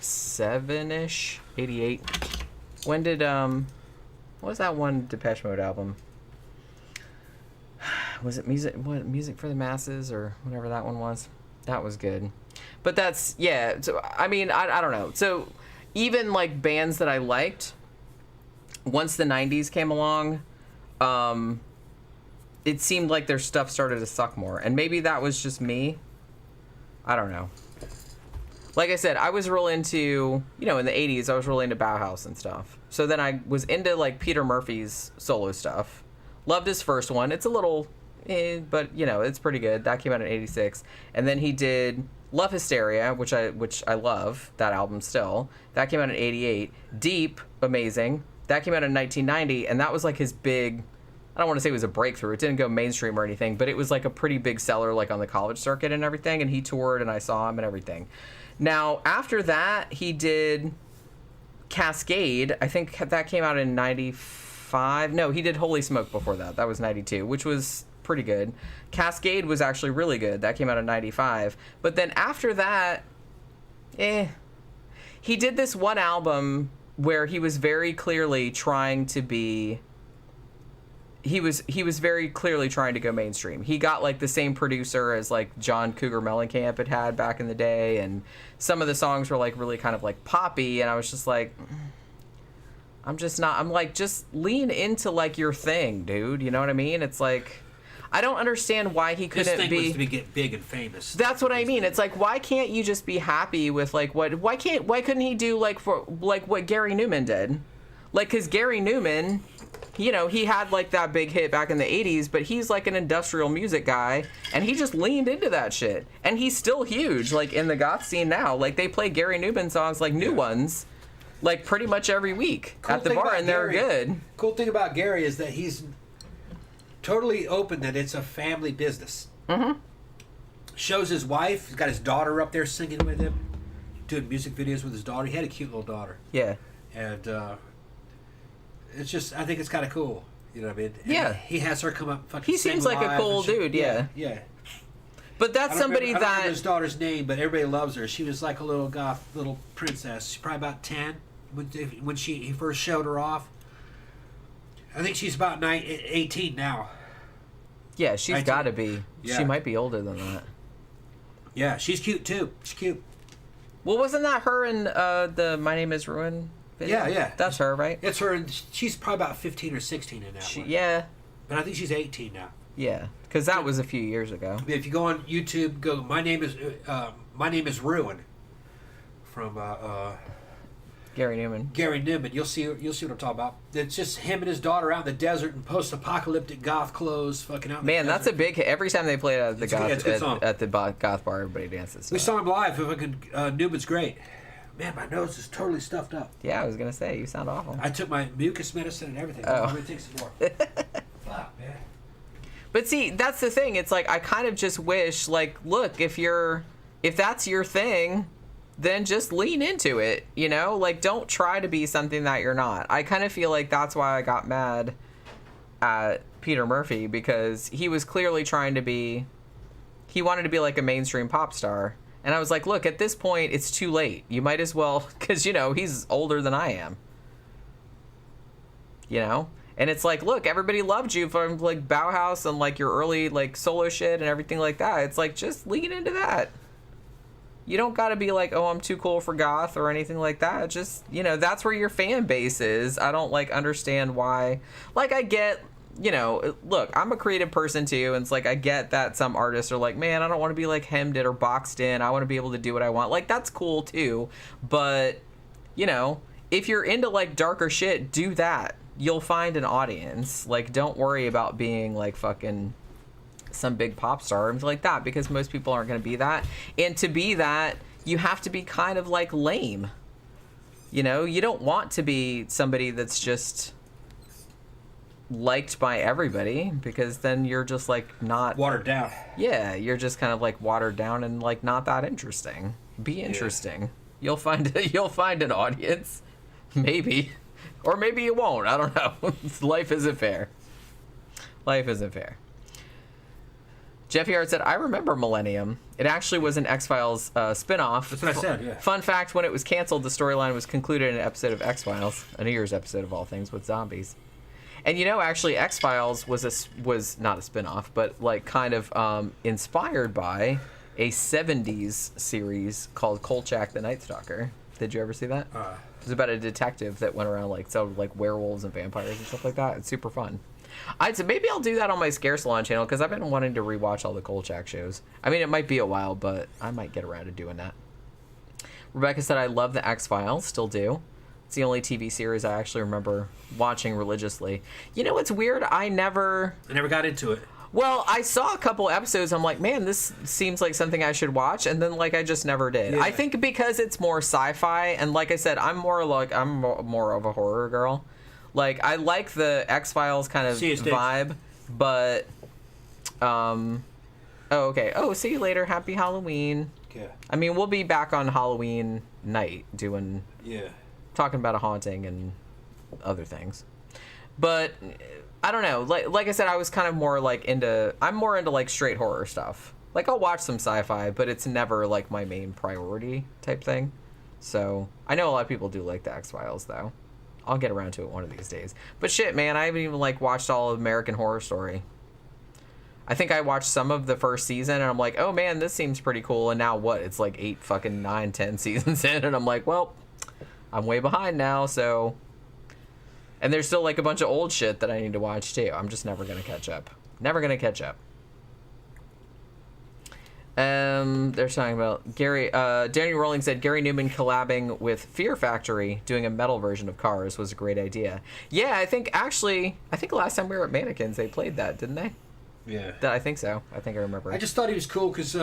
87-ish, 88. When did what was that one Depeche Mode album? Was it Music for the Masses or whatever that one was? That was good. But that's, yeah, so I mean, I don't know. So even like bands that I liked, once the 90s came along, it seemed like their stuff started to suck more. And maybe that was just me. I don't know. Like I said, I was real into, you know, in the 80s, I was really into Bauhaus and stuff. So then I was into, like, Peter Murphy's solo stuff. Loved his first one. It's a little, but, you know, it's pretty good. That came out in 86. And then he did Love Hysteria, which I love, that album still. That came out in 88. Deep, amazing. That came out in 1990, and that was, like, his big, I don't want to say it was a breakthrough. It didn't go mainstream or anything, but it was, like, a pretty big seller, like, on the college circuit and everything, and he toured, and I saw him and everything. Now, after that, he did Cascade. I think that came out in 95. No, he did Holy Smoke before that. That was 92, which was pretty good. Cascade was actually really good. That came out in 95. But then after that, he did this one album where he was very clearly trying to be... He was very clearly trying to go mainstream. He got like the same producer as like John Cougar Mellencamp had back in the day, and some of the songs were like really kind of like poppy, and I was just like, I'm like, just lean into like your thing, dude. You know what I mean? It's like, I don't understand why he couldn't His thing was to get big and famous. That's what I mean. It's like, why can't you just be happy with like why couldn't he do like what Gary Newman did? Like, cause Gary Newman, you know, he had like that big hit back in the 80s, but he's like an industrial music guy, and he just leaned into that shit. And he's still huge, like in the goth scene now. Like, they play Gary Newman songs, like new ones, like pretty much every week at the bar, and they're good. Cool thing about Gary is that he's totally open that it's a family business. Mm-hmm. Shows his wife, he's got his daughter up there singing with him, doing music videos with his daughter. He had a cute little daughter. Yeah. And, it's just, I think it's kind of cool. You know what I mean? And yeah. He has her come up fucking He seems like a cool dude, yeah. Yeah. But that's somebody I don't remember that... his daughter's name, but everybody loves her. She was like a little goth, little princess. She's probably about 10 when he first showed her off. I think she's about 18 now. Yeah, she's got to be. Yeah. She might be older than that. Yeah, she's cute too. She's cute. Well, wasn't that her in the My Name is Ruin video? Yeah. That's her, right? It's her. And she's probably about 15 or 16 in that one. Yeah. But I think she's 18 now. Yeah, because that was a few years ago. If you go on YouTube, go My Name is Ruin from Gary Newman. You'll see what I'm talking about. It's just him and his daughter out in the desert in post-apocalyptic goth clothes, fucking out. Man, that's a big hit. Every time they play it at the goth bar, everybody dances. We saw him live. Fucking Newman's great. Man, my nose is totally stuffed up. Yeah, I was gonna say, you sound awful. I took my mucus medicine and everything. Oh. It takes some more. Fuck, man. But see, that's the thing. It's like, I kind of just wish, like, look, if that's your thing, then just lean into it, you know? Like, don't try to be something that you're not. I kind of feel like that's why I got mad at Peter Murphy, because he was clearly trying to be... He wanted to be like a mainstream pop star. And I was like, look, at this point, it's too late. You might as well... Because, you know, he's older than I am. You know? And it's like, look, everybody loved you from like Bauhaus and like your early like solo shit and everything like that. It's like, just lean into that. You don't got to be like, oh, I'm too cool for goth or anything like that. Just, you know, that's where your fan base is. I don't like understand why. Like, I get, you know, look, I'm a creative person too, and it's like I get that some artists are like, man, I don't want to be like hemmed in or boxed in. I want to be able to do what I want. Like, that's cool too. But, you know, if you're into like darker shit, do that. You'll find an audience. Like, don't worry about being like fucking some big pop star and like that, because most people aren't going to be that. And to be that, you have to be kind of like lame. You know, you don't want to be somebody that's just liked by everybody, because then you're just like not watered down. Yeah, you're just kind of like watered down and like not that interesting. Be interesting. Yeah. You'll find an audience, maybe, or maybe you won't. I don't know. Life isn't fair. Life isn't fair. Jeffy Hart said, I remember Millennium. It actually was an X-Files spin-off. That's what I said, yeah. Fun fact, when it was canceled, the storyline was concluded in an episode of X-Files, a New Year's episode of all things, with zombies. And you know, actually, X-Files was not a spin-off, but like kind of inspired by a 70s series called Kolchak the Night Stalker. Did you ever see that? It was about a detective that went around like selling like werewolves and vampires and stuff like that. It's super fun. I'd say maybe I'll do that on my Scare Salon channel, because I've been wanting to rewatch all the Kolchak shows. I mean, it might be a while, but I might get around to doing that. Rebecca said, I love the X-Files, still do. It's the only TV series I actually remember watching religiously. You know what's weird? I never got into it. Well, I saw a couple episodes. I'm like, man, this seems like something I should watch, and then like I just never did. Yeah. I think because it's more sci-fi, and like I said, I'm more of a horror girl. Like, I like the X-Files kind of vibe, but oh, okay. Oh, see you later. Happy Halloween. Okay. I mean, we'll be back on Halloween night doing talking about a haunting and other things. But I don't know. Like I said, I was kind of more like I'm more into like straight horror stuff. Like, I'll watch some sci-fi, but it's never like my main priority type thing. So I know a lot of people do like the X-Files though. I'll get around to it one of these days. But shit, man, I haven't even like watched all of American Horror Story. I think I watched some of the first season, and I'm like, oh man, this seems pretty cool. And now what? It's like 8 fucking 9, 10 seasons in, and I'm like, well, I'm way behind now, so. And there's still like a bunch of old shit that I need to watch too. I'm just never gonna catch up. Never gonna catch up. They're talking about Gary. Danny Rowling said Gary Newman collabing with Fear Factory, doing a metal version of Cars, was a great idea. Yeah, I think last time we were at Mannequins, they played that, didn't they? Yeah. I think so. I think I remember. I just thought he was cool because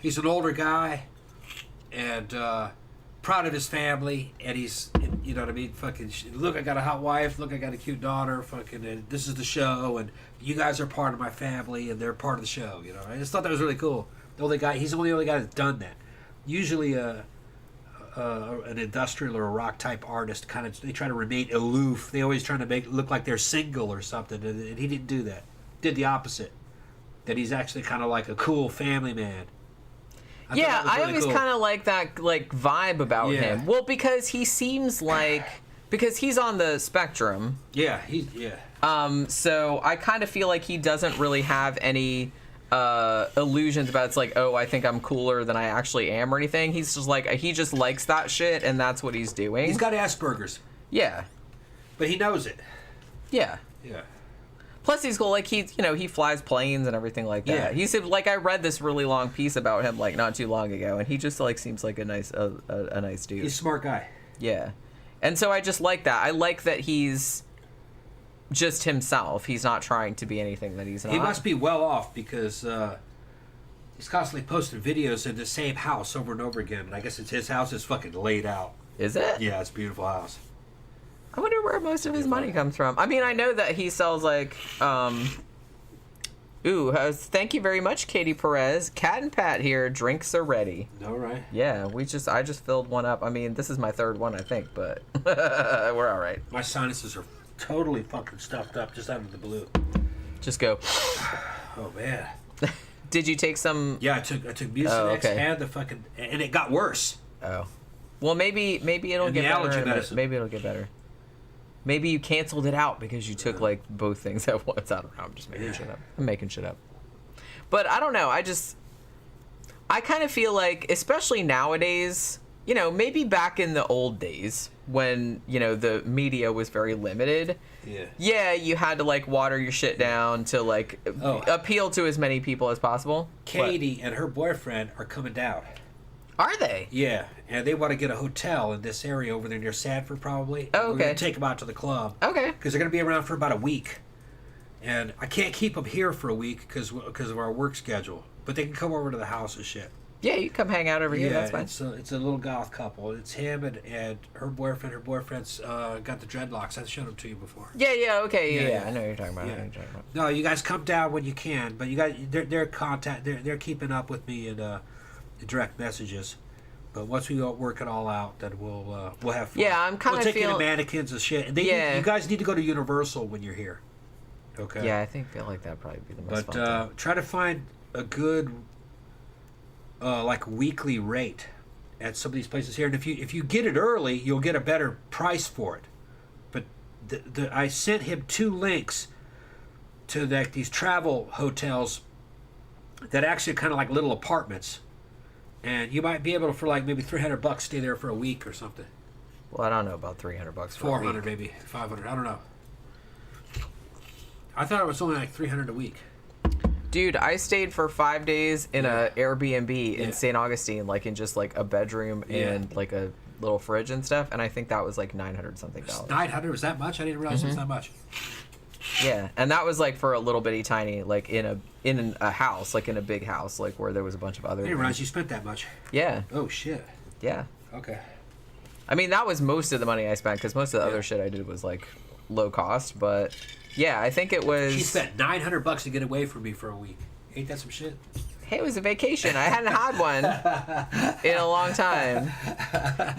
he's an older guy and proud of his family, and he's, you know what I mean, fucking, look, I got a hot wife, look, I got a cute daughter, fucking, and this is the show, and you guys are part of my family, and they're part of the show, you know. I just thought that was really cool. He's the only guy that's done that. Usually an industrial or a rock type artist, kind of, they try to remain aloof. They always trying to make it look like they're single or something, and he didn't do that. Did the opposite. That he's actually kind of like a cool family man. I always kind of like that like vibe about him. Well, because he seems like, because he's on the spectrum. Yeah, so I kind of feel like he doesn't really have any illusions about it's like, oh, I think I'm cooler than I actually am or anything. He's just like, he just likes that shit, and that's what he's doing. He's got Asperger's. Yeah. But he knows it. Yeah. Yeah. Plus, he's cool. Like, he flies planes and everything like that. Yeah. He's like, I read this really long piece about him like not too long ago, and he just like seems like a nice dude. He's a smart guy. Yeah, and so I just like that. I like that he's just himself. He's not trying to be anything that he's not. He must be well off because he's constantly posting videos in the same house over and over again. And I guess it's his house is fucking laid out. Is it? Yeah, it's a beautiful house. I wonder where most of his money comes from. I mean, I know that he sells like, thank you very much, Katie Perez. Cat and Pat here. Drinks are ready. All right. Yeah, I just filled one up. I mean, this is my third one, I think, but we're all right. My sinuses are totally fucking stuffed up just out of the blue. Just go. Oh man. Did you take some? Yeah, I took Mucinex, had the fucking, and it got worse. Oh. Well, maybe it'll get better. Allergy medicine. Maybe it'll get better. Maybe you canceled it out because you took like both things at once. I don't know. I'm just making shit up. I'm making shit up. But I don't know. I kind of feel like, especially nowadays, you know, maybe back in the old days when, you know, the media was very limited. Yeah, you had to like water your shit down to like appeal to as many people as possible. Katie and her boyfriend are coming down. Are they? Yeah, and they want to get a hotel in this area over there near Sanford, probably. Oh, okay. We're going to take them out to the club. Okay. Because they're going to be around for about a week. And I can't keep them here for a week because of our work schedule. But they can come over to the house and shit. Yeah, you come hang out over here. That's fine. It's a little goth couple. It's him and her boyfriend. Her boyfriend's got the dreadlocks. I showed them to you before. Yeah, okay, yeah. I know what you're talking about. Yeah. No, you guys come down when you can. But you guys, they're keeping up with me in direct messages. But once we work it all out, then we'll have fun. Yeah, I'm kind of feeling... We'll take feeling... you to mannequins and shit. And you guys need to go to Universal when you're here. Okay. Yeah, I feel like that'd probably be the most fun thing. Try to find a good, like, weekly rate at some of these places here. And if you get it early, you'll get a better price for it. But I sent him 2 links to these travel hotels that actually are kind of like little apartments. And you might be able to, for like maybe $300, stay there for a week or something. Well, I don't know about $300 for 400 a week. maybe, 500. I don't know. I thought it was only like $300 a week. Dude, I stayed for 5 days in a Airbnb in St. Augustine, like in just like a bedroom and like a little fridge and stuff, and I think that was like $900 something. $900 was that much? I didn't realize it was that much. Yeah, and that was like for a little bitty tiny, like in a house, like in a big house, like where there was a bunch of other. I didn't realize you spent that much. Yeah. Oh shit. Yeah. Okay. I mean, that was most of the money I spent because most of the other shit I did was like low cost, but yeah, I think it was. She spent $900 to get away from me for a week. Ain't that some shit? Hey, it was a vacation. I hadn't had one in a long time.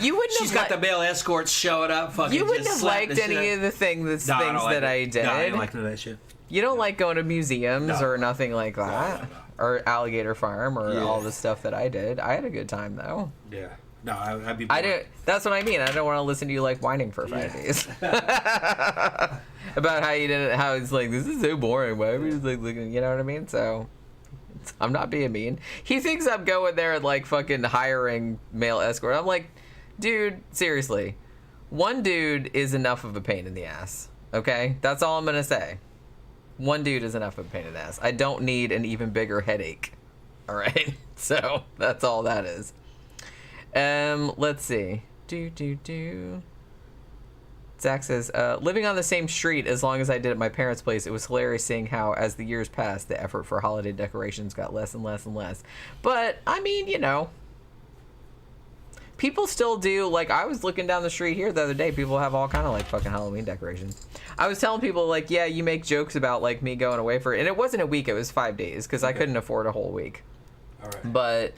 You wouldn't. She's got the male escorts showing up. Fucking. You wouldn't have liked any of the things that I did. No, I didn't like none of that shit. You don't like going to museums or nothing like that, No. or Alligator Farm or all the stuff that I did. I had a good time though. Yeah. No, I'd be. I don't. That's what I mean. I don't want to listen to you like whining for 5 days about how you didn't. How it's like this is so boring. Why are we just like looking? You know what I mean? So. I'm not being mean. He thinks I'm going there and like fucking hiring male escort. I'm like, dude, seriously. One dude is enough of a pain in the ass. Okay? That's all I'm gonna say. One dude is enough of a pain in the ass. I don't need an even bigger headache. Alright? So, that's all that is. Let's see. Zach says, living on the same street as long as I did at my parents' place, it was hilarious seeing how, as the years passed, the effort for holiday decorations got less and less and less. But, I mean, you know, people still do, like, I was looking down the street here the other day, people have all kind of, like, fucking Halloween decorations. I was telling people, like, yeah, you make jokes about, like, me going away for it, and it wasn't a week, it was 5 days, because I couldn't afford a whole week. All right. But,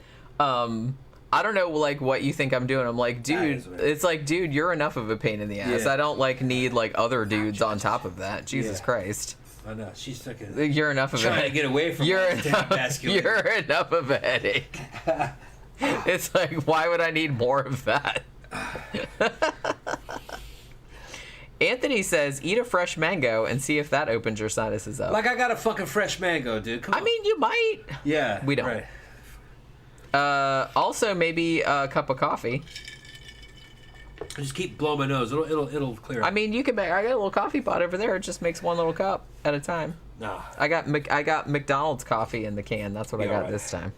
I don't know, like, what you think I'm doing. I'm like, dude, it's like, dude, you're enough of a pain in the ass. Yeah. I don't, like, need, like, other dudes on top of that. Jesus Christ. I know. She's fucking You're enough of a trying to get away from you're enough, masculine. You're enough of a headache. It's like, why would I need more of that? Anthony says, eat a fresh mango and see if that opens your sinuses up. Like, I got a fucking fresh mango, dude. Come on. I mean, you might. Yeah. We don't. Right. Also, maybe a cup of coffee. I just keep blowing my nose. It'll clear up. I mean, you can make. I got a little coffee pot over there. It just makes one little cup at a time. No. I got McDonald's coffee in the can. That's what I got this time.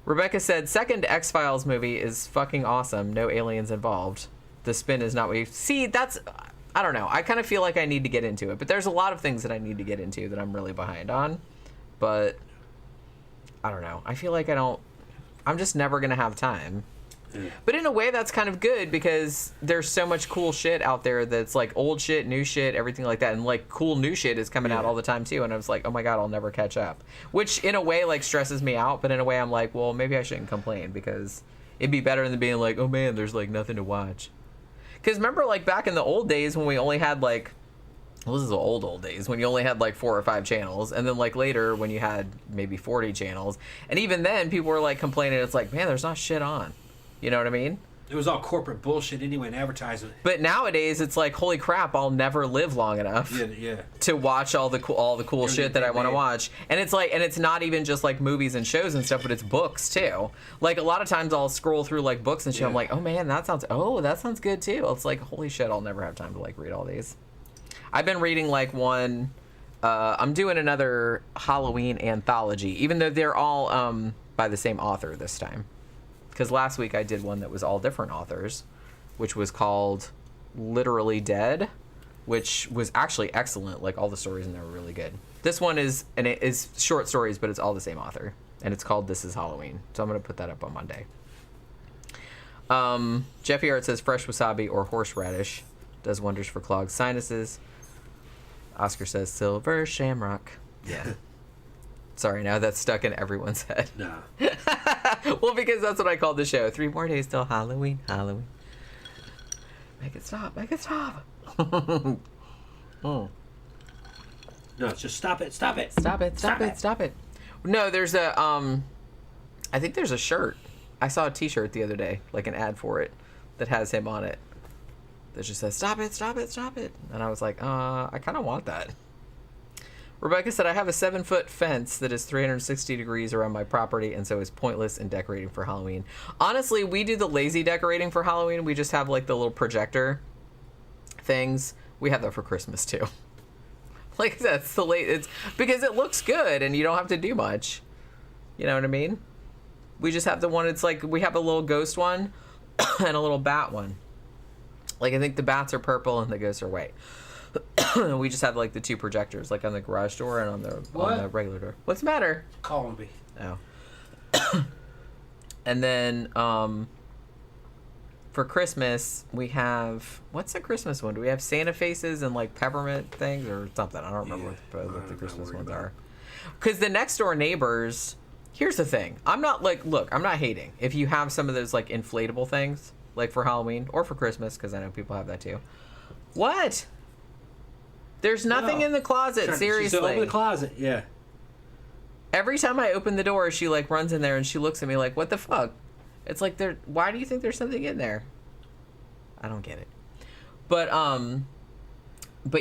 Rebecca said, second X-Files movie is fucking awesome. No aliens involved. The spin is not what you see. That's. I don't know. I kind of feel like I need to get into it, but there's a lot of things that I need to get into that I'm really behind on. But I don't know. I feel like I'm just never going to have time. Yeah. But in a way, that's kind of good because there's so much cool shit out there that's like old shit, new shit, everything like that. And like cool new shit is coming out all the time too. And I was like, oh my God, I'll never catch up. Which in a way like stresses me out. But in a way, I'm like, well, maybe I shouldn't complain because it'd be better than being like, oh man, there's like nothing to watch. Because remember like back in the old days when we only had like, well, this is the old days when you only had like 4 or 5 channels, and then like later when you had maybe 40 channels, and even then people were like complaining. It's like, man, there's not shit on. You know what I mean? It was all corporate bullshit anyway, and advertising. But nowadays, it's like, holy crap, I'll never live long enough to watch all the cool shit that I want to watch. And it's like, and it's not even just like movies and shows and stuff, but it's books too. Like a lot of times I'll scroll through like books and shit. I'm like, oh man, that sounds good too. It's like, holy shit, I'll never have time to like read all these. I've been reading like one. I'm doing another Halloween anthology, even though they're all by the same author this time. Because last week I did one that was all different authors, which was called Literally Dead, which was actually excellent. Like all the stories in there were really good. This one is short stories, but it's all the same author, and it's called This Is Halloween. So I'm gonna put that up on Monday. Jeffy Art says fresh wasabi or horseradish does wonders for clogged sinuses. Oscar says silver shamrock. Yeah. Sorry, now that's stuck in everyone's head. No. Well, because that's what I called the show. 3 more days till Halloween. Make it stop. No, it's just stop it. Stop it. No, there's a, I think there's a shirt. I saw a t-shirt the other day, like an ad for it, that has him on it. That just says, stop it. And I was like, I kind of want that. Rebecca said, I have a 7-foot fence that is 360 degrees around my property, and so is pointless in decorating for Halloween. Honestly, we do the lazy decorating for Halloween. We just have, like, the little projector things. We have that for Christmas, too. Like, that's the it's because it looks good, and you don't have to do much. You know what I mean? We just have the one, it's like, we have a little ghost one and a little bat one. Like, I think the bats are purple and the ghosts are white. We just have like the 2 projectors, like on the garage door and on the regular door. What's the matter? Calling me. Oh. And then for Christmas we have, what's the Christmas one? Do we have Santa faces and like peppermint things or something? I don't remember what the Christmas ones are. Because the next door neighbors. Here's the thing. I'm not like, look, I'm not hating if you have some of those like inflatable things like for Halloween or for Christmas, because I know people have that too. What? There's nothing in the closet, seriously. She's open the closet, yeah. Every time I open the door, she like runs in there and she looks at me like, what the fuck? It's like, why do you think there's something in there? I don't get it. But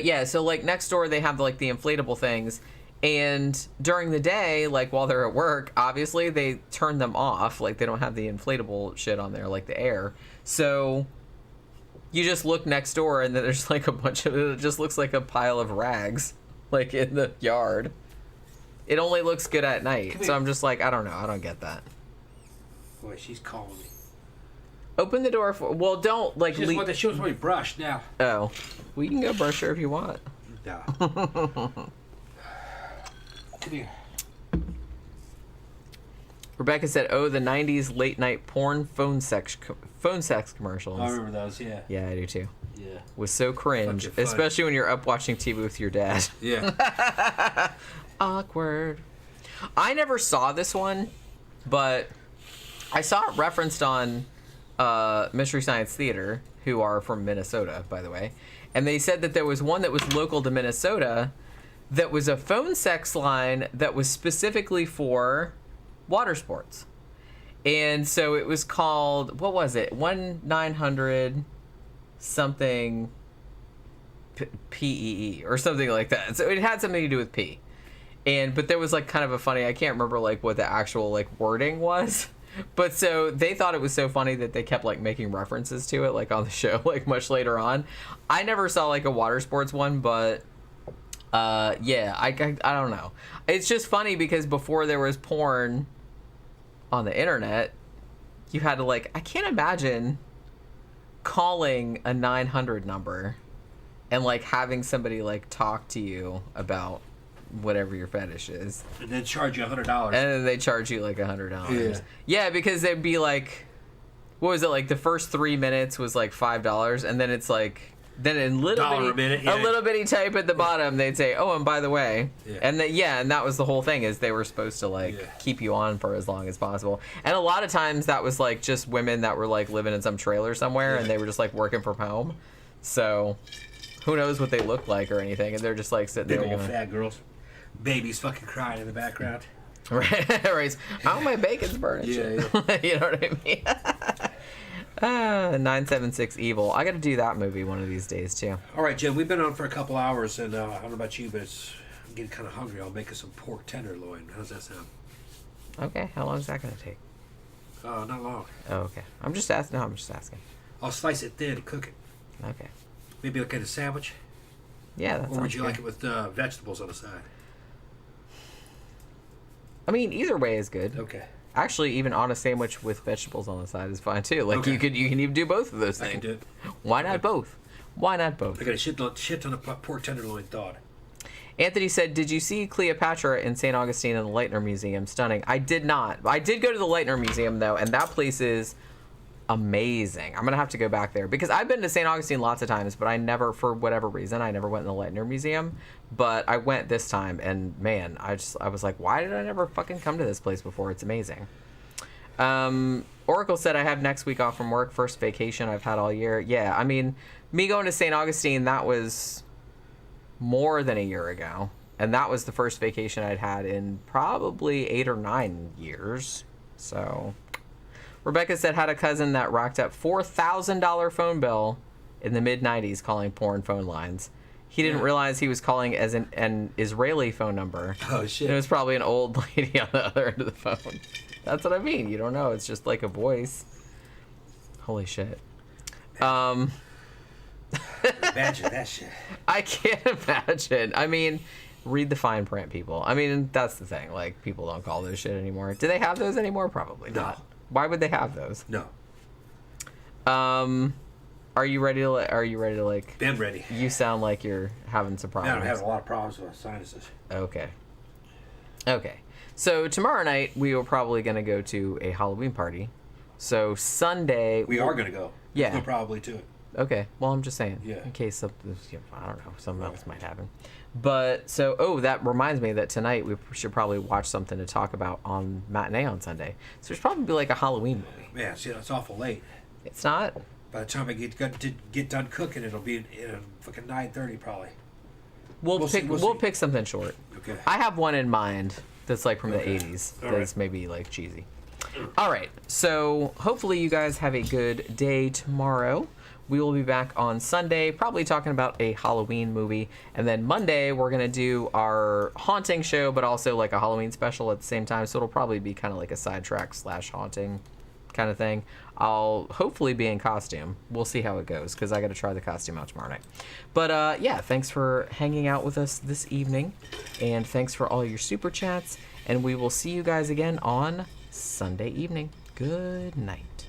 yeah, so like next door they have like the inflatable things, and during the day, like while they're at work, obviously they turn them off. Like they don't have the inflatable shit on there, like the air. So you just look next door and then there's like a bunch of, it just looks like a pile of rags, like in the yard. It only looks good at night. So I'm just like, I don't know. I don't get that. Boy, she's calling me. Open the door for, well, don't like she wants to be brushed now. Oh. Well, you can go brush her if you want. No. Come here. Rebecca said, oh, the 90s late night porn phone sex commercials. I remember those, yeah. Yeah, I do too. Yeah. Was so cringe, especially when you're up watching TV with your dad. Yeah. Awkward. I never saw this one, but I saw it referenced on Mystery Science Theater, who are from Minnesota, by the way. And they said that there was one that was local to Minnesota that was a phone sex line that was specifically for water sports. And so it was called, what was it? 1-900 something PEE or something like that. So it had something to do with P. But there was like kind of a funny, I can't remember like what the actual like wording was. But so they thought it was so funny that they kept like making references to it like on the show like much later on. I never saw like a water sports one, but yeah, I don't know. It's just funny because before there was porn on the internet, you had to like, I can't imagine calling a 900 number and like having somebody like talk to you about whatever your fetish is, and then charge you $100, and then they charge you like $100. Yeah, because they'd be like, what was it, like the first 3 minutes was like $5, and then it's like, then in little bitty type at the bottom they'd say, oh, and by the way, and that was the whole thing, is they were supposed to like keep you on for as long as possible. And a lot of times that was like just women that were like living in some trailer somewhere, and they were just like working from home, so who knows what they look like or anything, and they're just like sitting there big old fat girls, babies fucking crying in the background. Right. Oh, my bacon's burning. Yeah. You know what I mean? 976 Evil. I got to do that movie one of these days too. All right, Jim. We've been on for a couple hours, and I don't know about you, but I'm getting kind of hungry. I'll make us some pork tenderloin. How's that sound? Okay. How long is that going to take? Not long. Oh, okay. I'm just asking. No, I'm just asking. I'll slice it thin and cook it. Okay. Maybe like a sandwich. Yeah, that's. Or would you like it with vegetables on the side? I mean, either way is good. Okay. Actually, even on a sandwich with vegetables on the side is fine too. Like Okay. you can even do both of those things. I can do it. Why not both? Why not both? I got a shit ton of pork tenderloin thawed. Anthony said, "Did you see Cleopatra in St. Augustine in the Leitner Museum? Stunning." I did not. I did go to the Leitner Museum though, and that place is amazing. I'm gonna have to go back there because I've been to St. Augustine lots of times, but I never, for whatever reason, I never went in the Leitner Museum. But I went this time, and man, I was like, why did I never fucking come to this place before? It's amazing. Oracle said, "I have next week off from work, first vacation I've had all year." Yeah, I mean, me going to St. Augustine, that was more than a year ago, and that was the first vacation I'd had in probably 8 or 9 years. So Rebecca said, "Had a cousin that racked up $4,000 phone bill in the mid-90s calling porn phone lines. He didn't realize he was calling as an Israeli phone number. Oh, shit. It was probably an old lady on the other end of the phone." That's what I mean. You don't know. It's just like a voice. Holy shit. Imagine that shit. I can't imagine. I mean, read the fine print, people. I mean, that's the thing. Like, people don't call those shit anymore. Do they have those anymore? Probably not. Why would they have those? No. Are you ready to like? Been ready. You sound like you're having some problems. Yeah, I'm having a lot of problems with my sinuses. Okay. So tomorrow night we are probably gonna go to a Halloween party. So Sunday We are gonna go. Yeah. We'll probably to it. Okay. Well, I'm just saying. Yeah. In case something, I don't know, something else might happen. But so, that reminds me that tonight we should probably watch something to talk about on matinee on Sunday. So there's probably like a Halloween movie. Man, see, that's awful late. It's not. By the time I get done cooking, it'll be fucking 9:30 probably. We'll see. pick something short. Okay. I have one in mind that's like from the 80s. All That's right. maybe like cheesy. All right. So hopefully you guys have a good day tomorrow. We will be back on Sunday, probably talking about a Halloween movie. And then Monday, we're going to do our haunting show, but also like a Halloween special at the same time. So it'll probably be kind of like a Sidetracks / haunting kind of thing. I'll hopefully be in costume. We'll see how it goes because I got to try the costume out tomorrow night. But yeah, thanks for hanging out with us this evening. And thanks for all your super chats. And we will see you guys again on Sunday evening. Good night.